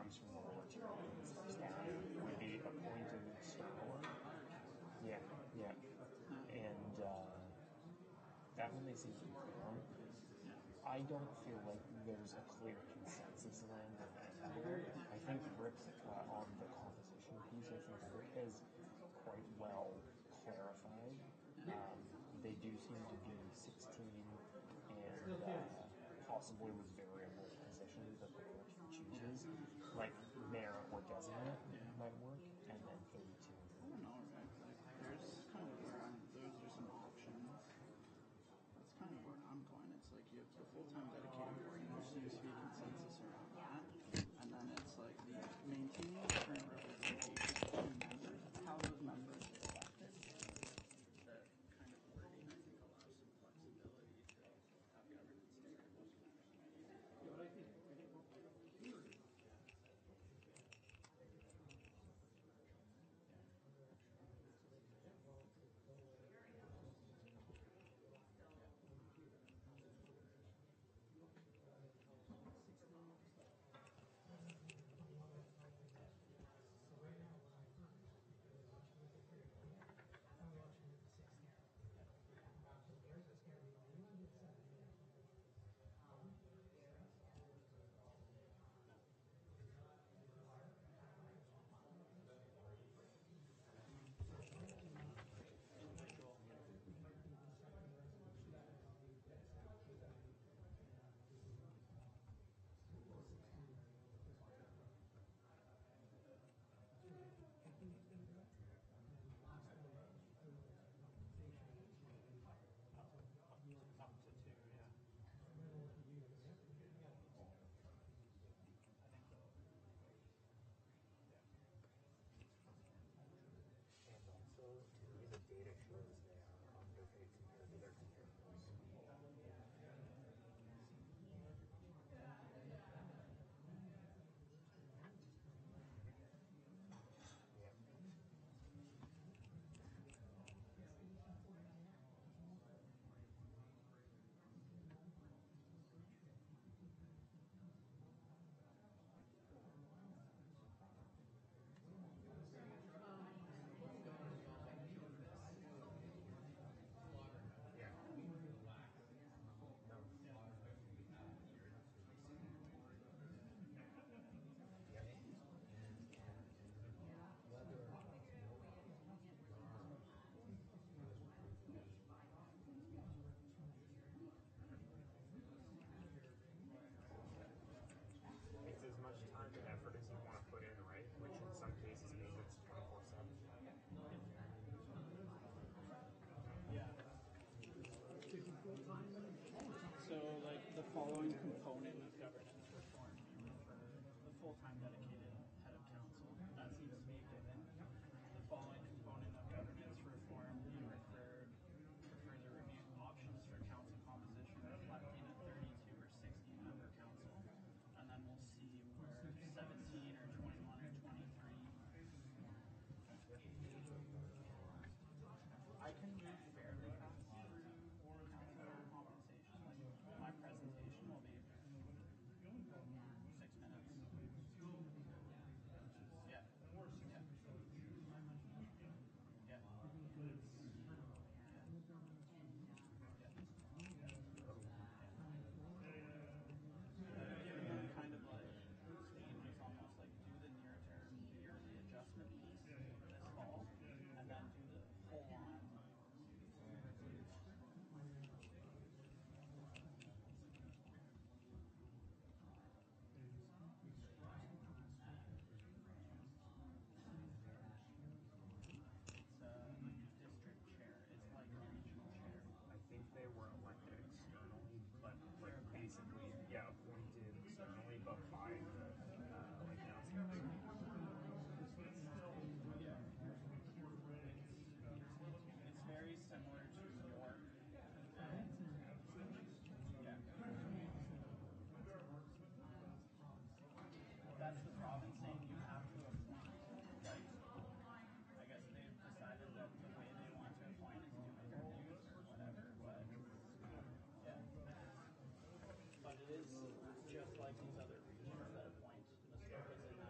comes from World War II staff would be appointed scholar. Yeah, yeah. And that one they seem to reform. I don't feel like there's a clear consensus then on that. I think Rick's on the composition piece, I think Rick has quite well clarified. They do seem to be 16 and possibly with variable positions that the board chooses, like mayor or designate might work, and then 32. I don't know, like, there's kind of where those are some options. That's kind of where I'm going. It's like you have the full-time dedicated board, and there seems to be consensus around that. And then it's like the maintaining the current representation of members, how those members get elected. That kind of wording, I think, allows some flexibility to have governance there. It's as much time and effort as you want to put in, right? Which in some cases means it's 24/7. Yeah. So, like, the following component of governance reform, you refer the full-time dedicated head of council. That seems to be a given. The following component of governance reform, you refer the review options for council composition reflecting a 32 or 60 member council. And then we'll see where 17 or 21 or 23. I can move fairly fast through council compensation. Like, my presentation will be 6 minutes. Yeah. Yeah. Yeah. And then kind of like stages, almost like do the near term yearly adjustment piece this fall, and then do the full on. District chair. It's like a regional chair. I think they were elected externally, but like basically, yeah, appointed externally, but by the like council. Yeah. It's very similar to York. Yeah. That's the province saying you have to appoint. Like, I guess they've decided that the way they want to appoint is do interviews or whatever, but yeah. But it is just like these other regions that appoint. The scope is in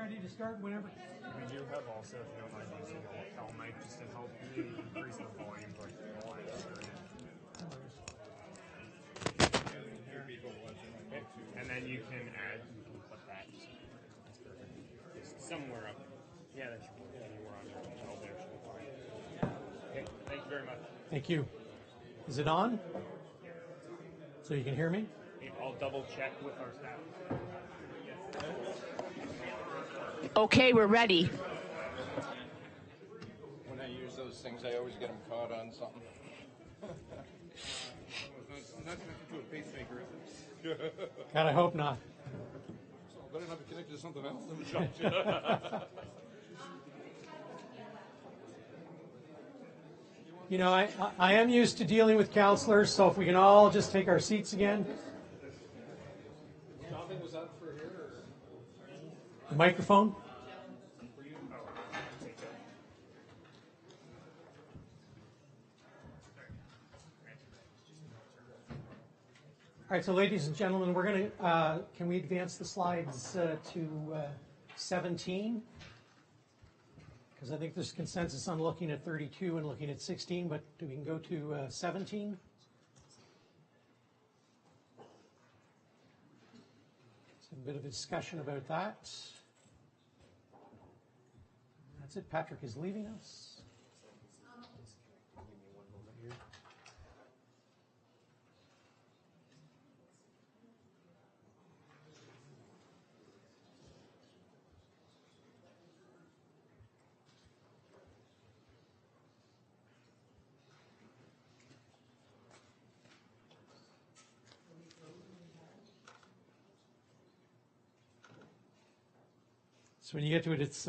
ready to start whenever. We do have also, if you don't mind using a lapel mic just to help really increase the volume of the line. And then you can add, you can put that somewhere up. Yeah, that's anywhere on your lapel there should be fine. Okay, thank you very much. Thank you. Is it on? So you can hear me? I'll double check with our staff. Okay, we're ready. When I use those things, I always get them caught on something. Not connected to a pacemaker, is it? God, I hope not. So better not be connected to something else in the shop. You know, I am used to dealing with counselors, so if we can all just take our seats again. Jonathan, was that for here? Or? The microphone. All right, so ladies and gentlemen, we're going to, can we advance the slides to 17? Because I think there's consensus on looking at 32 and looking at 16, but we can go to 17. So a bit of a discussion about that. That's it. Patrick is leaving us. So when you get to it, it's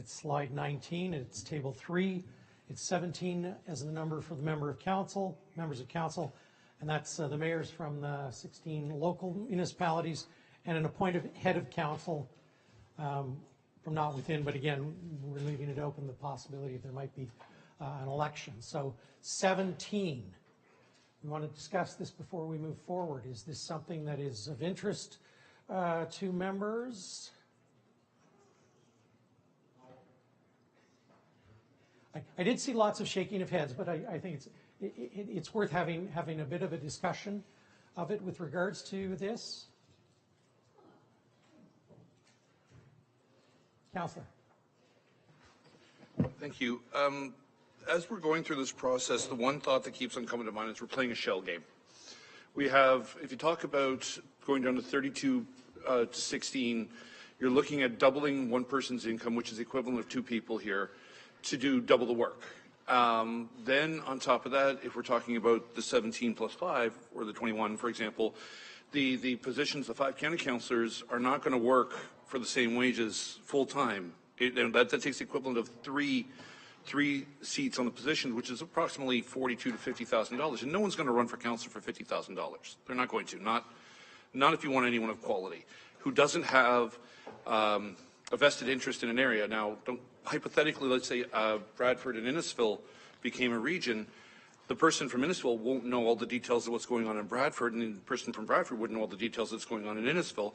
slide 19. It's table 3. It's 17 as the number for the members of council, and that's the mayors from the 16 local municipalities, and an appointed head of council from not within. But again, we're leaving it open the possibility there might be an election. So 17. We want to discuss this before we move forward. Is this something that is of interest to members? I did see lots of shaking of heads, but I think it's worth having a bit of a discussion of it with regards to this. Councillor. Thank you. As we're going through this process, the one thought that keeps on coming to mind is we're playing a shell game. We have, if you talk about going down to 32 to 16, you're looking at doubling one person's income, which is the equivalent of 2 people here, to do double the work. Then on top of that, if we're talking about the 17 plus 5, or the 21, for example, the positions, the 5 county councillors are not going to work for the same wages full-time. That takes the equivalent of three seats on the position, which is approximately $42,000 to $50,000. And no one's going to run for council for $50,000. They're not going to. Not if you want anyone of quality who doesn't have a vested interest in an area. Now, hypothetically, let's say Bradford and Innisfil became a region. The person from Innisfil won't know all the details of what's going on in Bradford, and the person from Bradford wouldn't know all the details that's going on in Innisfil.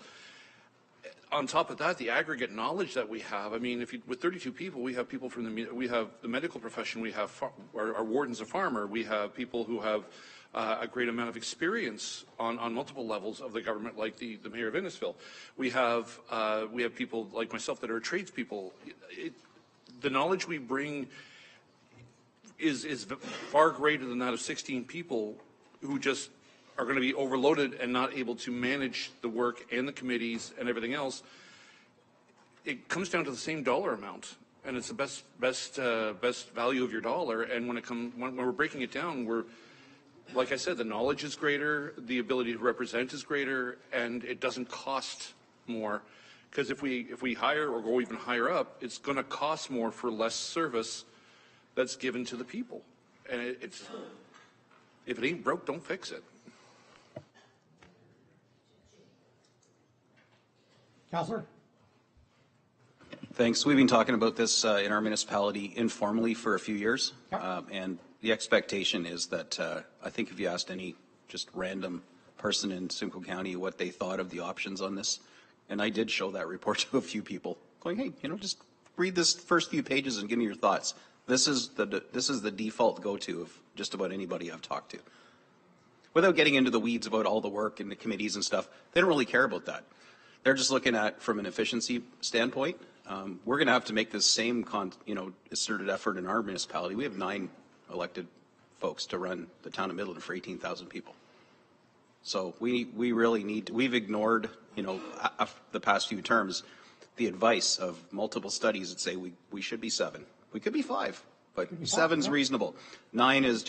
On top of that, the aggregate knowledge that we have, I mean, with 32 people, we have people from we have the medical profession, we have our warden's a farmer, we have people who have a great amount of experience on multiple levels of the government, like the mayor of Innisfil. We have people like myself that are tradespeople. The knowledge we bring is far greater than that of 16 people who just are going to be overloaded and not able to manage the work and the committees and everything else. It comes down to the same dollar amount, and it's the best value of your dollar. And when we're breaking it down, like I said, the knowledge is greater, the ability to represent is greater, and it doesn't cost more. Because if we hire or go even higher up, it's going to cost more for less service that's given to the people. And if it ain't broke, don't fix it. Councillor? Thanks. We've been talking about this in our municipality informally for a few years. And the expectation is that I think if you asked any just random person in Simcoe County what they thought of the options on this, and I did show that report to a few people, going, hey, just read this first few pages and give me your thoughts. This is the default go-to of just about anybody I've talked to. Without getting into the weeds about all the work and the committees and stuff, they don't really care about that. They're just looking at from an efficiency standpoint. We're going to have to make this same concerted effort in our municipality. We have 9 elected folks to run the town of Midland for 18,000 people. So we really need to, we've ignored, the past few terms, the advice of multiple studies that say we should be 7. We could be 5, but 7's reasonable. 9 is,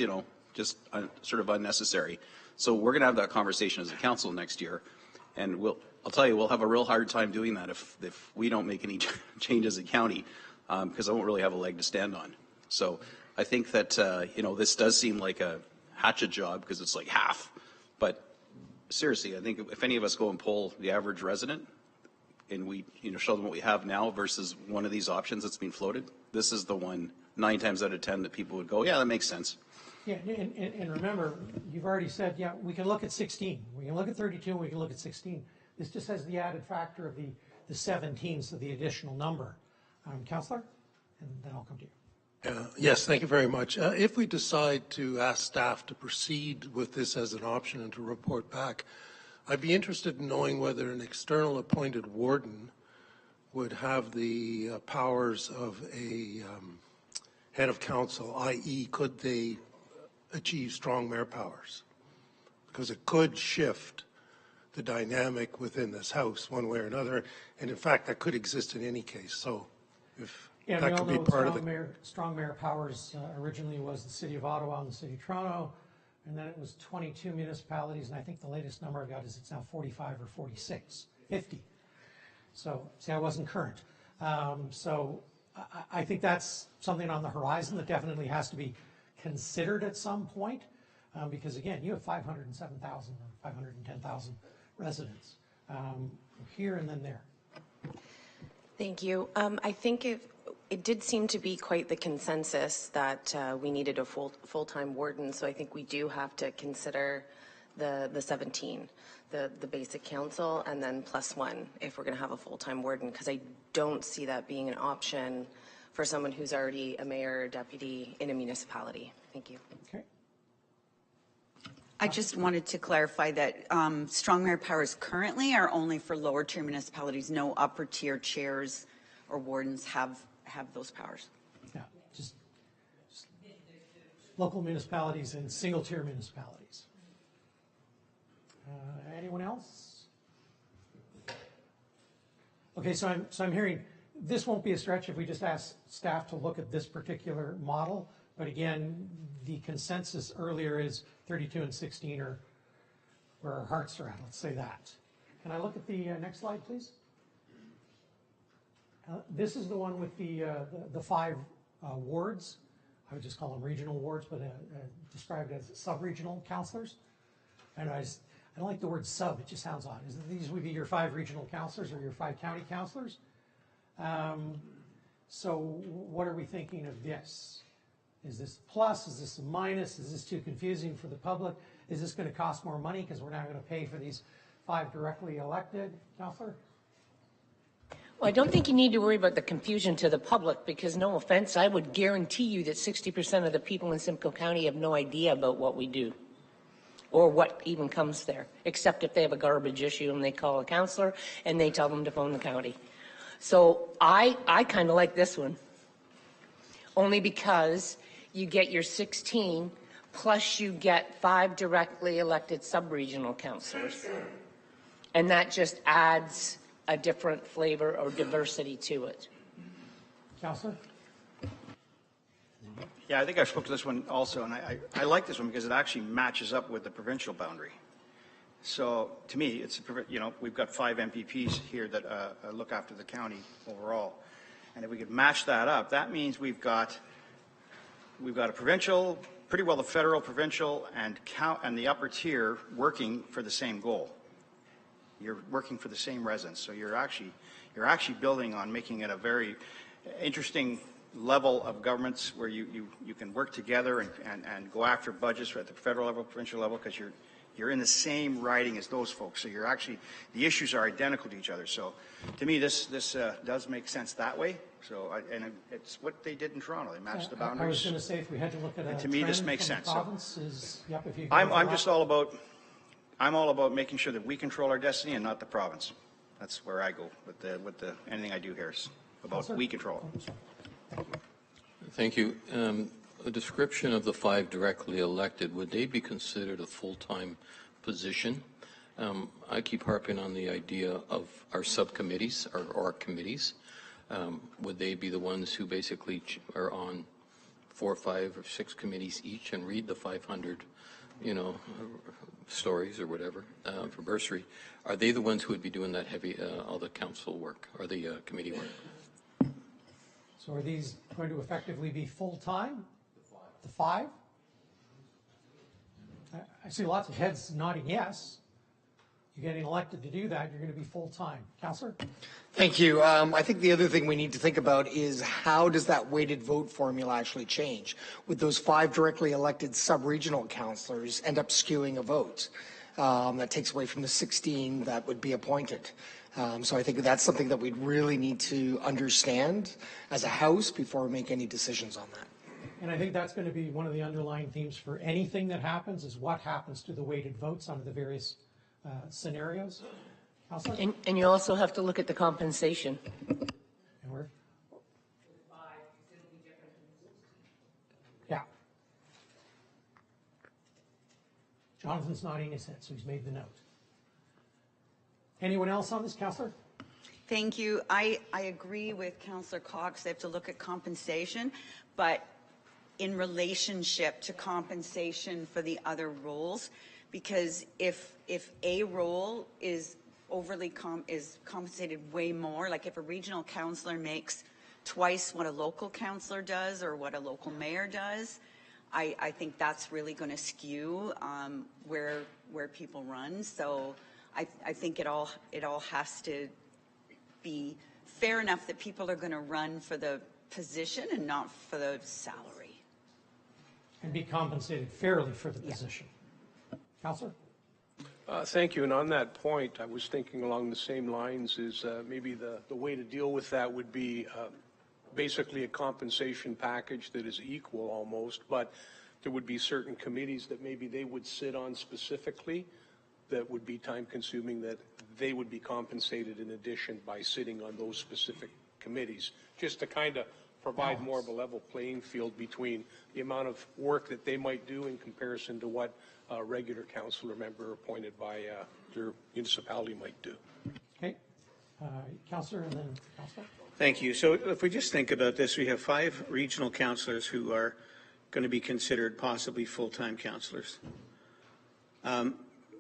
just sort of unnecessary. So we're going to have that conversation as a council next year, and I'll tell you, we'll have a real hard time doing that if we don't make any changes as a county, because I won't really have a leg to stand on. So I think that this does seem like a hatchet job because it's like half, but seriously, I think if any of us go and poll the average resident and we show them what we have now versus one of these options that's been floated, this is the one 9 times out of 10 that people would go, yeah, that makes sense. Yeah, and remember, you've already said, yeah, we can look at 16, we can look at 32, and we can look at 16. This just has the added factor of the 17, so the additional number. Councillor, and then I'll come to you. Yes, thank you very much. If we decide to ask staff to proceed with this as an option and to report back, I'd be interested in knowing whether an external appointed warden would have the powers of a head of council, i.e. could they achieve strong mayor powers? Because it could shift the dynamic within this house one way or another, and in fact that could exist in any case. So if yeah, that could be part of the strong mayor powers originally was the city of Ottawa and the city of Toronto, and then it was 22 municipalities, and I think the latest number I got is it's now 45 or 46, 50. So see, I wasn't current. So I think that's something on the horizon that definitely has to be considered at some point, because again, you have 507,000 or 510,000 residents here and then there. Thank you. I think it did seem to be quite the consensus that we needed a full-time warden, so I think we do have to consider the 17, the basic council, and then +1 if we're going to have a full-time warden, because I don't see that being an option for someone who's already a mayor or deputy in a municipality. Thank you. Okay. I just wanted to clarify that strong mayor powers currently are only for lower tier municipalities. No upper tier chairs or wardens have those powers. Yeah, just local municipalities and single tier municipalities. Anyone else? Okay, so I'm hearing this won't be a stretch if we just ask staff to look at this particular model. But again, the consensus earlier is 32 and 16 are where our hearts are at. Let's say that. Can I look at the next slide, please? This is the one with the 5 wards. I would just call them regional wards, but described as sub-regional councillors. And I don't like the word sub, it just sounds odd. These would be your 5 regional councillors or your 5 county councillors. So what are we thinking of this? Is this plus? Is this a minus? Is this too confusing for the public? Is this going to cost more money because we're now going to pay for these 5 directly elected? Councillor? Well, I don't think you need to worry about the confusion to the public because, no offense, I would guarantee you that 60% of the people in Simcoe County have no idea about what we do or what even comes there, except if they have a garbage issue and they call a councillor and they tell them to phone the county. So I kind of like this one, only because you get your 16 plus you get 5 directly elected sub-regional councillors. And that just adds a different flavor or diversity to it. Councillor? Yeah, I think I spoke to this one also, and I like this one because it actually matches up with the provincial boundary. So to me, it's we've got 5 MPPs here that look after the county overall, and if we could match that up, that means we've got a provincial, pretty well the federal, provincial, and the upper tier working for the same goal. You're working for the same residents, so you're actually building on making it a very interesting level of governments where you can work together and go after budgets at the federal level, provincial level, because You're in the same riding as those folks, so you're actually, the issues are identical to each other. So to me, this does make sense that way. So, and it's what they did in Toronto. They matched the boundaries. I was going to say, if we had to look at a to me, this trend makes from sense. the province, is, yep, if you I'm just all about, I'm all about making sure that we control our destiny and not the province. That's where I go with the anything I do here is about we control. Thank you. A description of the 5 directly elected, would they be considered a full-time position? I keep harping on the idea of our subcommittees or our committees. Would they be the ones who basically are on 4 or 5 or 6 committees each and read the 500, stories or whatever for bursary? Are they the ones who would be doing that heavy, all the council work or the committee work? So are these going to effectively be full-time? The 5? I see lots of heads nodding yes. You're getting elected to do that, you're going to be full-time. Councillor? Thank you. I think the other thing we need to think about is how does that weighted vote formula actually change? Would those 5 directly elected sub-regional councillors end up skewing a vote? That takes away from the 16 that would be appointed. So I think that's something that we'd really need to understand as a House before we make any decisions on that. And I think that's going to be one of the underlying themes for anything that happens, is what happens to the weighted votes under the various scenarios. And you also have to look at the compensation. And where? Yeah. Jonathan's nodding his head, so he's made the note. Anyone else on this, Councillor? Thank you. I agree with Councillor Cox. They have to look at compensation, but in relationship to compensation for the other roles, because if a role is overly compensated way more, like if a regional councillor makes twice what a local councillor does or what a local mayor does, I think that's really going to skew where people run. So I think it all has to be fair enough that people are going to run for the position and not for the salary. And be compensated fairly for the position. Councillor? Thank you. And on that point, I was thinking along the same lines is maybe the way to deal with that would be basically a compensation package that is equal almost, but there would be certain committees that maybe they would sit on specifically that would be time consuming, that they would be compensated in addition by sitting on those specific committees, just to kind of provide more of a level playing field between the amount of work that they might do in comparison to what a regular councillor member appointed by their municipality might do. Okay. Councillor and then Councillor. Thank you. So if we just think about this, we have 5 regional councillors who are going to be considered possibly full-time councillors.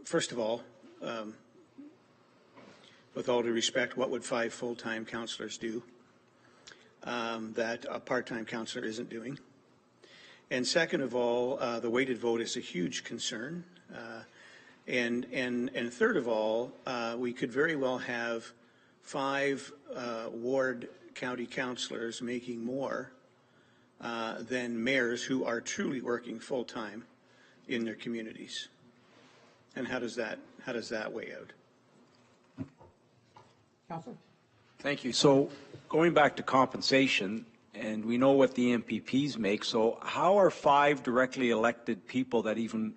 First of all, with all due respect, what would 5 full-time councillors do that a part-time councillor isn't doing? And second of all, the weighted vote is a huge concern. And third of all, we could very well have 5 ward county councillors making more than mayors who are truly working full-time in their communities. And how does that weigh out? Councillor? Thank you. So going back to compensation, and we know what the MPPs make, so how are 5 directly elected people that even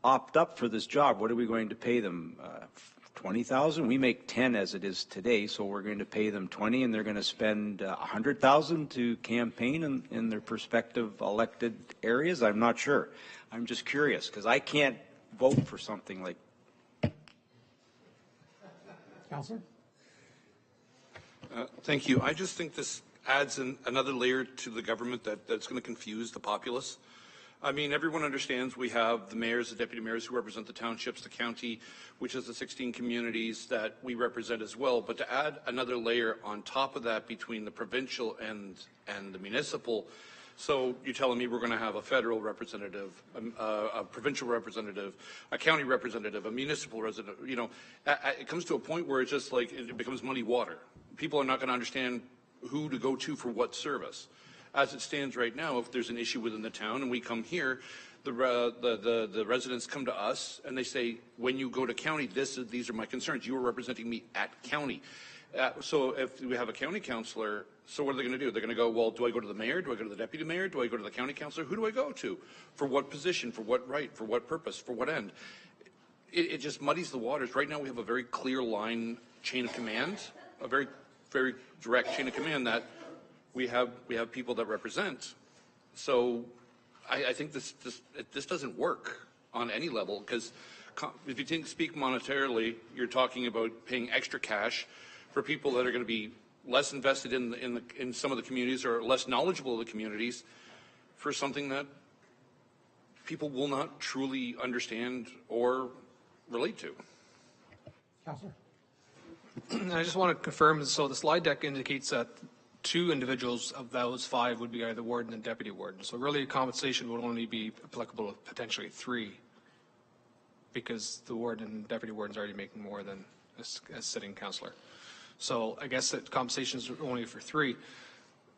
opt up for this job, what are we going to pay them? 20,000? We make 10 as it is today, so we're going to pay them 20, and they're going to spend 100,000 to campaign in their prospective elected areas? I'm not sure. I'm just curious, because I can't vote for something like. Councillor? Thank you. I just think this adds another layer to the government that's going to confuse the populace. I mean, everyone understands we have the mayors, the deputy mayors who represent the townships, the county, which is the 16 communities that we represent as well. But to add another layer on top of that between the provincial and the municipal, so you're telling me we're going to have a federal representative, a provincial representative, a county representative, a municipal representative, you know, it comes to a point where it's just like it becomes muddy water. People are not going to understand who to go to for what service. As it stands right now, if there's an issue within the town and we come here, the residents come to us and they say, when you go to county, these are my concerns. You are representing me at county. So if we have a county councillor, so what are they going to do? They're going to go, well, do I go to the mayor? Do I go to the deputy mayor? Do I go to the county councillor? Who do I go to? For what position? For what right? For what purpose? For what end? It just muddies the waters. Right now we have a very clear line chain of command, a very, very direct chain of command that we have people that represent. So I think this doesn't work on any level, because if you speak monetarily, you're talking about paying extra cash for people that are going to be less invested in some of the communities or less knowledgeable of the communities for something that people will not truly understand or relate to. Councillor? I just want to confirm, so the slide deck indicates that 2 individuals of those 5 would be either warden and deputy warden. So really compensation would only be applicable to potentially 3, because the warden and deputy warden is already making more than a sitting councillor. So I guess that compensation is only for 3.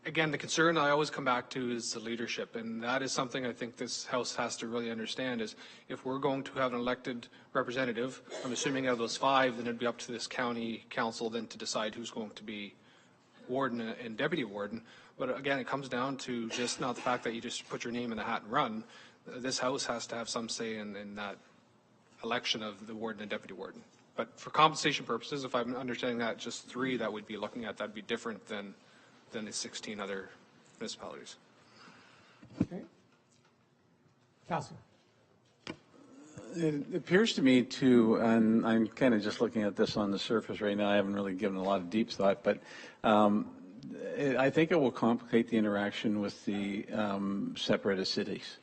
Again, the concern I always come back to is the leadership, and that is something I think this House has to really understand, is if we're going to have an elected representative, I'm assuming out of those 5, then it'd be up to this county council then to decide who's going to be warden and deputy warden. But again, it comes down to just not the fact that you just put your name in the hat and run. This House has to have some say in that election of the warden and deputy warden. But for compensation purposes, if I'm understanding that just 3 that we'd be looking at, that'd be different than the 16 other municipalities. Okay. Councillor? It appears to me to, and I'm kind of just looking at this on the surface right now, I haven't really given a lot of deep thought, but I think it will complicate the interaction with the separated cities.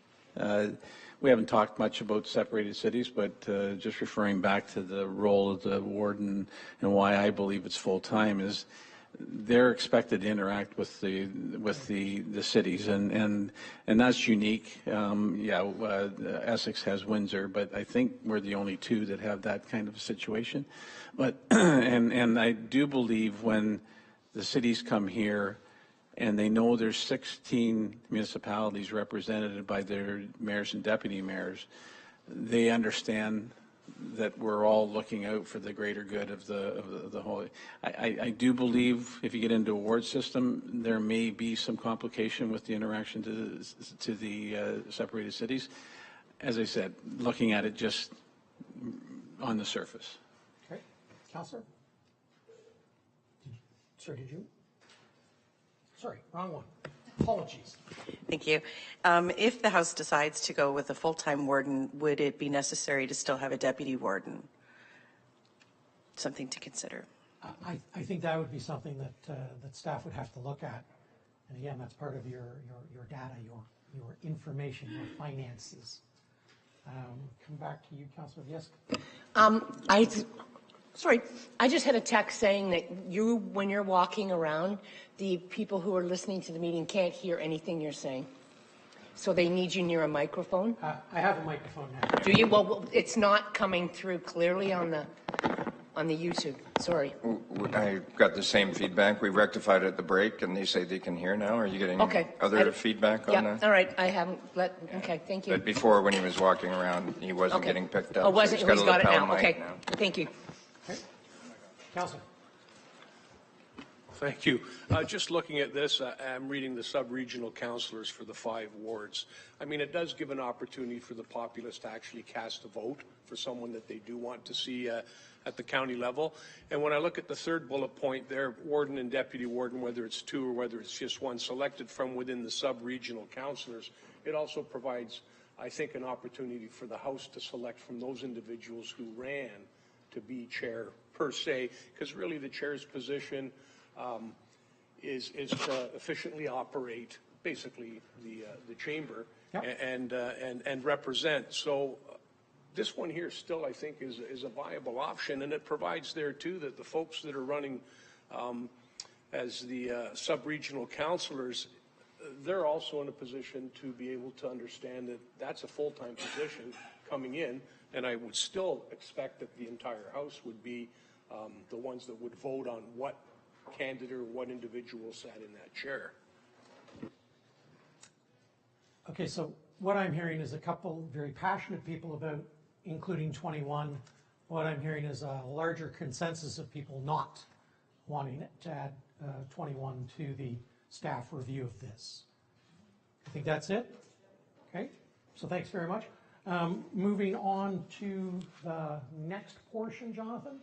We haven't talked much about separated cities, but just referring back to the role of the warden and why I believe it's full-time is they're expected to interact with the cities, and that's unique. Essex has Windsor, but I think we're the only 2 that have that kind of situation. But and I do believe when the cities come here and they know there's 16 municipalities represented by their mayors and deputy mayors, they understand that we're all looking out for the greater good of the whole. I do believe if you get into a ward system, there may be some complication with the interaction to the separated cities. As I said, looking at it just on the surface. Okay. Councillor? Sir, did you? Sorry, wrong one. Apologies. Thank you. If the House decides to go with a full-time warden, would it be necessary to still have a deputy warden? Something to consider. I think that would be something that staff would have to look at. And again, that's part of your data, your information, your finances. Come back to you, Councillor. Yes. Sorry, I just had a text saying that when you're walking around, the people who are listening to the meeting can't hear anything you're saying. So they need you near a microphone. I have a microphone now. Do you? Well, it's not coming through clearly on the YouTube. Sorry. I got the same feedback. We rectified it at the break, and they say they can hear now. Are you getting other feedback on that? Yeah, all right. I haven't okay, thank you. But before, when he was walking around, he wasn't getting picked up. Oh, wasn't? So He's got it now. Okay, thank you. Councillor. Thank you. Just looking at this, I'm reading the sub-regional councillors for the 5 wards. I mean, it does give an opportunity for the populace to actually cast a vote for someone that they do want to see at the county level. And when I look at the 3rd bullet point there, warden and deputy warden, whether it's 2 or whether it's just 1, selected from within the sub-regional councillors, it also provides, I think, an opportunity for the House to select from those individuals who ran to be chair per se, because really the chair's position is to efficiently operate basically the chamber and represent. So this one here still, I think, is a viable option, and it provides there too that the folks that are running as the sub-regional councillors, they're also in a position to be able to understand that that's a full-time position coming in, and I would still expect that the entire House would be the ones that would vote on what candidate or what individual sat in that chair. Okay, so what I'm hearing is a couple very passionate people about including 21. What I'm hearing is a larger consensus of people not wanting to add 21 to the staff review of this. I think that's it. Okay, so thanks very much. Moving on to the next portion, Jonathan.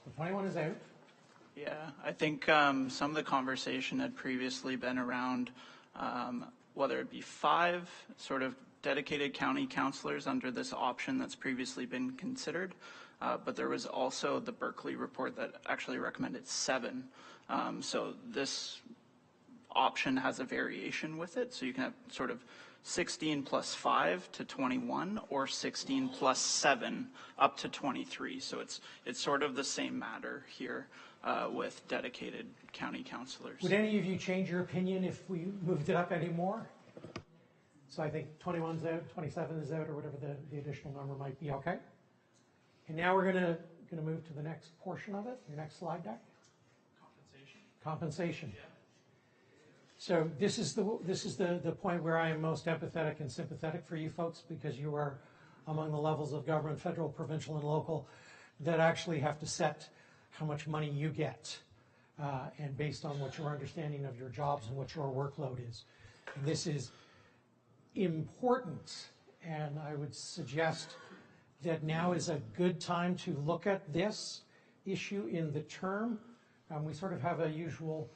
So 21 is out. Yeah, I think some of the conversation had previously been around whether it be 5 sort of dedicated county councillors under this option that's previously been considered, but there was also the Berkeley report that actually recommended 7. So this option has a variation with it, so you can have sort of 16 plus 5 to 21, or 16 plus 7 up to 23. So it's sort of the same matter here with dedicated county councillors. Would any of you change your opinion if we moved it up anymore? So I think 21's out, 27 is out, or whatever the additional number might be. Okay. And now we're gonna move to the next portion of it. Your next slide deck. Compensation. Yeah. So this is the point where I am most empathetic and sympathetic for you folks, because you are among the levels of government, federal, provincial, and local, that actually have to set how much money you get, and based on what your understanding of your jobs and what your workload is. And this is important, and I would suggest that now is a good time to look at this issue in the term. We sort of have a usual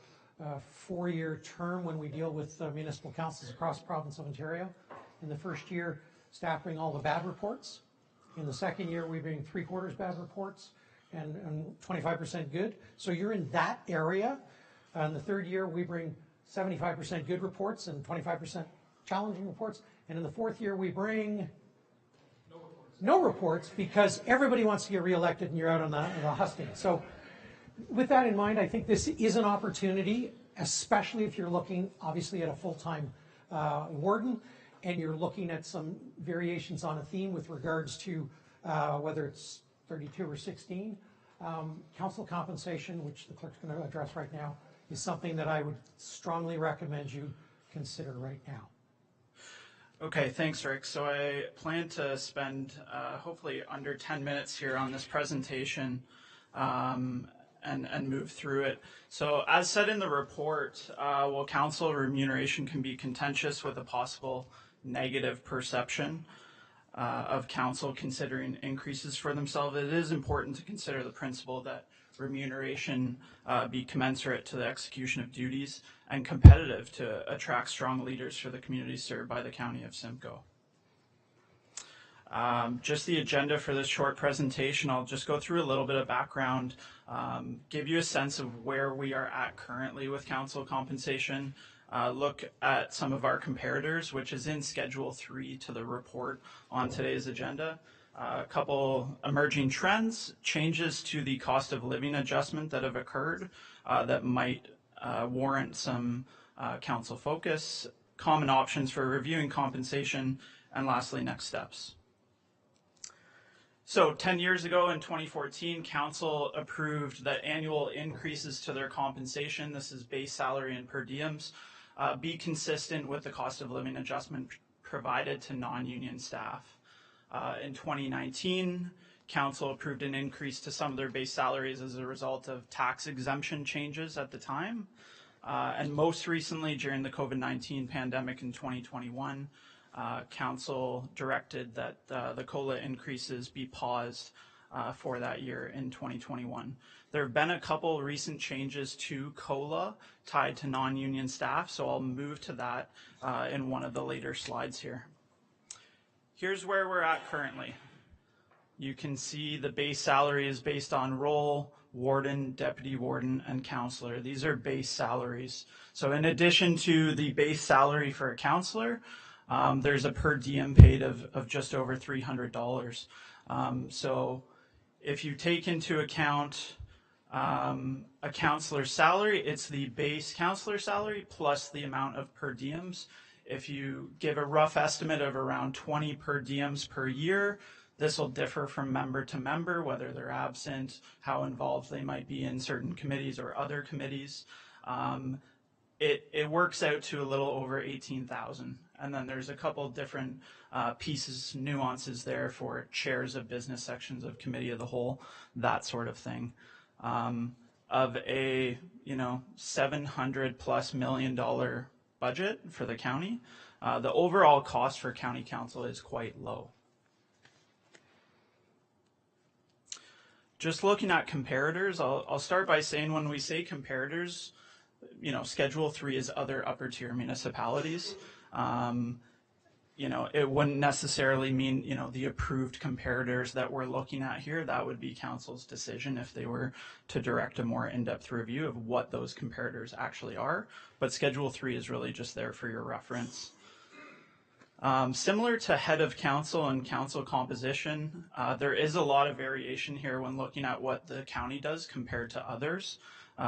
4-year term when we deal with municipal councils across the province of Ontario. In the first year, staff bring all the bad reports. In the second year, we bring 3/4 bad reports and 25% good. So you're in that area. In the third year, we bring 75% good reports and 25% challenging reports. And in the fourth year, we bring no reports because everybody wants to get reelected and you're out on the hustings. So with that in mind, I think this is an opportunity, especially if you're looking obviously at a full-time warden and you're looking at some variations on a theme with regards to whether it's 32 or 16. Council compensation, which the clerk's going to address right now, is something that I would strongly recommend you consider right now. Okay, thanks, Rick. So I plan to spend hopefully under 10 minutes here on this presentation and move through it. So as said in the report, while council remuneration can be contentious with a possible negative perception of council considering increases for themselves, it is important to consider the principle that remuneration be commensurate to the execution of duties and competitive to attract strong leaders for the communities served by the County of Simcoe. Just the agenda for this short presentation, I'll just go through a little bit of background, give you a sense of where we are at currently with council compensation, look at some of our comparators, which is in Schedule 3 to the report on today's agenda. A couple emerging trends, changes to the cost of living adjustment that have occurred that might warrant some council focus, common options for reviewing compensation, and lastly, next steps. So 10 years ago in 2014, council approved that annual increases to their compensation, this is base salary and per diems, be consistent with the cost of living adjustment provided to non-union staff. In 2019, council approved an increase to some of their base salaries as a result of tax exemption changes at the time. And most recently, during the COVID-19 pandemic in 2021, council directed that the COLA increases be paused for that year in 2021. There have been a couple recent changes to COLA tied to non-union staff, so I'll move to that in one of the later slides here. Here's where we're at currently. You can see the base salary is based on role, warden, deputy warden, and councillor. These are base salaries. So in addition to the base salary for a councillor, there's a per diem paid of just over $300. So if you take into account a councillor's salary, it's the base councillor salary plus the amount of per diems. If you give a rough estimate of around 20 per diems per year, This will differ from member to member, whether they're absent, how involved they might be in certain committees or other committees. It works out to a little over 18,000. And then there's a couple different pieces, nuances there for chairs of business sections of committee of the whole, that sort of thing. Of a, $700+ million budget for the county, the overall cost for county council is quite low. Just looking at comparators, I'll start by saying when we say comparators, Schedule 3 is other upper tier municipalities. It wouldn't necessarily mean, the approved comparators that we're looking at here. That would be council's decision if they were to direct a more in-depth review of what those comparators actually are. But Schedule 3 is really just there for your reference. Similar to head of council and council composition, there is a lot of variation here when looking at what the county does compared to others.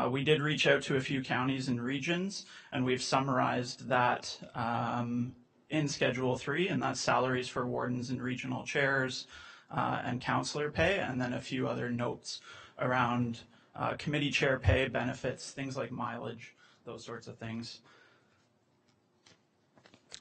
We did reach out to a few counties and regions, and we've summarized that in Schedule 3, and that's salaries for wardens and regional chairs and councillor pay, and then a few other notes around committee chair pay, benefits, things like mileage, those sorts of things.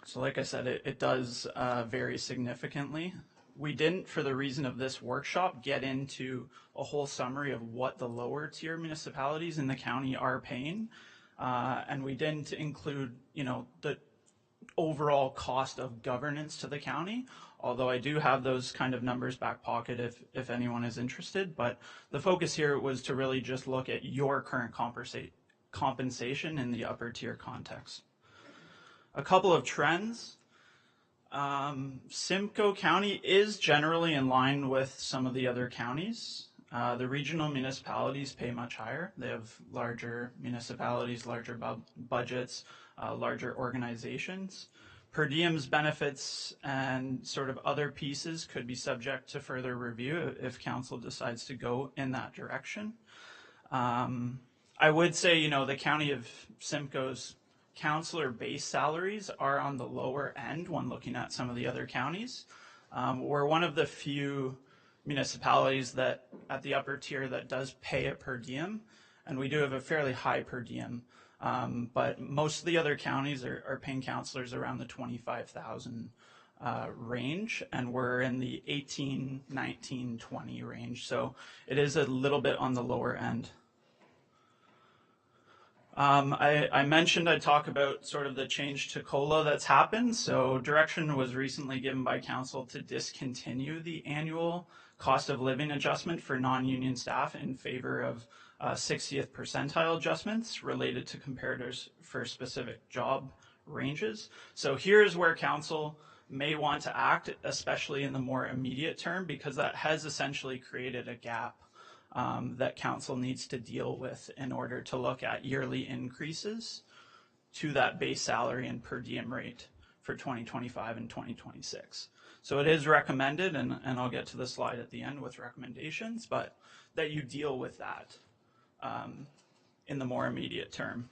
So like I said, it does vary significantly. We didn't, for the reason of this workshop, get into a whole summary of what the lower tier municipalities in the county are paying. And we didn't include, the overall cost of governance to the county, although I do have those kind of numbers back pocket if anyone is interested. But the focus here was to really just look at your current compensation in the upper tier context. A couple of trends. Simcoe County is generally in line with some of the other counties. The regional municipalities pay much higher. They have larger municipalities, larger budgets, larger organizations. Per diems, benefits, and sort of other pieces could be subject to further review if council decides to go in that direction. I would say, the county of Simcoe's councillor base salaries are on the lower end when looking at some of the other counties. We're one of the few municipalities that at the upper tier that does pay a per diem, and we do have a fairly high per diem. But most of the other counties are paying councillors around the 25,000 range, and we're in the 18, 19, 20 range. So it is a little bit on the lower end. I mentioned I'd talk about sort of the change to COLA that's happened. So direction was recently given by council to discontinue the annual cost of living adjustment for non-union staff in favor of 60th percentile adjustments related to comparators for specific job ranges. So here's where council may want to act, especially in the more immediate term, because that has essentially created a gap that council needs to deal with in order to look at yearly increases to that base salary and per diem rate for 2025 and 2026. So it is recommended, and I'll get to the slide at the end with recommendations, but that you deal with that in the more immediate term.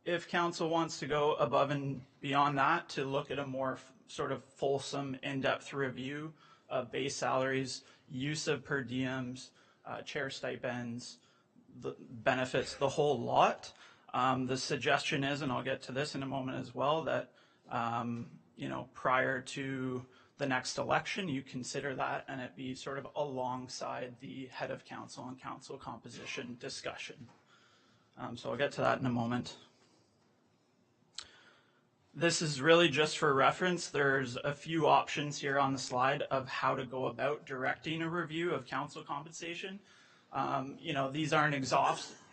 If council wants to go above and beyond that to look at a more sort of fulsome, in-depth review of base salaries, use of per diems, chair stipends, the benefits, the whole lot. The suggestion is, and I'll get to this in a moment as well, that prior to the next election, you consider that and it be sort of alongside the head of council and council composition discussion. So I'll get to that in a moment. This is really just for reference. There's a few options here on the slide of how to go about directing a review of council compensation. These aren't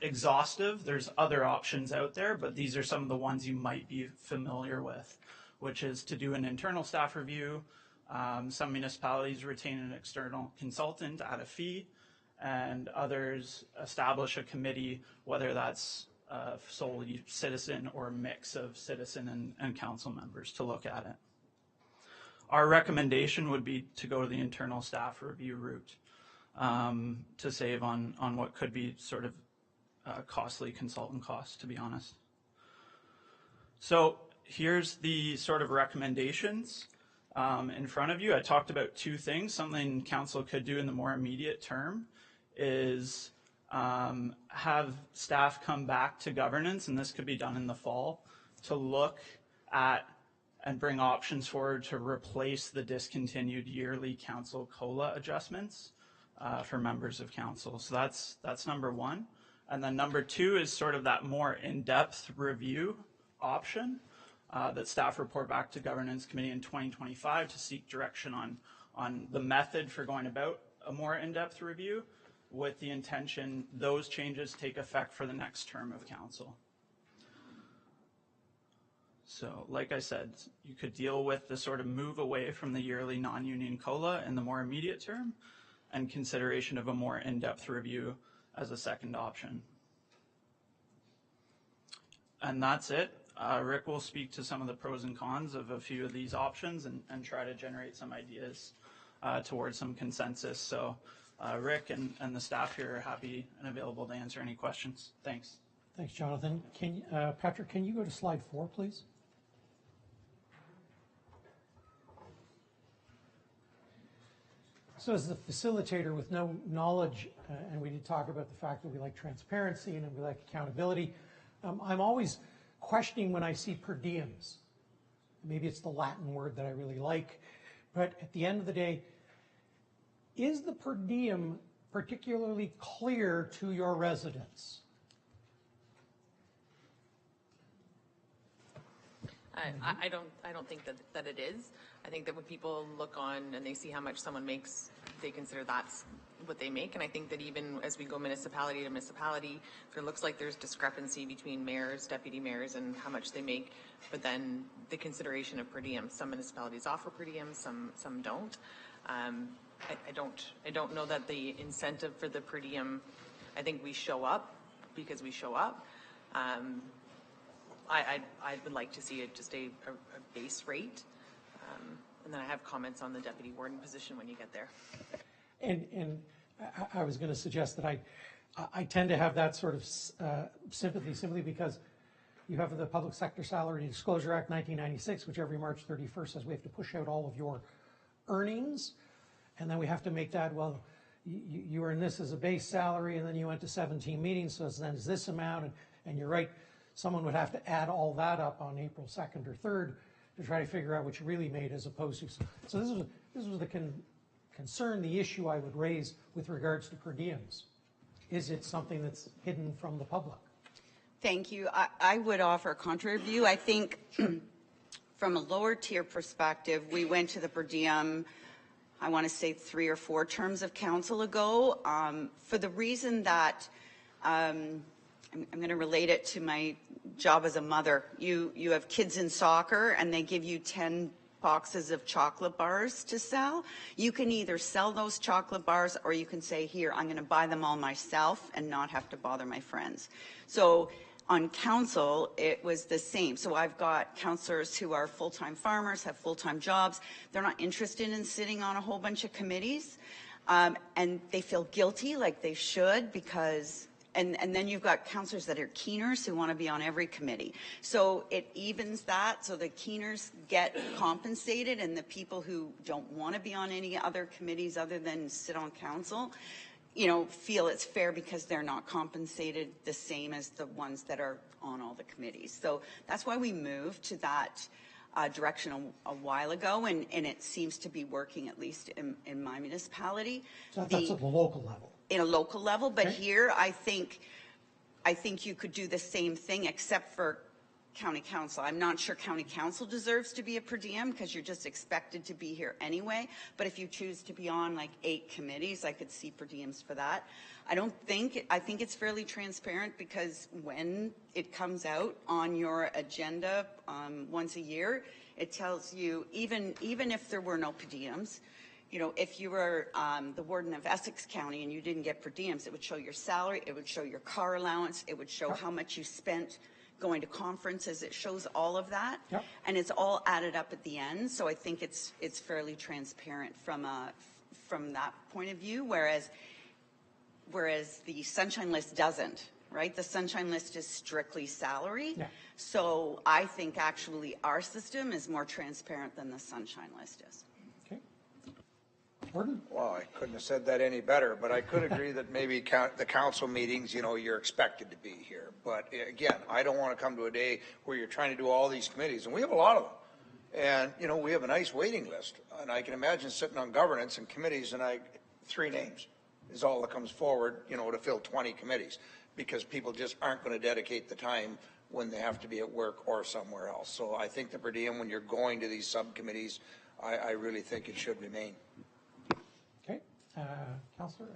exhaustive. There's other options out there, but these are some of the ones you might be familiar with, which is to do an internal staff review. Some municipalities retain an external consultant at a fee, and others establish a committee, whether that's solely citizen or a mix of citizen and council members to look at it. Our recommendation would be to go to the internal staff review route to save on what could be sort of costly consultant costs, to be honest. So here's the sort of recommendations in front of you. I talked about two things. Something council could do in the more immediate term is have staff come back to governance, and this could be done in the fall, to look at and bring options forward to replace the discontinued yearly council COLA adjustments for members of council. So that's number one. And then number two is sort of that more in-depth review option that staff report back to governance committee in 2025 to seek direction on the method for going about a more in-depth review, with the intention those changes take effect for the next term of council. So like I said, you could deal with the sort of move away from the yearly non-union COLA in the more immediate term, and consideration of a more in-depth review as a second option. And that's it. Rick will speak to some of the pros and cons of a few of these options and try to generate some ideas towards some consensus. So Rick and the staff here are happy and available to answer any questions. Thanks. Thanks, Jonathan. Patrick, can you go to slide 4, please? So as the facilitator with no knowledge, and we did talk about the fact that we like transparency and we like accountability, I'm always questioning when I see per diems. Maybe it's the Latin word that I really like, but at the end of the day, is the per diem particularly clear to your residents? I don't think that it is. I think that when people look on and they see how much someone makes, they consider that's what they make. And I think that even as we go municipality to municipality, there looks like there's discrepancy between mayors, deputy mayors, and how much they make. But then the consideration of per diem, some municipalities offer per diem, some don't. I don't know that the incentive for the per diem. I think we show up because we show up. I would like to see it just a base rate, and then I have comments on the deputy warden position when you get there. And I was going to suggest that I tend to have that sort of sympathy simply because you have the Public Sector Salary Disclosure Act 1996, which every March 31st says we have to push out all of your earnings, and then we have to make that, well, you earn this as a base salary, and then you went to 17 meetings, so then it's this amount, and you're right. Someone would have to add all that up on April 2nd or 3rd to try to figure out what you really made as opposed to. So this was the concern, the issue I would raise with regards to per diems. Is it something that's hidden from the public? Thank you. I would offer a contrary view. I think from a lower tier perspective, we went to the per diem, I want to say 3 or 4 terms of council ago, for the reason that I'm going to relate it to my job as a mother. You have kids in soccer and they give you 10 boxes of chocolate bars to sell. You can either sell those chocolate bars or you can say, here, I'm going to buy them all myself and not have to bother my friends. So on council, it was the same. So I've got councillors who are full-time farmers, have full-time jobs. They're not interested in sitting on a whole bunch of committees. And they feel guilty, like they should, because and then you've got councillors that are keeners who want to be on every committee. So it evens that, so the keeners get compensated and the people who don't want to be on any other committees other than sit on council, you know, feel it's fair because they're not compensated the same as the ones that are on all the committees. So that's why we moved to that direction a while ago, and it seems to be working, at least in my municipality. So that's at the local level. In a local level, but here I think you could do the same thing except for county council. I'm not sure county council deserves to be a per diem because you're just expected to be here anyway. But if you choose to be on like 8 committees, I could see per diems for that. I think it's fairly transparent because when it comes out on your agenda once a year, it tells you even if there were no per diems, you know, if you were the warden of Essex County and you didn't get per diems, it would show your salary, it would show your car allowance, it would show how much you spent going to conferences. It shows all of that, and it's all added up at the end. So I think it's fairly transparent from that point of view. Whereas the Sunshine List doesn't, right? The sunshine list is strictly salary. Yeah. So I think actually our system is more transparent than the sunshine list is. Gordon? Well, I couldn't have said that any better, but I could agree that maybe the council meetings, you know, you're expected to be here. But again, I don't want to come to a day where you're trying to do all these committees, and we have a lot of them. And, you know, we have a nice waiting list. And I can imagine sitting on governance and committees, and 3 names is all that comes forward, you know, to fill 20 committees, because people just aren't going to dedicate the time when they have to be at work or somewhere else. So I think the per diem, when you're going to these subcommittees, I really think it should remain. Councillor?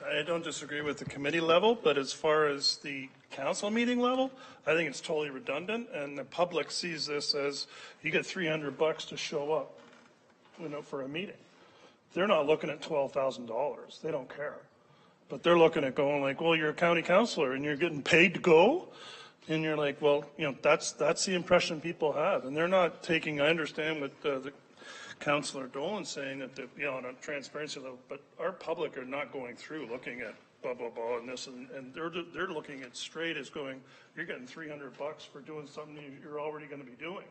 I don't disagree with the committee level, but as far as the council meeting level, I think it's totally redundant, and the public sees this as you get $300 to show up, you know, for a meeting. They're not looking at $12,000. They don't care. But they're looking at going like, well, you're a county councillor and you're getting paid to go. And you're like, well, you know, that's the impression people have. And they're not taking, I understand what the Councillor Dolan saying that, you know, on a transparency level, but our public are not going through looking at blah, blah, blah, and this, and they're looking at straight as going, you're getting $300 for doing something you're already going to be doing.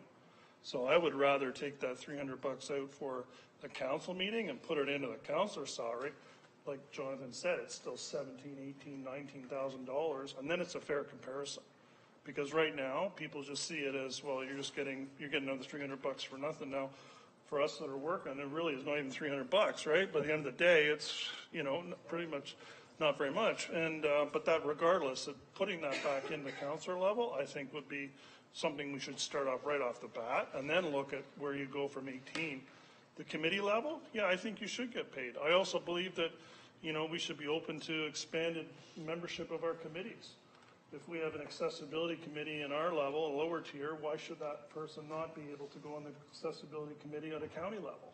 So I would rather take that $300 out for a council meeting and put it into the councillor salary. Like Jonathan said, it's still $17,000, $18,000, $19,000, and then it's a fair comparison. Because right now, people just see it as, well, you're getting another $300 for nothing. Now, for us that are working, it really is not even $300, right? By the end of the day, it's, you know, pretty much not very much. And but that regardless, putting that back in the councillor level, I think would be something we should start off right off the bat, and then look at where you go from 18. The committee level, yeah, I think you should get paid. I also believe that, you know, we should be open to expanded membership of our committees. If we have an accessibility committee in our level, a lower tier, why should that person not be able to go on the accessibility committee at a county level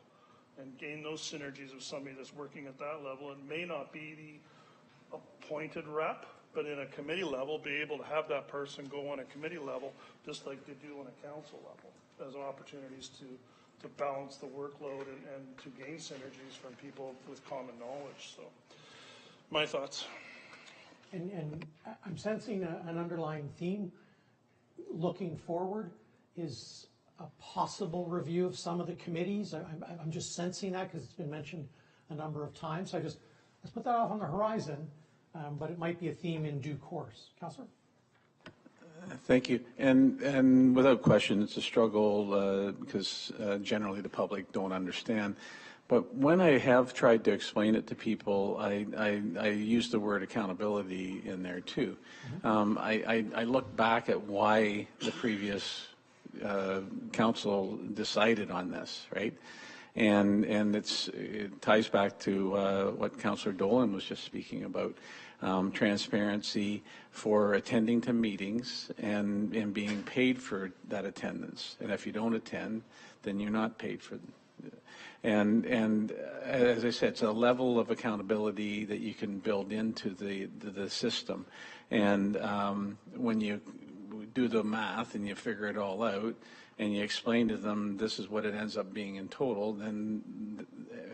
and gain those synergies of somebody that's working at that level and may not be the appointed rep, but in a committee level, be able to have that person go on a committee level just like they do on a council level as opportunities to balance the workload and to gain synergies from people with common knowledge. So my thoughts. And I'm sensing an underlying theme looking forward is a possible review of some of the committees. I'm just sensing that because it's been mentioned a number of times. So let's put that off on the horizon, but it might be a theme in due course. Councillor? Thank you. And without question, it's a struggle because generally the public don't understand. But when I have tried to explain it to people, I use the word accountability in there too. I look back at why the previous council decided on this, right? And it ties back to what Councillor Dolan was just speaking about, transparency for attending to meetings and being paid for that attendance. And if you don't attend, then you're not paid for them. And as I said, it's a level of accountability that you can build into the system. And when you do the math and you figure it all out and you explain to them this is what it ends up being in total, then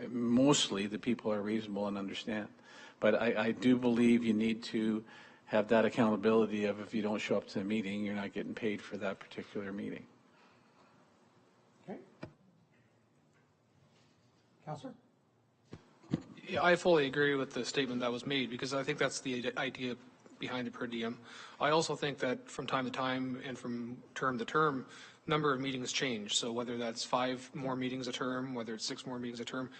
mostly the people are reasonable and understand. But I do believe you need to have that accountability of if you don't show up to the meeting, you're not getting paid for that particular meeting. Councillor? Yeah, I fully agree with the statement that was made because I think that's the idea behind the per diem. I also think that from time to time and from term to term, number of meetings change. So whether that's 5 more meetings a term, whether it's 6 more meetings a term,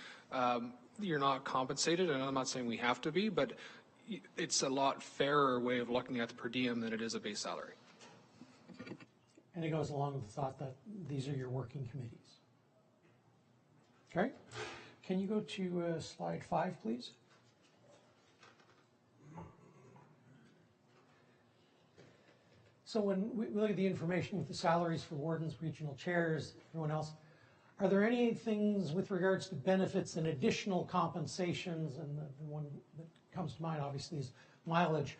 you're not compensated. And I'm not saying we have to be, but it's a lot fairer way of looking at the per diem than it is a base salary. And it goes along with the thought that these are your working committees. Okay. Can you go to slide 5, please? So when we look at the information with the salaries for wardens, regional chairs, everyone else, are there any things with regards to benefits and additional compensations, and the one that comes to mind obviously is mileage,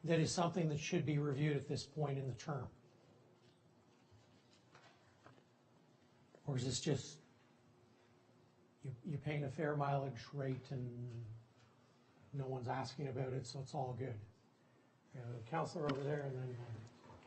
that is something that should be reviewed at this point in the term? Or is this just you're paying a fair mileage rate and no one's asking about it, so it's all good? Councillor over there, and then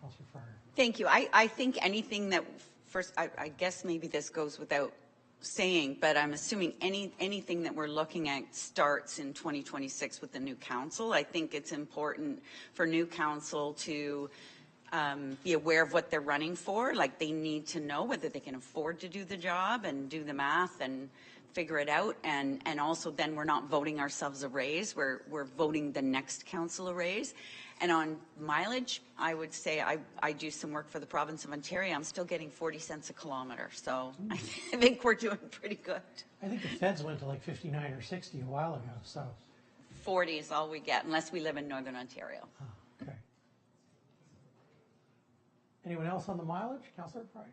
Councillor Fryer. Thank you. I think anything that, first, I guess maybe this goes without saying, but I'm assuming anything that we're looking at starts in 2026 with the new council. I think it's important for new council to be aware of what they're running for. Like, they need to know whether they can afford to do the job and do the math and figure it out. And also then we're not voting ourselves a raise, we're voting the next council a raise. And on mileage, I would say I do some work for the province of Ontario. I'm still getting 40 cents a kilometer. So I think we're doing pretty good. I think the feds went to like 59 or 60 a while ago, so. 40 is all we get, unless we live in Northern Ontario. Oh, okay. Anyone else on the mileage? Councillor Fryer?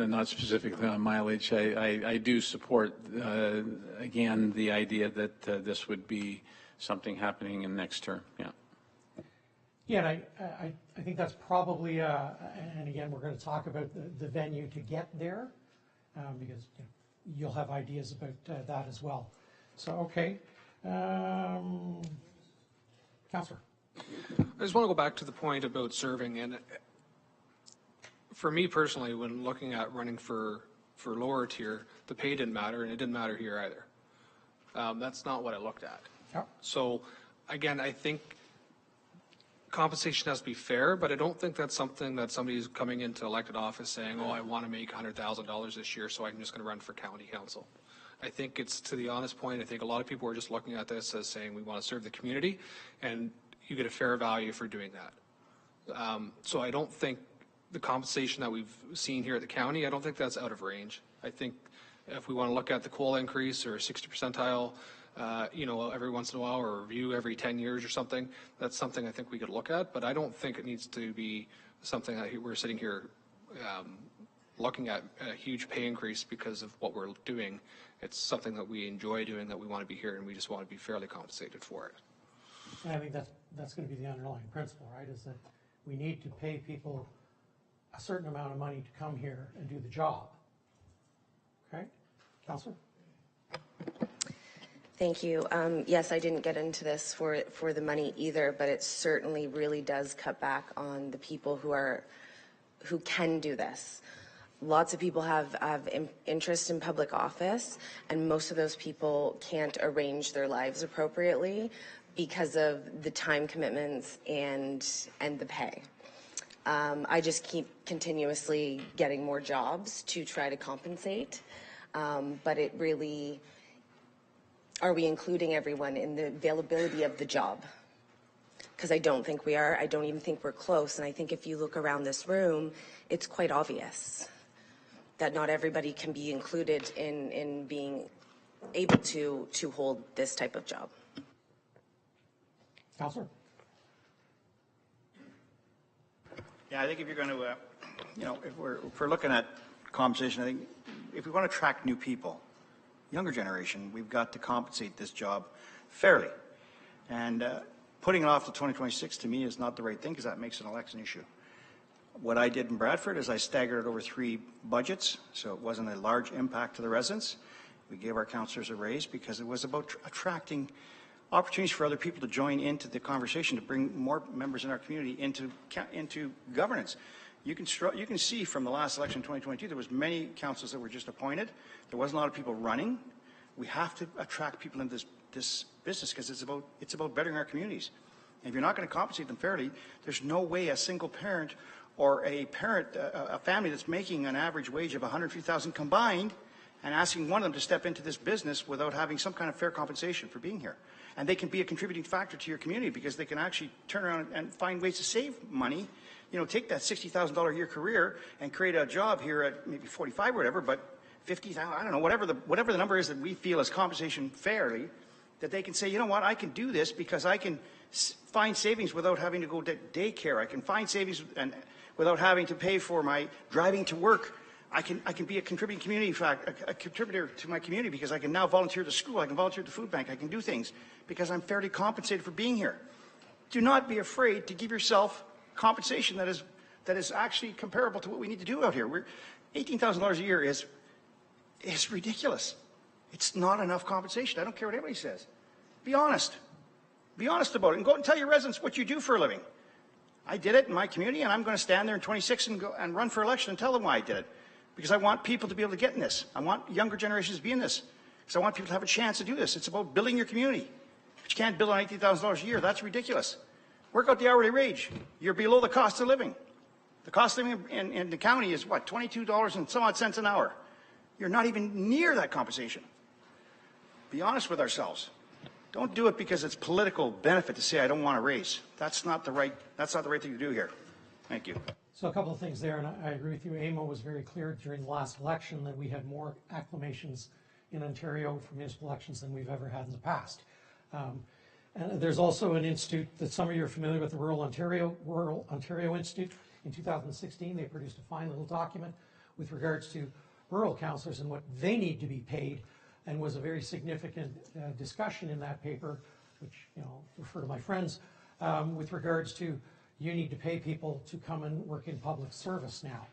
Not specifically on mileage. I do support, again, the idea that this would be something happening in next term. Yeah. Yeah, and I think that's probably, and again, we're going to talk about the venue to get there, because you'll have ideas about that as well. So, okay. Councillor. I just want to go back to the point about serving, and for me personally, when looking at running for lower tier, the pay didn't matter, and it didn't matter here either. That's not what I looked at. Yep. So again, I think compensation has to be fair, but I don't think that's something that somebody who's coming into elected office saying, oh, I want to make $100,000 this year, so I'm just going to run for county council. I think it's, to the honest point, I think a lot of people are just looking at this as saying we want to serve the community, and you get a fair value for doing that. So I don't think the compensation that we've seen here at the county, I don't think that's out of range. I think if we want to look at the COLA increase or 60 percentile, every once in a while, or review every 10 years or something, that's something I think we could look at, but I don't think it needs to be something that we're sitting here looking at a huge pay increase because of what we're doing. It's something that we enjoy doing, that we want to be here, and we just want to be fairly compensated for it. And I think that's going to be the underlying principle, right, is that we need to pay people a certain amount of money to come here and do the job. Okay? Councillor? Thank you. Yes, I didn't get into this for the money either, but it certainly really does cut back on the people who can do this. Lots of people have interest in public office, and most of those people can't arrange their lives appropriately because of the time commitments and the pay. I just keep continuously getting more jobs to try to compensate, but it really, are we including everyone in the availability of the job? Because I don't think we are. I don't even think we're close. And I think if you look around this room, it's quite obvious that not everybody can be included in being able to hold this type of job. Councillor? Yeah, I think if you're going to, if we're looking at compensation, I think if we want to attract new people, younger generation, we've got to compensate this job fairly. And putting it off to 2026 to me is not the right thing, because that makes an election issue. What I did in Bradford is I staggered it over 3 budgets, so it wasn't a large impact to the residents. We gave our councillors a raise because it was about attracting opportunities for other people to join into the conversation, to bring more members in our community into governance. You can see from the last election in 2022, there was many councils that were just appointed. There wasn't a lot of people running. We have to attract people into this business because it's about bettering our communities. And if you're not going to compensate them fairly, there's no way a single parent or a family that's making an average wage of $150,000 combined and asking one of them to step into this business without having some kind of fair compensation for being here. And they can be a contributing factor to your community because they can actually turn around and find ways to save money. Take that $60,000 a year career and create a job here at maybe 45 or whatever, but 50,000, I don't know, whatever the number is that we feel is compensation fairly, that they can say, you know what, I can do this because I can find savings without having to go to daycare. I can find savings without having to pay for my driving to work. I can be a contributing a contributor to my community because I can now volunteer to school. I can volunteer to the food bank. I can do things because I'm fairly compensated for being here. Do not be afraid to give yourself compensation that is actually comparable to what we need to do out here. $18,000 a year is ridiculous. It's not enough compensation. I don't care what anybody says. Be honest. Be honest about it and go and tell your residents what you do for a living. I did it in my community, and I'm going to stand there in 26 and go and run for election and tell them why I did it. Because I want people to be able to get in this. I want younger generations to be in this. Because I want people to have a chance to do this. It's about building your community. But you can't build on $18,000 a year. That's ridiculous. Work out the hourly wage. You're below the cost of living. The cost of living in the county is what, $22 and some odd cents an hour. You're not even near that compensation. Be honest with ourselves. Don't do it because it's political benefit to say I don't want to raise. That's not the right thing to do here. Thank you. So a couple of things there, and I agree with you. AMO was very clear during the last election that we had more acclamations in Ontario for municipal elections than we've ever had in the past. And there's also an institute that some of you are familiar with, the Rural Ontario Institute. In 2016, they produced a fine little document with regards to rural councillors and what they need to be paid, and was a very significant discussion in that paper, which, you know, refer to my friends, with regards to you need to pay people to come and work in public service now.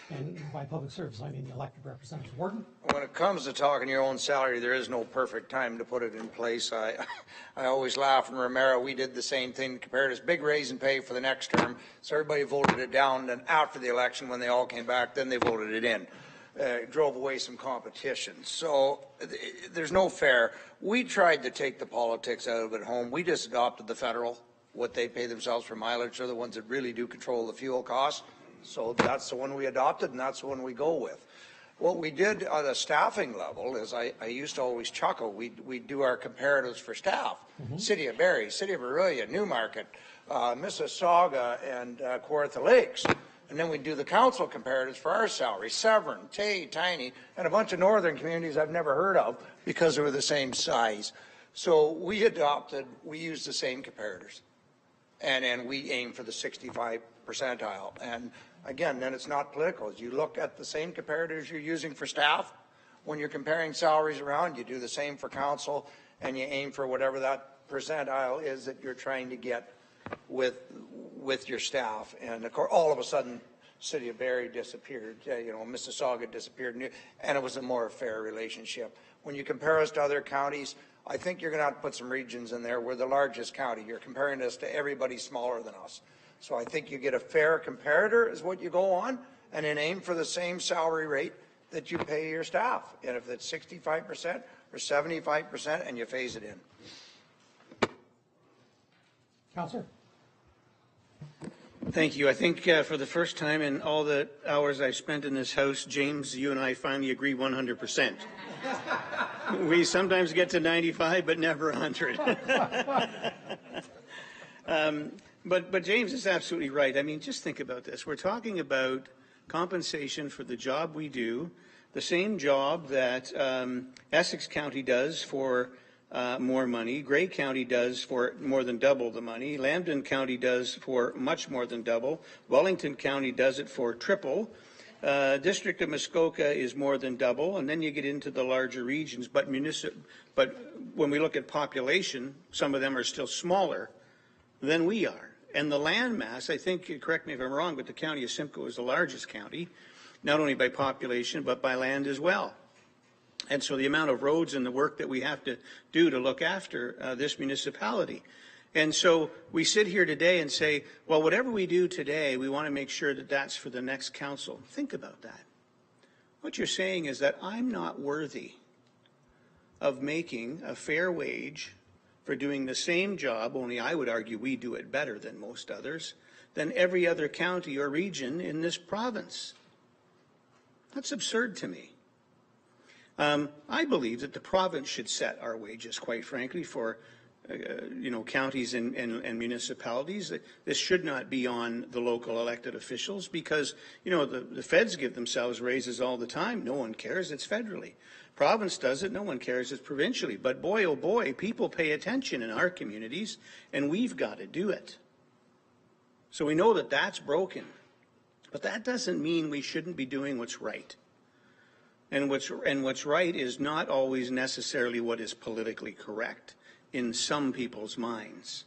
And by public service, I mean the elected representatives. Warden? When it comes to talking your own salary, there is no perfect time to put it in place. I always laugh. In Romero, we did the same thing, compared this big raise in pay for the next term. So everybody voted it down. Then after the election, when they all came back, then they voted it in. Drove away some competition. So there's no fair. We tried to take the politics out of it at home. We just adopted the federal, what they pay themselves for mileage. They're the ones that really do control the fuel costs. So that's the one we adopted, and that's the one we go with. What we did at a staffing level is I used to always chuckle. We'd do our comparatives for staff. City of Barrie, City of Orillia, Newmarket, Mississauga, and Kawartha Lakes. And then we do the council comparatives for our salaries, Severn, Tay, Tiny, and a bunch of northern communities I've never heard of because they were the same size. So we used the same comparators. And we aim for the 65 percentile. And again, then it's not political. As you look at the same comparators you're using for staff, when you're comparing salaries around, you do the same for council, and you aim for whatever that percentile is that you're trying to get with your staff. And of course, all of a sudden, City of Barrie disappeared, you know, Mississauga disappeared, and it was a more fair relationship. When you compare us to other counties, I think you're going to have to put some regions in there. We're the largest county. You're comparing us to everybody smaller than us. So I think you get a fair comparator is what you go on, and then aim for the same salary rate that you pay your staff. And if it's 65% or 75%, and you phase it in. Councillor? Thank you. I think for the first time in all the hours I've spent in this House, James, you and I finally agree 100%. We sometimes get to 95, but never 100. But James is absolutely right. I mean, just think about this. We're talking about compensation for the job we do, the same job that Essex County does for more money, Grey County does for more than double the money, Lambton County does for much more than double, Wellington County does it for triple, District of Muskoka is more than double, and then you get into the larger regions. But when we look at population, some of them are still smaller than we are. And the land mass, I think, correct me if I'm wrong, but the county of Simcoe is the largest county, not only by population, but by land as well. And so the amount of roads and the work that we have to do to look after this municipality. And so we sit here today and say, well, whatever we do today, we want to make sure that that's for the next council. Think about that. What you're saying is that I'm not worthy of making a fair wage for doing the same job, only I would argue we do it better than most others, than every other county or region in this province. That's absurd to me. I believe that the province should set our wages, quite frankly, for counties and municipalities. This should not be on the local elected officials because, the feds give themselves raises all the time. No one cares. It's federally. Province does it. No one cares. It's provincially. But boy, oh boy, people pay attention in our communities, and we've got to do it. So we know that that's broken. But that doesn't mean we shouldn't be doing what's right. And what's right is not always necessarily what is politically correct in some people's minds.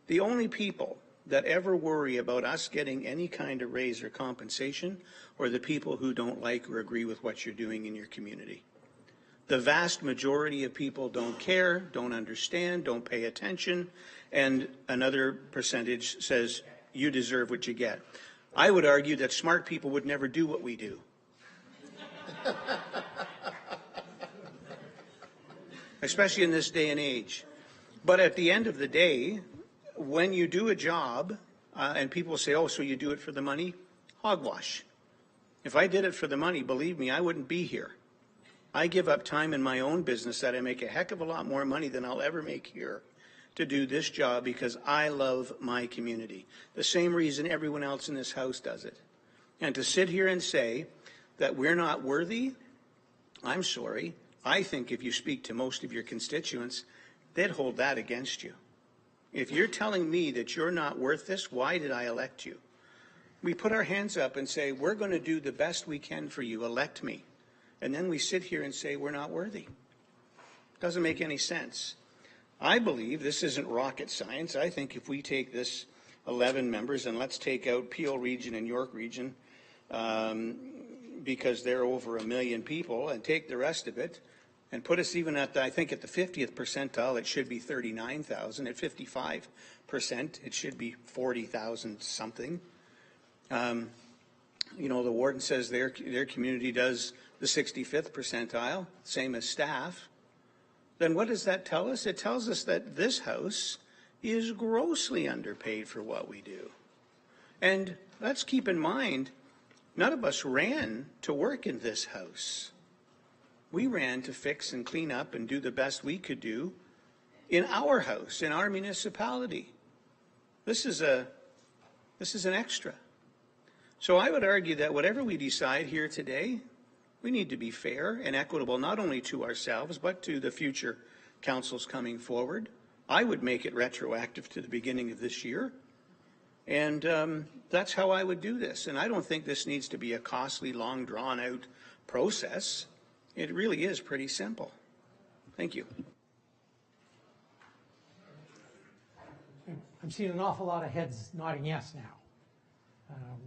The only people that ever worry about us getting any kind of raise or compensation are the people who don't like or agree with what you're doing in your community. The vast majority of people don't care, don't understand, don't pay attention, and another percentage says you deserve what you get. I would argue that smart people would never do what we do. Especially in this day and age. But at the end of the day, when you do a job, and people say, oh, so you do it for the money? Hogwash. If I did it for the money, believe me, I wouldn't be here. I give up time in my own business that I make a heck of a lot more money than I'll ever make here to do this job because I love my community. The same reason everyone else in this house does it. And to sit here and say that we're not worthy, I'm sorry. I think if you speak to most of your constituents, they'd hold that against you. If you're telling me that you're not worth this, why did I elect you? We put our hands up and say, we're going to do the best we can for you, elect me. And then we sit here and say we're not worthy. Doesn't make any sense. I believe this isn't rocket science. I think if we take this 11 members and let's take out Peel Region and York Region because they're over 1 million people and take the rest of it and put us even at, I think at the 50th percentile, it should be 39,000. At 55%, it should be 40,000 something. You know, the warden says their community does the 65th percentile, same as staff. Then what does that tell us? It tells us that this house is grossly underpaid for what we do. And let's keep in mind, none of us ran to work in this house. We ran to fix and clean up and do the best we could do in our house, in our municipality. This is an extra. So I would argue that whatever we decide here today, we need to be fair and equitable, not only to ourselves, but to the future councils coming forward. I would make it retroactive to the beginning of this year. And that's how I would do this. And I don't think this needs to be a costly, long, drawn-out process. It really is pretty simple. Thank you. I'm seeing an awful lot of heads nodding yes now.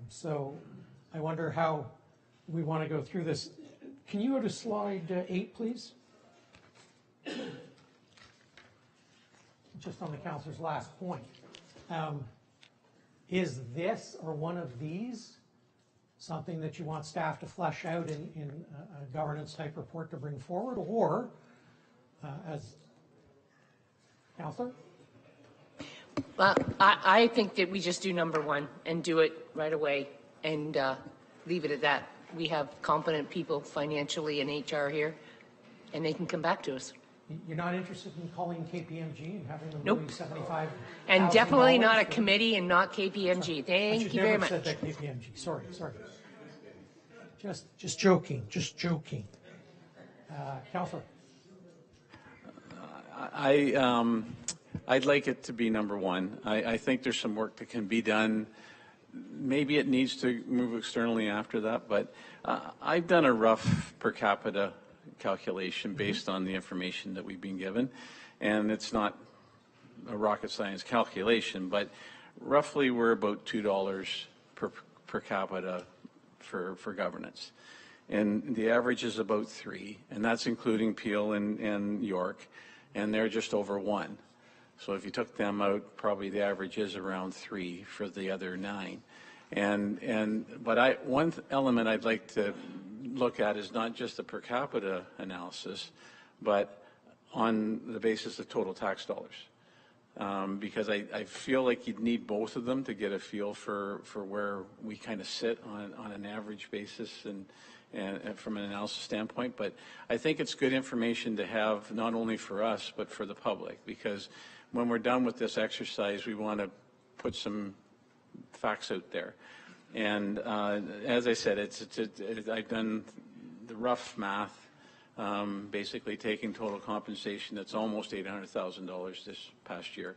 So I wonder how we want to go through this. Can you go to slide 8, please? Just on the councillor's last point. Is this or one of these something that you want staff to flesh out in a governance type report to bring forward, or as councillor? Well, I think that we just do number 1 and do it right away and leave it at that. We have competent people financially in HR here, and they can come back to us. You're not interested in calling KPMG and having them Nope. doing $75,000? And definitely not a committee and not KPMG. Thank you very much. I should never have said that KPMG. Sorry. Just joking. Councillor. I'd like it to be number 1. I think there's some work that can be done. Maybe it needs to move externally after that, but I've done a rough per capita calculation based on the information that we've been given, and it's not a rocket science calculation, but roughly we're about $2 per capita for governance. And the average is about 3, and that's including Peel and York, and they're just over 1. So if you took them out, probably the average is around 3 for the other 9. But one element I'd like to look at is not just the per capita analysis, but on the basis of total tax dollars. Because I feel like you'd need both of them to get a feel for where we kind of sit on an average basis and from an analysis standpoint. But I think it's good information to have not only for us, but for the public, because when we're done with this exercise, we want to put some facts out there. And as I said, I've done the rough math, basically taking total compensation that's almost $800,000 this past year,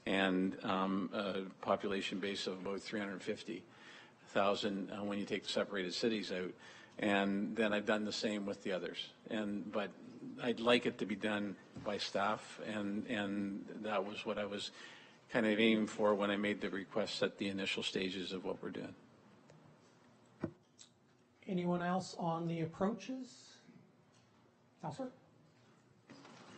and a population base of about 350,000 when you take the separated cities out. And then I've done the same with the others. But I'd like it to be done by staff, and that was what I was kind of aiming for when I made the requests at the initial stages of what we're doing. Anyone else on the approaches? Councillor?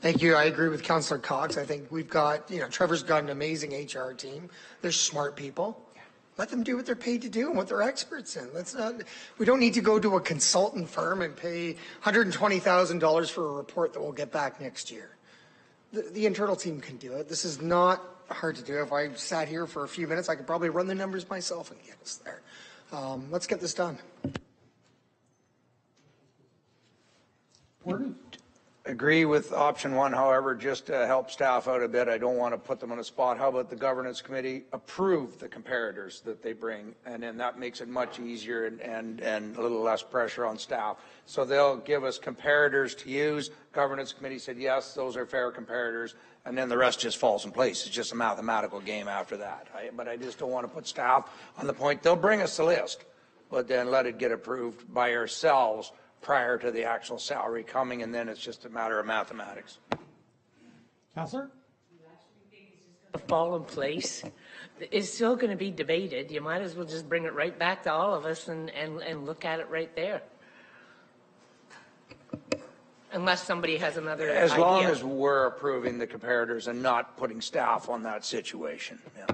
Thank you. I agree with Councillor Cox. I think we've got, Trevor's got an amazing HR team. They're smart people. Let them do what they're paid to do and what they're experts in. We don't need to go to a consultant firm and pay $120,000 for a report that we'll get back next year. The internal team can do it. This is not hard to do. If I sat here for a few minutes, I could probably run the numbers myself and get us there. Let's get this done. Gordon? Agree with option one. However, just to help staff out a bit, I don't want to put them on a spot. How about the governance committee approve the comparators that they bring? And then that makes it much easier and a little less pressure on staff. So they'll give us comparators to use. Governance committee said, yes, those are fair comparators. And then the rest just falls in place. It's just a mathematical game after that. But I just don't want to put staff on the point. They'll bring us a list, but then let it get approved by ourselves prior to the actual salary coming, and then it's just a matter of mathematics. Councillor? Fall in place. It's still going to be debated. You might as well just bring it right back to all of us and look at it right there. Unless somebody has another As idea. long as we're approving the comparators and not putting staff on that situation. Yeah.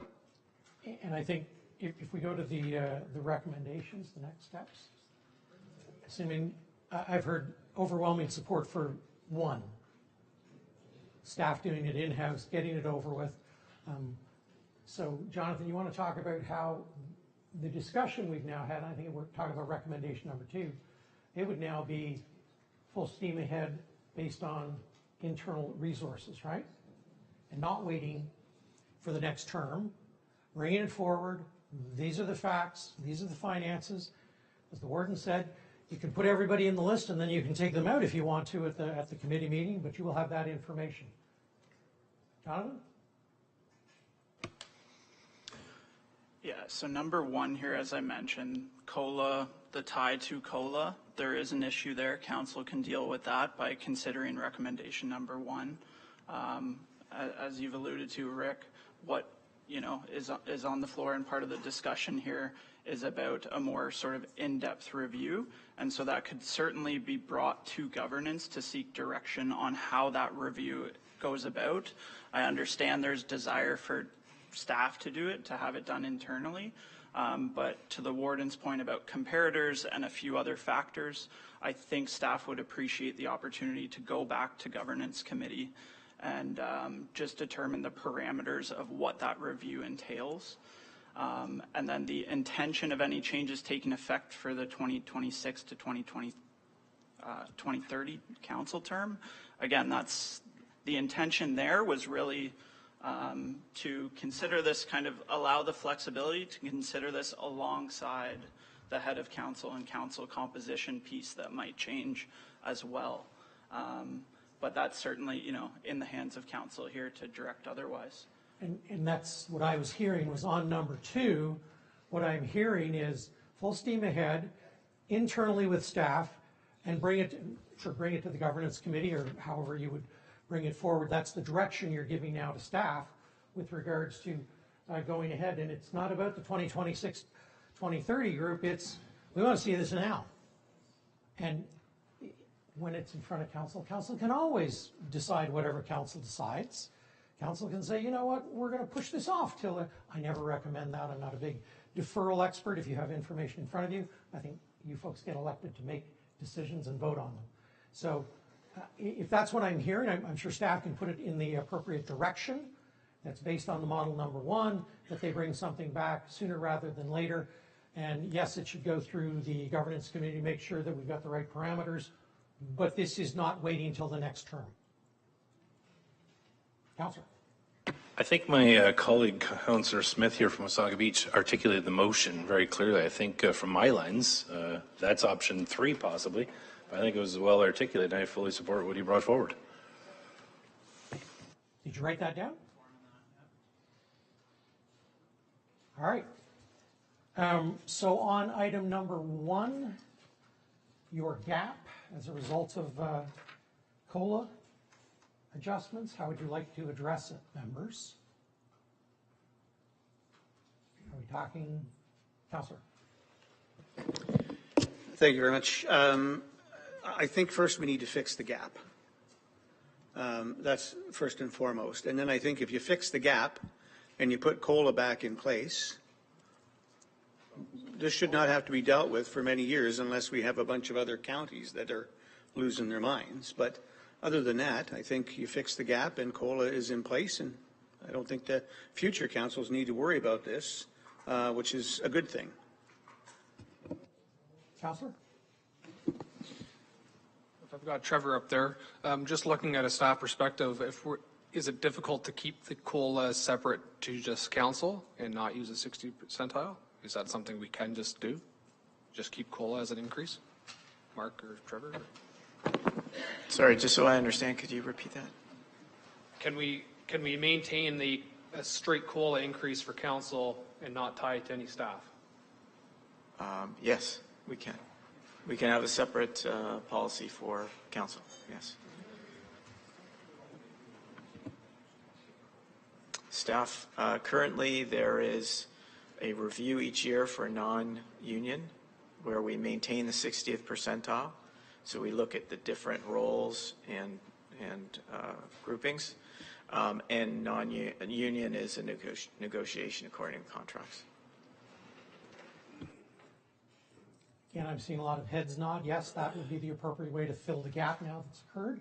And I think if we go to the recommendations, the next steps, assuming I've heard overwhelming support for one, staff doing it in-house, getting it over with. So, Jonathan, you want to talk about how the discussion we've now had, I think we're talking about recommendation number 2, it would now be full steam ahead based on internal resources, right? And not waiting for the next term, bringing it forward. These are the facts, these are the finances. As the warden said, you can put everybody in the list and then you can take them out if you want to at the committee meeting, but you will have that information. Jonathan? Yeah, so number 1 here, as I mentioned, COLA, the tie to COLA, there is an issue there. Council can deal with that by considering recommendation number 1. As you've alluded to, Rick, what is on the floor and part of the discussion here is about a more sort of in-depth review, and so that could certainly be brought to governance to seek direction on how that review goes about. I understand there's desire for staff to do it, to have it done internally, but to the warden's point about comparators and a few other factors, I think staff would appreciate the opportunity to go back to governance committee and just determine the parameters of what that review entails. And then the intention of any changes taking effect for the 2026 to 2030 council term. Again, that's the intention there was really to consider this allow the flexibility to consider this alongside the head of council and council composition piece that might change as well. But that's certainly, in the hands of council here to direct otherwise. And that's what I was hearing was on number 2. What I'm hearing is full steam ahead, internally with staff, and bring it to the governance committee or however you would bring it forward. That's the direction you're giving now to staff with regards to going ahead. And it's not about the 2026, 2030 group. It's we want to see this now. And when it's in front of council, council can always decide whatever council decides. Council can say, you know what, we're going to push this off till I never recommend that. I'm not a big deferral expert. If you have information in front of you, I think you folks get elected to make decisions and vote on them. So if that's what I'm hearing, I'm sure staff can put it in the appropriate direction. That's based on the model number 1, that they bring something back sooner rather than later. And yes, it should go through the governance committee to make sure that we've got the right parameters, but this is not waiting until the next term. Councillor. I think my colleague, Councillor Smith here from Wasaga Beach, articulated the motion very clearly. I think from my lens, that's option 3 possibly. But I think it was well articulated, and I fully support what he brought forward. Did you write that down? All right. So on item number 1, your gap as a result of COLA adjustments, how would you like to address it, members? Are we talking, Councillor? Thank you very much. I think first we need to fix the gap. That's first and foremost. And then I think if you fix the gap and you put COLA back in place, this should not have to be dealt with for many years unless we have a bunch of other counties that are losing their minds. But other than that, I think you fix the gap and COLA is in place, and I don't think the future councils need to worry about this, which is a good thing. Councillor? I've got Trevor up there. Just looking at a staff perspective, is it difficult to keep the COLA separate to just council and not use a 60 percentile? Is that something we can just do? Just keep COLA as an increase? Mark or Trevor? Sorry, just so I understand, could you repeat that? Can we maintain a straight COLA increase for council and not tie it to any staff? Yes, we can. We can have a separate policy for council, yes. Staff, currently there is a review each year for non-union where we maintain the 60th percentile. So we look at the different roles and groupings. And non-union is a negotiation according to contracts. Again, I'm seeing a lot of heads nod. Yes, that would be the appropriate way to fill the gap now that's occurred.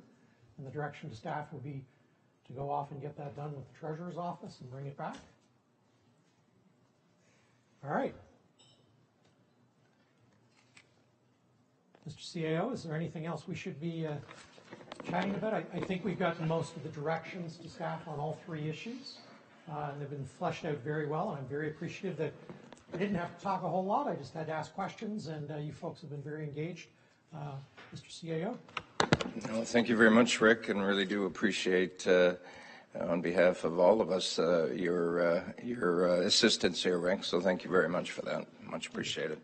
And the direction to staff would be to go off and get that done with the Treasurer's office and bring it back. All right. Mr. CAO, is there anything else we should be chatting about? I think we've gotten most of the directions to staff on all three issues. And they've been fleshed out very well, and I'm very appreciative that I didn't have to talk a whole lot. I just had to ask questions, and you folks have been very engaged. Mr. CAO? Well, thank you very much, Rick, and really do appreciate, on behalf of all of us, your assistance here, Rick. So thank you very much for that. Much appreciated.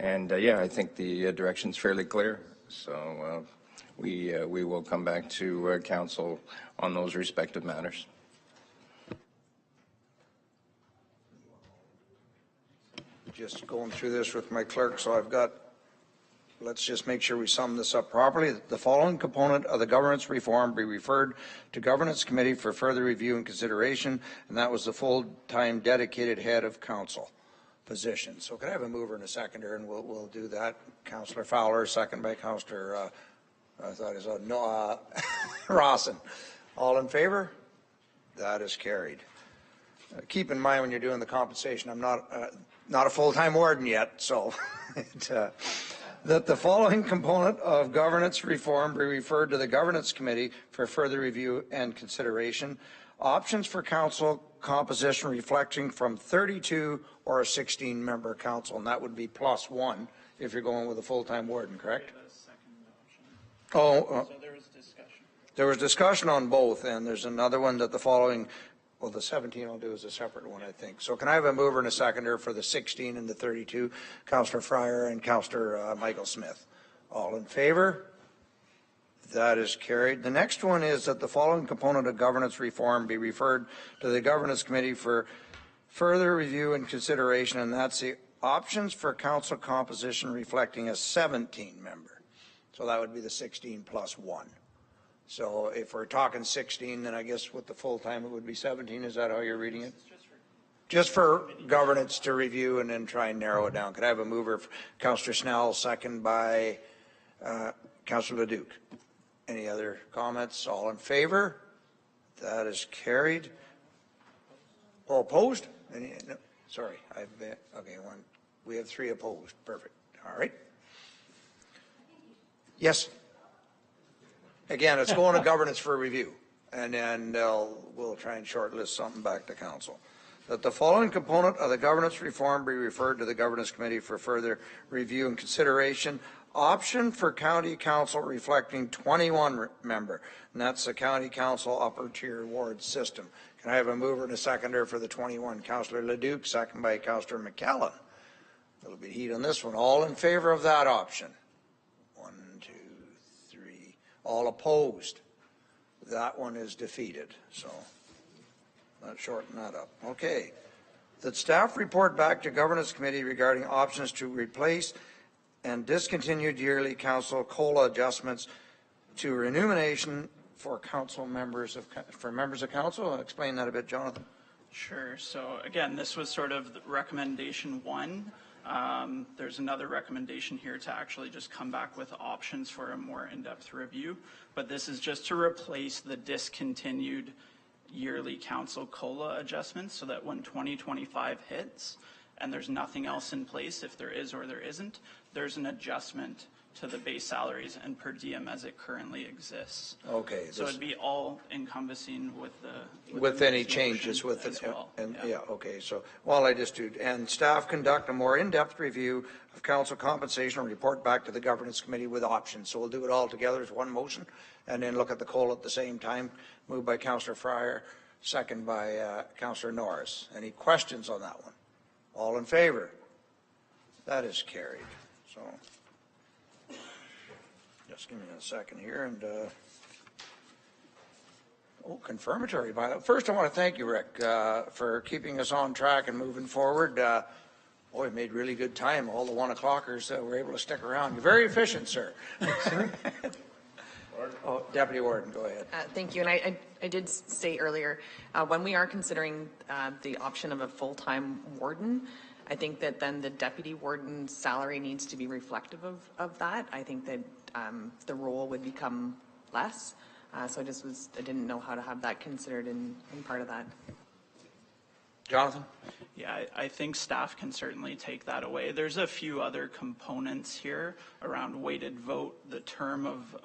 And yeah, I think the direction's fairly clear. So we will come back to council on those respective matters. Just going through this with my clerk, so I've got, let's just make sure we sum this up properly. The following component of the governance reform be referred to Governance Committee for further review and consideration, and that was the full-time dedicated head of council position. So can I have a mover and a seconder, and we'll do that. Councillor Fowler, second by Councillor, I thought it was Rawson. All in favor? That is carried. Keep in mind when you're doing the compensation, I'm not a full-time warden yet, so that the following component of governance reform be referred to the Governance Committee for further review and consideration. Options for council composition reflecting from 32 or a 16-member council, and that would be +1 if you're going with a full-time warden, correct? So there was discussion. There was discussion on both, and there's another one that the following. Well, the 17 I'll do is a separate one, I think. So can I have a mover and a seconder for the 16 and the 32? Councillor Fryer and Councillor Michael Smith. All in favor? That is carried. The next one is that the following component of governance reform be referred to the Governance Committee for further review and consideration, and that's the options for council composition reflecting a 17-member. So that would be the 16 plus 1. So if we're talking 16, then I guess with the full-time it would be 17. Is that how you're reading it? Just for governance to review and then try and narrow it down. Could I have a mover, Councillor Snell, second by Councillor Leduc? Any other comments? All in favor? That is carried. Oh, opposed? No, sorry, okay, one. We have 3 opposed. Perfect. All right. Yes. Again, it's going to governance for review, and then we'll try and shortlist something back to council. That the following component of the governance reform be referred to the Governance Committee for further review and consideration. Option for county council reflecting 21 member, and that's the county council upper tier ward system. Can I have a mover and a seconder for the 21? Councillor Leduc, second by Councillor McKellen. A little bit of heat on this one. All in favor of that option? 1, 2, 3. All opposed? That one is defeated. So let's shorten that up. Okay. That staff report back to Governance Committee regarding options to replace and discontinued yearly council COLA adjustments to remuneration for members of council. Explain that a bit, Jonathan. Sure. So again, this was sort of recommendation 1. There's another recommendation here to actually just come back with options for a more in-depth review, but this is just to replace the discontinued yearly council COLA adjustments so that when 2025 hits and there's nothing else in place, if there is or there isn't, there's an adjustment to the base salaries and per diem as it currently exists. Okay. So it'd be all encompassing with the with any changes with it. Well. And yeah, okay. So while I just do, and staff conduct a more in-depth review of council compensation and report back to the governance committee with options. So we'll do it all together as one motion and then look at the COLA at the same time. Moved by Councillor Fryer, second by Councillor Norris. Any questions on that one? All in favor? That is carried. So just give me a second here and confirmatory bylaw. First, I want to thank you, Rick, for keeping us on track and moving forward. Boy, we made really good time. All the 1 o'clockers were able to stick around. You're very efficient, sir. Oh, Deputy Warden, go ahead. Thank you. And I did say earlier, when we are considering the option of a full-time warden, I think that then the deputy warden's salary needs to be reflective of that. I think that the role would become less. So I didn't know how to have that considered in part of that. Jonathan? Yeah, I think staff can certainly take that away. There's a few other components here around weighted vote, the term of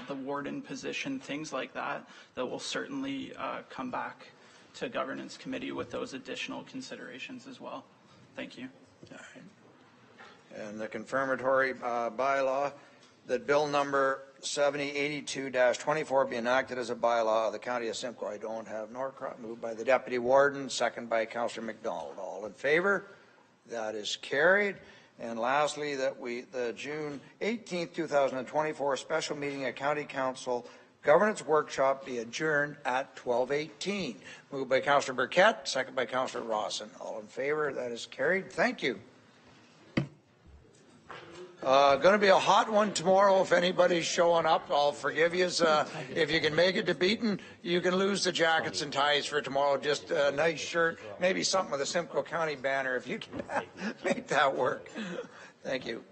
the warden position, things like that, that will certainly come back to governance committee with those additional considerations as well. Thank you. All right. And the confirmatory bylaw that bill number 7082-24 be enacted as a bylaw of the County of Simcoe. I don't have Norcross. Moved by the Deputy Warden, second by Councillor McDonald. All in favor? That is carried. And lastly, that the June 18th, 2024 special meeting at County Council Governance Workshop be adjourned at 12:18. Moved by Councillor Burkett, second by Councillor Rawson. All in favor? That is carried. Thank you. Going to be a hot one tomorrow. If anybody's showing up, I'll forgive you. If you can make it to Beaton, you can lose the jackets and ties for tomorrow. Just a nice shirt, maybe something with a Simcoe County banner if you can make that work. Thank you.